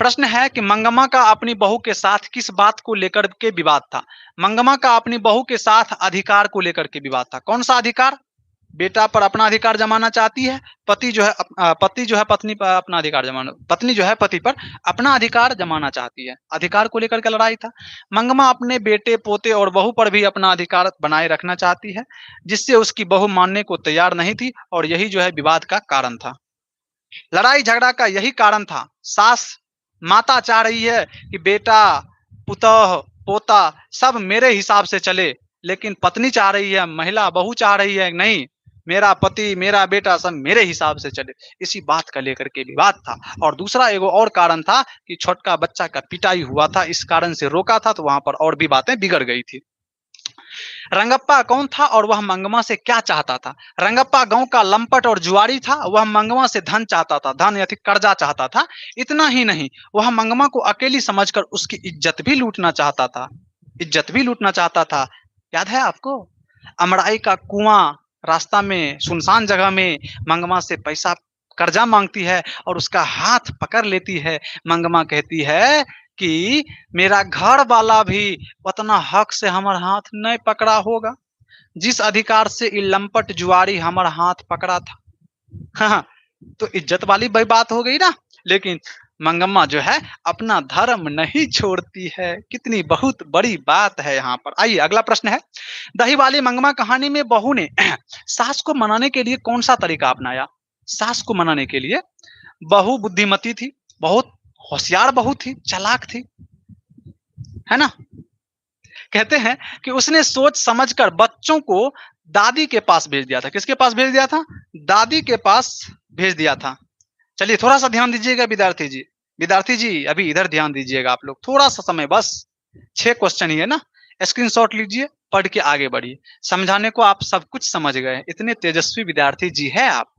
प्रश्न है कि मंगमा का अपनी बहू के साथ किस बात को लेकर के विवाद था? मंगमा का अपनी बहू के साथ अधिकार को लेकर के विवाद था। कौन सा अधिकार? बेटा पर अपना अधिकार जमाना चाहती है, पति जो है पत्नी पर अपना अधिकार जमाना, पत्नी जो है पति पर अपना अधिकार जमाना चाहती है। अधिकार को लेकर के लड़ाई था। मंगमा अपने बेटे पोते और बहू पर भी अपना अधिकार बनाए रखना चाहती है, जिससे उसकी बहू मानने को तैयार नहीं थी, और यही जो है विवाद का कारण था। लड़ाई झगड़ा का यही कारण था। माता चाह रही है कि बेटा पुतह पोता सब मेरे हिसाब से चले, लेकिन पत्नी चाह रही है, महिला बहू चाह रही है नहीं, मेरा पति मेरा बेटा सब मेरे हिसाब से चले। इसी बात का लेकर के विवाद था। और दूसरा एगो और कारण था कि छोटका बच्चा का पिटाई हुआ था, इस कारण से रोका था, तो वहां पर और भी बातें बिगड़ गई थी। रंगप्पा कौन था और वह मंगमा से क्या चाहता था? रंगप्पा गांव का लंपट और जुआरी था। वह मंगमा से धन चाहता था, धन या फिर कर्जा चाहता था। इतना ही नहीं, वह मंगमा को अकेली समझकर उसकी इज्जत भी लूटना चाहता था। इज्जत भी लूटना चाहता था। याद है आपको? अमराई का कुआं, रास्ता में सुनसान जगह में मंगमा से पैसा कर्जा मांगती है और उसका हाथ पकड़ लेती है। मंगमा कहती है कि मेरा घर वाला भी उतना हक से हमार हाथ नहीं पकड़ा होगा जिस अधिकार से ये लंपट जुआरी हमार हाथ पकड़ा था। हाँ, तो इज्जत वाली भाई बात हो गई ना। लेकिन मंगम्मा जो है अपना धर्म नहीं छोड़ती है। कितनी बहुत बड़ी बात है यहाँ पर। आइए अगला प्रश्न है, दही वाली मंगमा कहानी में बहू ने सास को मनाने के लिए कौन सा तरीका अपनाया? सास को मनाने के लिए बहू बुद्धिमती थी, बहुत होशियार बहू थी, चालाक थी, है ना। कहते हैं कि उसने सोच समझकर बच्चों को दादी के पास भेज दिया था। किसके पास भेज दिया था? दादी के पास भेज दिया था। चलिए थोड़ा सा ध्यान दीजिएगा विद्यार्थी जी। विद्यार्थी जी अभी इधर ध्यान दीजिएगा आप लोग, थोड़ा सा समय बस। 6 क्वेश्चन ही है ना, स्क्रीनशॉट लीजिए, पढ़ के आगे बढ़िए। समझाने को आप सब कुछ समझ गए, इतने तेजस्वी विद्यार्थी जी है आप।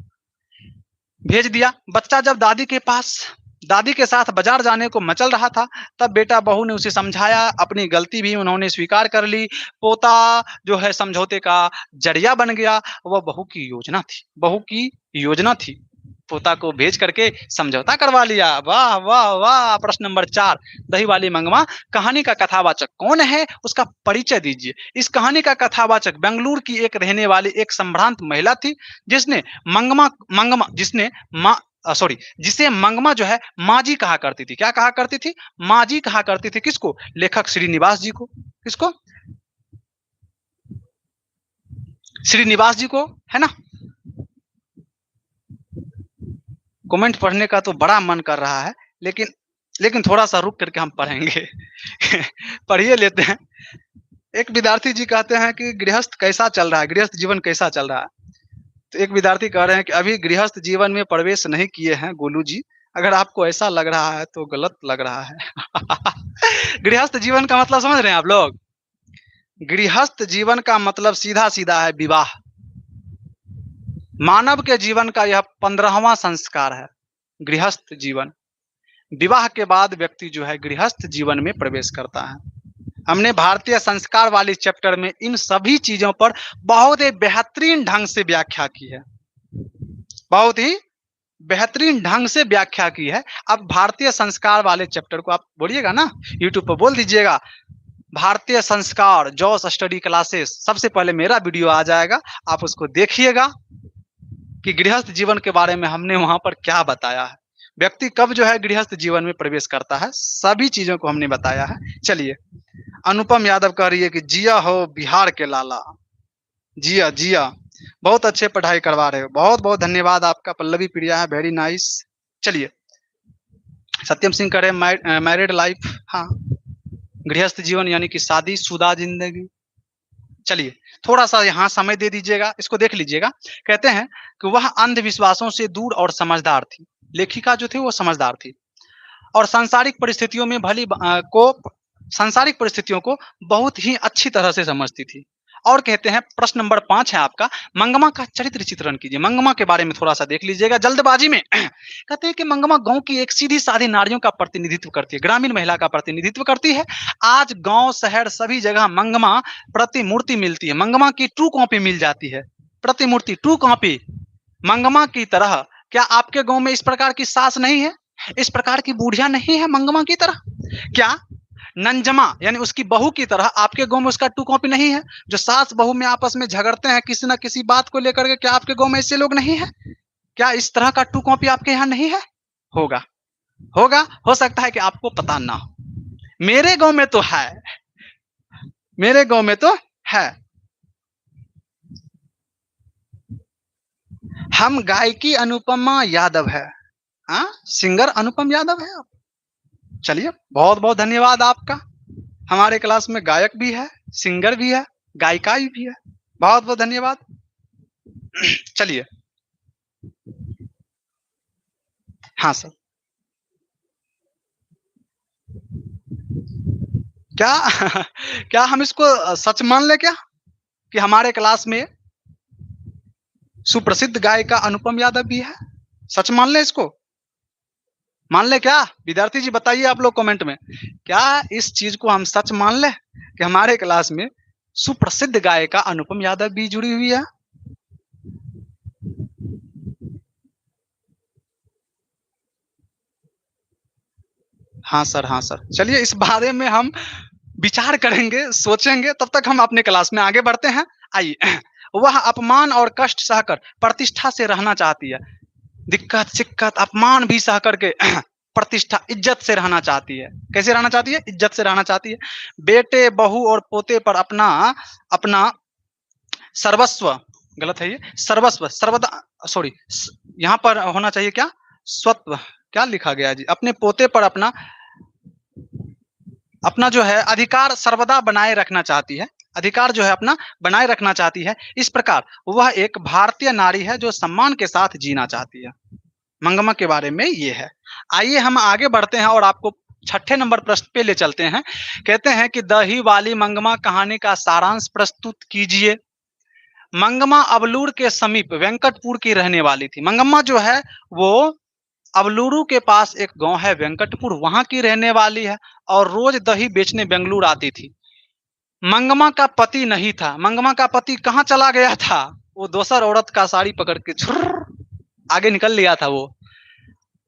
भेज दिया। बच्चा जब दादी के साथ बाजार जाने को मचल रहा था, तब बेटा बहू ने उसे समझाया। अपनी गलती भी उन्होंने स्वीकार कर ली। पोता जो है समझौते का जरिया बन गया। वह बहू की योजना थी, बहू की योजना थी। पोता को भेज करके समझौता करवा लिया। वाह वाह वाह। प्रश्न नंबर 4, दही वाली मंगमा कहानी का कथावाचक कौन है? उसका परिचय दीजिए। इस कहानी का कथावाचक बेंगलुरु की एक रहने वाली एक संभ्रांत महिला थी, जिसने मंगमा मंगमा जिसने माँ सॉरी जिसे मंगमा जो है माँ जी कहा करती थी। क्या कहा करती थी? माँ जी कहा करती थी। किसको? लेखक श्रीनिवास जी को। किसको? श्रीनिवास जी को, है ना। कमेंट पढ़ने का तो बड़ा मन कर रहा है, लेकिन लेकिन थोड़ा सा रुक करके हम पढ़ेंगे। पढ़िए लेते हैं। एक विद्यार्थी जी कहते हैं कि गृहस्थ कैसा चल रहा है, गृहस्थ जीवन कैसा चल रहा है? तो एक विद्यार्थी कह रहे हैं कि अभी गृहस्थ जीवन में प्रवेश नहीं किए हैं गोलू जी। अगर आपको ऐसा लग रहा है तो गलत लग रहा है। गृहस्थ जीवन का मतलब समझ रहे हैं आप लोग? गृहस्थ जीवन का मतलब सीधा सीधा है विवाह। मानव के जीवन का यह 15वां संस्कार है, गृहस्थ जीवन। विवाह के बाद व्यक्ति जो है गृहस्थ जीवन में प्रवेश करता है। हमने भारतीय संस्कार वाली चैप्टर में इन सभी चीजों पर बहुत ही बेहतरीन ढंग से व्याख्या की है, बहुत ही बेहतरीन ढंग से व्याख्या की है। अब भारतीय संस्कार वाले चैप्टर को आप बोलिएगा ना, यूट्यूब पर बोल दीजिएगा भारतीय संस्कार जॉस स्टडी क्लासेस, सबसे पहले मेरा वीडियो आ जाएगा, आप उसको देखिएगा कि गृहस्थ जीवन के बारे में हमने वहां पर क्या बताया है, व्यक्ति कब जो है गृहस्थ जीवन में प्रवेश करता है, सभी चीजों को हमने बताया है। चलिए, अनुपम यादव कह रही है कि जिया हो बिहार के लाला। जिया जिया, बहुत अच्छे पढ़ाई करवा रहे हो, बहुत बहुत धन्यवाद आपका। पल्लवी प्रिया है, वेरी नाइस। चलिए, सत्यम सिंह करे मैरिड लाइफ, हाँ, गृहस्थ जीवन यानी कि शादीशुदा जिंदगी। चलिए थोड़ा सा यहाँ समय दे दीजिएगा, इसको देख लीजिएगा। कहते हैं कि वह अंधविश्वासों से दूर और समझदार थी। लेखिका जो थी वो समझदार थी और सांसारिक परिस्थितियों को बहुत ही अच्छी तरह से समझती थी। और कहते हैं, प्रश्न नंबर 5 है आपका, मंगमा का चरित्र चित्रण कीजिए। मंगमा के बारे में थोड़ा सा देख लीजिएगा जल्दबाजी में। कहते हैं कि मंगमा गांव की एक सीधी साधी नारियों का प्रतिनिधित्व करती है, ग्रामीण महिला का प्रतिनिधित्व करती है। आज गांव शहर सभी जगह मंगमा प्रतिमूर्ति मिलती है, मंगमा की ट्रू कॉपी मिल जाती है, प्रतिमूर्ति ट्रू कॉपी मंगमा की तरह। क्या आपके गांव में इस प्रकार की सास नहीं है, इस प्रकार की बूढ़िया नहीं है मंगमा की तरह? क्या नंजमा यानी उसकी बहू की तरह आपके गांव में उसका टू कॉपी नहीं है, जो सास बहू में आपस में झगड़ते हैं किसी ना किसी बात को लेकर के? क्या आपके गांव में ऐसे लोग नहीं है? क्या इस तरह का टू कॉपी आपके यहाँ नहीं है? होगा, होगा, हो सकता है कि आपको पता ना हो। मेरे गांव में तो है, मेरे गांव में तो है। हम गायकी अनुपमा यादव है, हाँ, सिंगर अनुपम यादव है आप। चलिए, बहुत बहुत धन्यवाद आपका। हमारे क्लास में गायक भी है, सिंगर भी है, गायिका भी है, बहुत बहुत धन्यवाद। चलिए, हाँ सर, क्या क्या हम इसको सच मान ले क्या? कि हमारे क्लास में सुप्रसिद्ध गायिका अनुपम यादव भी है? सच मान ले इसको? मान ले क्या? विद्यार्थी जी बताइए आप लोग कमेंट में, क्या इस चीज को हम सच मान ले कि हमारे क्लास में सुप्रसिद्ध गायिका अनुपम यादव भी जुड़ी हुई है? हाँ सर, हाँ सर। चलिए इस बारे में हम विचार करेंगे, सोचेंगे, तब तक हम अपने क्लास में आगे बढ़ते हैं। आइए, वह अपमान और कष्ट सहकर प्रतिष्ठा से रहना चाहती है। दिक्कत, शिक्कत, अपमान भी सह करके प्रतिष्ठा, इज्जत से रहना चाहती है। कैसे रहना चाहती है? इज्जत से रहना चाहती है। बेटे, बहू और पोते पर अपना अपना सर्वस्व, गलत है ये, सर्वस्व, सर्वदा, सॉरी, यहाँ पर होना चाहिए क्या? स्वत्व, क्या लिखा गया जी? अपने पोते पर अपना अपना जो है अधिकार सर्वदा बनाए रखना चाहती है। अधिकार जो है अपना बनाए रखना चाहती है। इस प्रकार वह एक भारतीय नारी है जो सम्मान के साथ जीना चाहती है। मंगमा के बारे में ये है। आइए हम आगे बढ़ते हैं और आपको छठे नंबर प्रश्न पे ले चलते हैं। कहते हैं कि दही वाली मंगमा कहानी का सारांश प्रस्तुत कीजिए। मंगमा अबलूर के समीप वेंकटपुर की रहने वाली थी। मंगमा जो है वो अबलूरू के पास एक गांव है वेंकटपुर, वहां की रहने वाली है और रोज दही बेचने बेंगलुरु आती थी। मंगमा का पति नहीं था। मंगमा का पति कहाँ चला गया था? वो दोसर औरत का साड़ी पकड़ के छुर्र आगे निकल लिया था वो।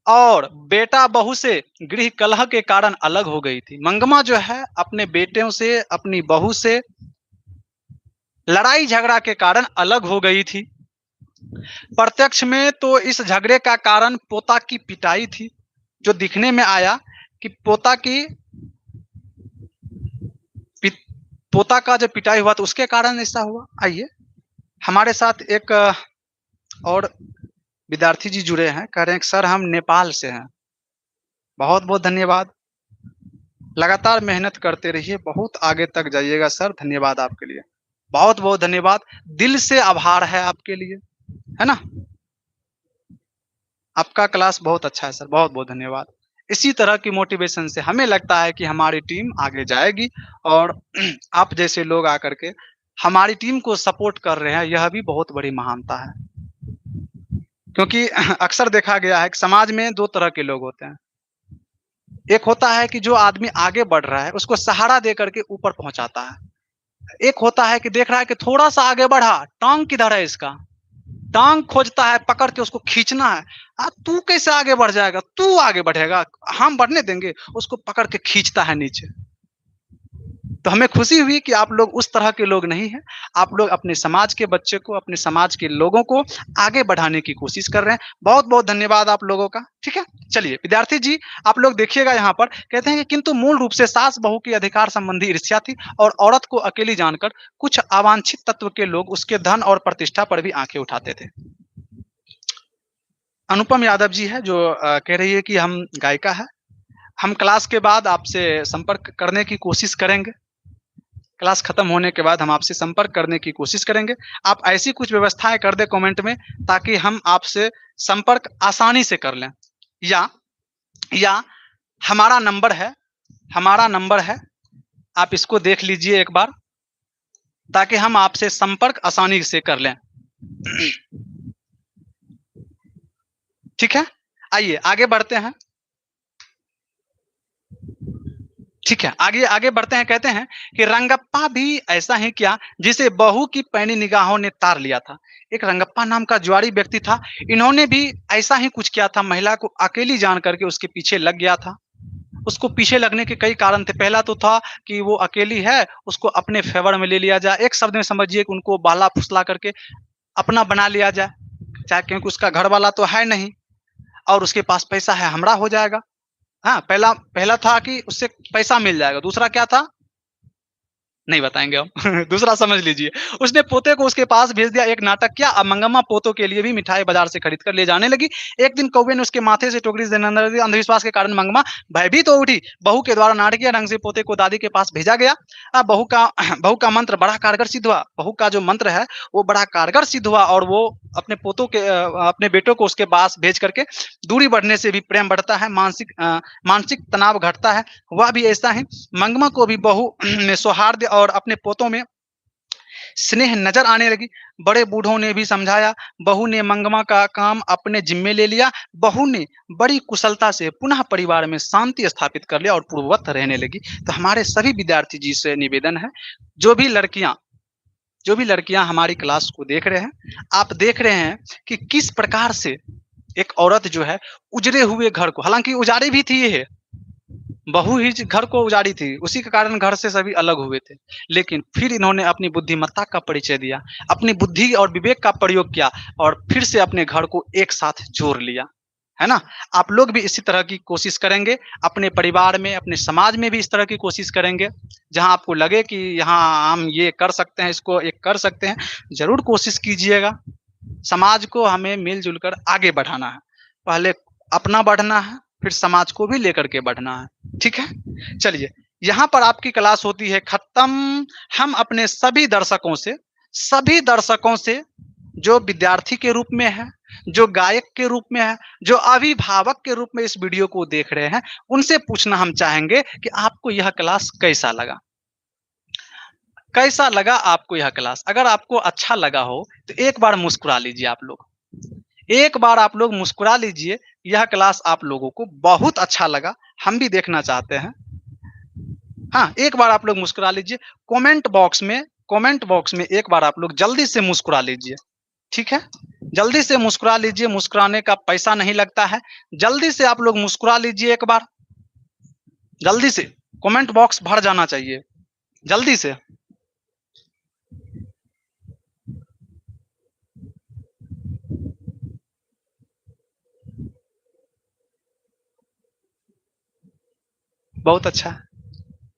और बेटा बहू से गृह कलह के कारण अलग हो गई थी। मंगमा जो है अपने बेटों से, अपनी बहू से लड़ाई झगड़ा के कारण अलग हो गई थी। प्रत्यक्ष में तो इस झगड़े का कारण पोता की पिटाई थी, जो दिखने में आया कि पोता का जो पिटाई हुआ तो उसके कारण ऐसा हुआ। आइए, हमारे साथ एक और विद्यार्थी जी जुड़े हैं, कह रहे हैं कि सर हम नेपाल से हैं। बहुत बहुत धन्यवाद, लगातार मेहनत करते रहिए, बहुत आगे तक जाइएगा सर। धन्यवाद आपके लिए, बहुत बहुत धन्यवाद, दिल से आभार है आपके लिए, है ना। आपका क्लास बहुत अच्छा है सर, बहुत बहुत धन्यवाद। इसी तरह की मोटिवेशन से हमें लगता है कि हमारी टीम आगे जाएगी और आप जैसे लोग आकर के हमारी टीम को सपोर्ट कर रहे हैं, यह भी बहुत बड़ी महानता है। क्योंकि अक्सर देखा गया है कि समाज में दो तरह के लोग होते हैं। एक होता है कि जो आदमी आगे बढ़ रहा है उसको सहारा दे करके ऊपर पहुंचाता है। एक होता है कि देख रहा है कि थोड़ा सा आगे बढ़ा, टांग किधर है इसका, टांग खोजता है, पकड़ के उसको खींचना है। तू कैसे आगे बढ़ जाएगा, तू आगे बढ़ेगा, हम बढ़ने देंगे, उसको पकड़ के खींचता है नीचे। तो हमें खुशी हुई कि आप लोग उस तरह के लोग नहीं हैं। आप लोग अपने समाज के बच्चे को, अपने समाज के लोगों को आगे बढ़ाने की कोशिश कर रहे हैं। बहुत बहुत धन्यवाद आप लोगों का। ठीक है, चलिए विद्यार्थी जी आप लोग देखिएगा, यहाँ पर कहते हैं कि किंतु मूल रूप से सास बहू की अधिकार संबंधी ईर्ष्या थी और औरत को अकेली जानकर कुछ अवांछित तत्व के लोग उसके धन और प्रतिष्ठा पर भी आंखें उठाते थे। अनुपम यादव जी है जो कह रही है कि हम गायिका है। हम क्लास के बाद आपसे संपर्क करने की कोशिश करेंगे। क्लास खत्म होने के बाद हम आपसे संपर्क करने की कोशिश करेंगे। आप ऐसी कुछ व्यवस्थाएं कर दें कमेंट में ताकि हम आपसे संपर्क आसानी से कर लें। या हमारा नंबर है, आप इसको देख लीजिए एक बार, ताकि हम आपसे संपर्क आसानी से कर लें। ठीक है, आइए आगे बढ़ते हैं। ठीक है, आगे बढ़ते हैं। कहते हैं कि रंगप्पा भी ऐसा ही किया जिसे बहू की पैनी निगाहों ने तार लिया था। एक रंगप्पा नाम का जुआरी व्यक्ति था, इन्होंने भी ऐसा ही कुछ किया था। महिला को अकेली जान करके उसके पीछे लग गया था। उसको पीछे लगने के कई कारण थे। पहला तो था कि वो अकेली है, उसको अपने फेवर में ले लिया जाए। एक शब्द में समझिए कि उनको बाला फुसला करके अपना बना लिया जाए, चाहे क्योंकि उसका घर वाला तो है नहीं और उसके पास पैसा है, हमरा हो जाएगा। हाँ, पहला था कि उससे पैसा मिल जाएगा। दूसरा क्या था, नहीं बताएंगे हम। दूसरा समझ लीजिए, उसने पोते को उसके पास भेज दिया। एक नाटक किया। अब मंगम्मा पोतों के लिए भी मिठाई बाजार से खरीद कर ले जाने लगी। एक दिन कौवे ने उसके माथे से टोकरी से अंधविश्वास के कारण मंगम्मा भयभीत हो उठी। बहू के द्वारा नाटकीय ढंग से पोते को दादी के पास भेजा गया। अब बहू का मंत्र बड़ा कारगर सिद्ध हुआ। बहू का जो मंत्र है वो बड़ा कारगर सिद्ध हुआ और वो अपने बेटों को उसके पास भेज करके दूरी बढ़ने से भी प्रेम बढ़ता है, मानसिक तनाव घटता है। वह भी ऐसा ही मंगमा को भी बहू में सौहार्द और अपने पोतों में स्नेह नजर आने लगी। बड़े बूढ़ों ने भी समझाया, बहू ने मंगवा का काम अपने जिम्मे ले लिया। बहू ने बड़ी कुशलता से पुनः परिवार में शांति स्थापित कर लिया और पूर्ववत रहने लगी। तो हमारे सभी विद्यार्थी जी से निवेदन है, जो भी लड़कियां हमारी क्लास को देख रहे हैं, आप देख रहे हैं कि किस प्रकार से एक औरत जो है उजड़े हुए घर को, हालांकि उजाड़ी भी थी, ये बहू ही घर को उजाड़ी थी, उसी के कारण घर से सभी अलग हुए थे, लेकिन फिर इन्होंने अपनी बुद्धिमत्ता का परिचय दिया, अपनी बुद्धि और विवेक का प्रयोग किया और फिर से अपने घर को एक साथ जोड़ लिया, है ना। आप लोग भी इसी तरह की कोशिश करेंगे, अपने परिवार में, अपने समाज में भी इस तरह की कोशिश करेंगे। जहां आपको लगे कि यहाँ हम ये कर सकते हैं, इसको एक कर सकते हैं, जरूर कोशिश कीजिएगा। समाज को हमें मिलजुल कर आगे बढ़ाना है, पहले अपना बढ़ना है, फिर समाज को भी लेकर के बढ़ना है, ठीक है। चलिए, यहाँ पर आपकी क्लास होती है खत्म। हम अपने सभी दर्शकों से जो विद्यार्थी के रूप में है, जो गायक के रूप में है, जो अभिभावक के रूप में इस वीडियो को देख रहे हैं, उनसे पूछना हम चाहेंगे कि आपको यह क्लास कैसा लगा? कैसा लगा आपको यह क्लास? अगर आपको अच्छा लगा हो तो एक बार मुस्कुरा लीजिए आप लोग। एक बार आप लोग मुस्कुरा लीजिए, यह क्लास आप लोगों को बहुत अच्छा लगा, हम भी देखना चाहते हैं। हाँ, एक बार आप लोग मुस्कुरा लीजिए। कमेंट बॉक्स में एक बार आप लोग जल्दी से मुस्कुरा लीजिए, ठीक है? जल्दी से मुस्कुरा लीजिए, मुस्कुराने का पैसा नहीं लगता है। जल्दी से आप लोग मुस्कुरा लीजिए एक बार। जल्दी से, कमेंट बॉक्स भर जाना चाहिए, जल्दी से। बहुत अच्छा,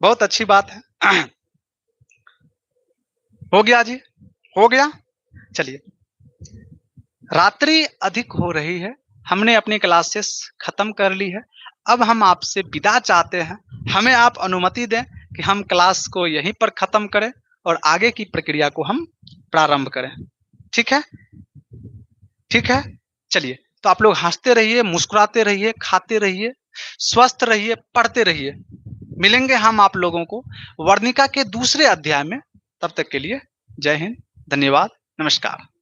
बहुत अच्छी बात है। हो गया जी, हो गया। चलिए, रात्रि अधिक हो रही है, हमने अपनी क्लासेस खत्म कर ली है। अब हम आपसे विदा चाहते हैं, हमें आप अनुमति दें कि हम क्लास को यहीं पर खत्म करें और आगे की प्रक्रिया को हम प्रारंभ करें, ठीक है? ठीक है, चलिए। तो आप लोग हंसते रहिए, मुस्कुराते रहिए, खाते रहिए, स्वस्थ रहिए, पढ़ते रहिए। मिलेंगे हम आप लोगों को वर्णिका के दूसरे अध्याय में। तब तक के लिए जय हिंद, धन्यवाद, नमस्कार।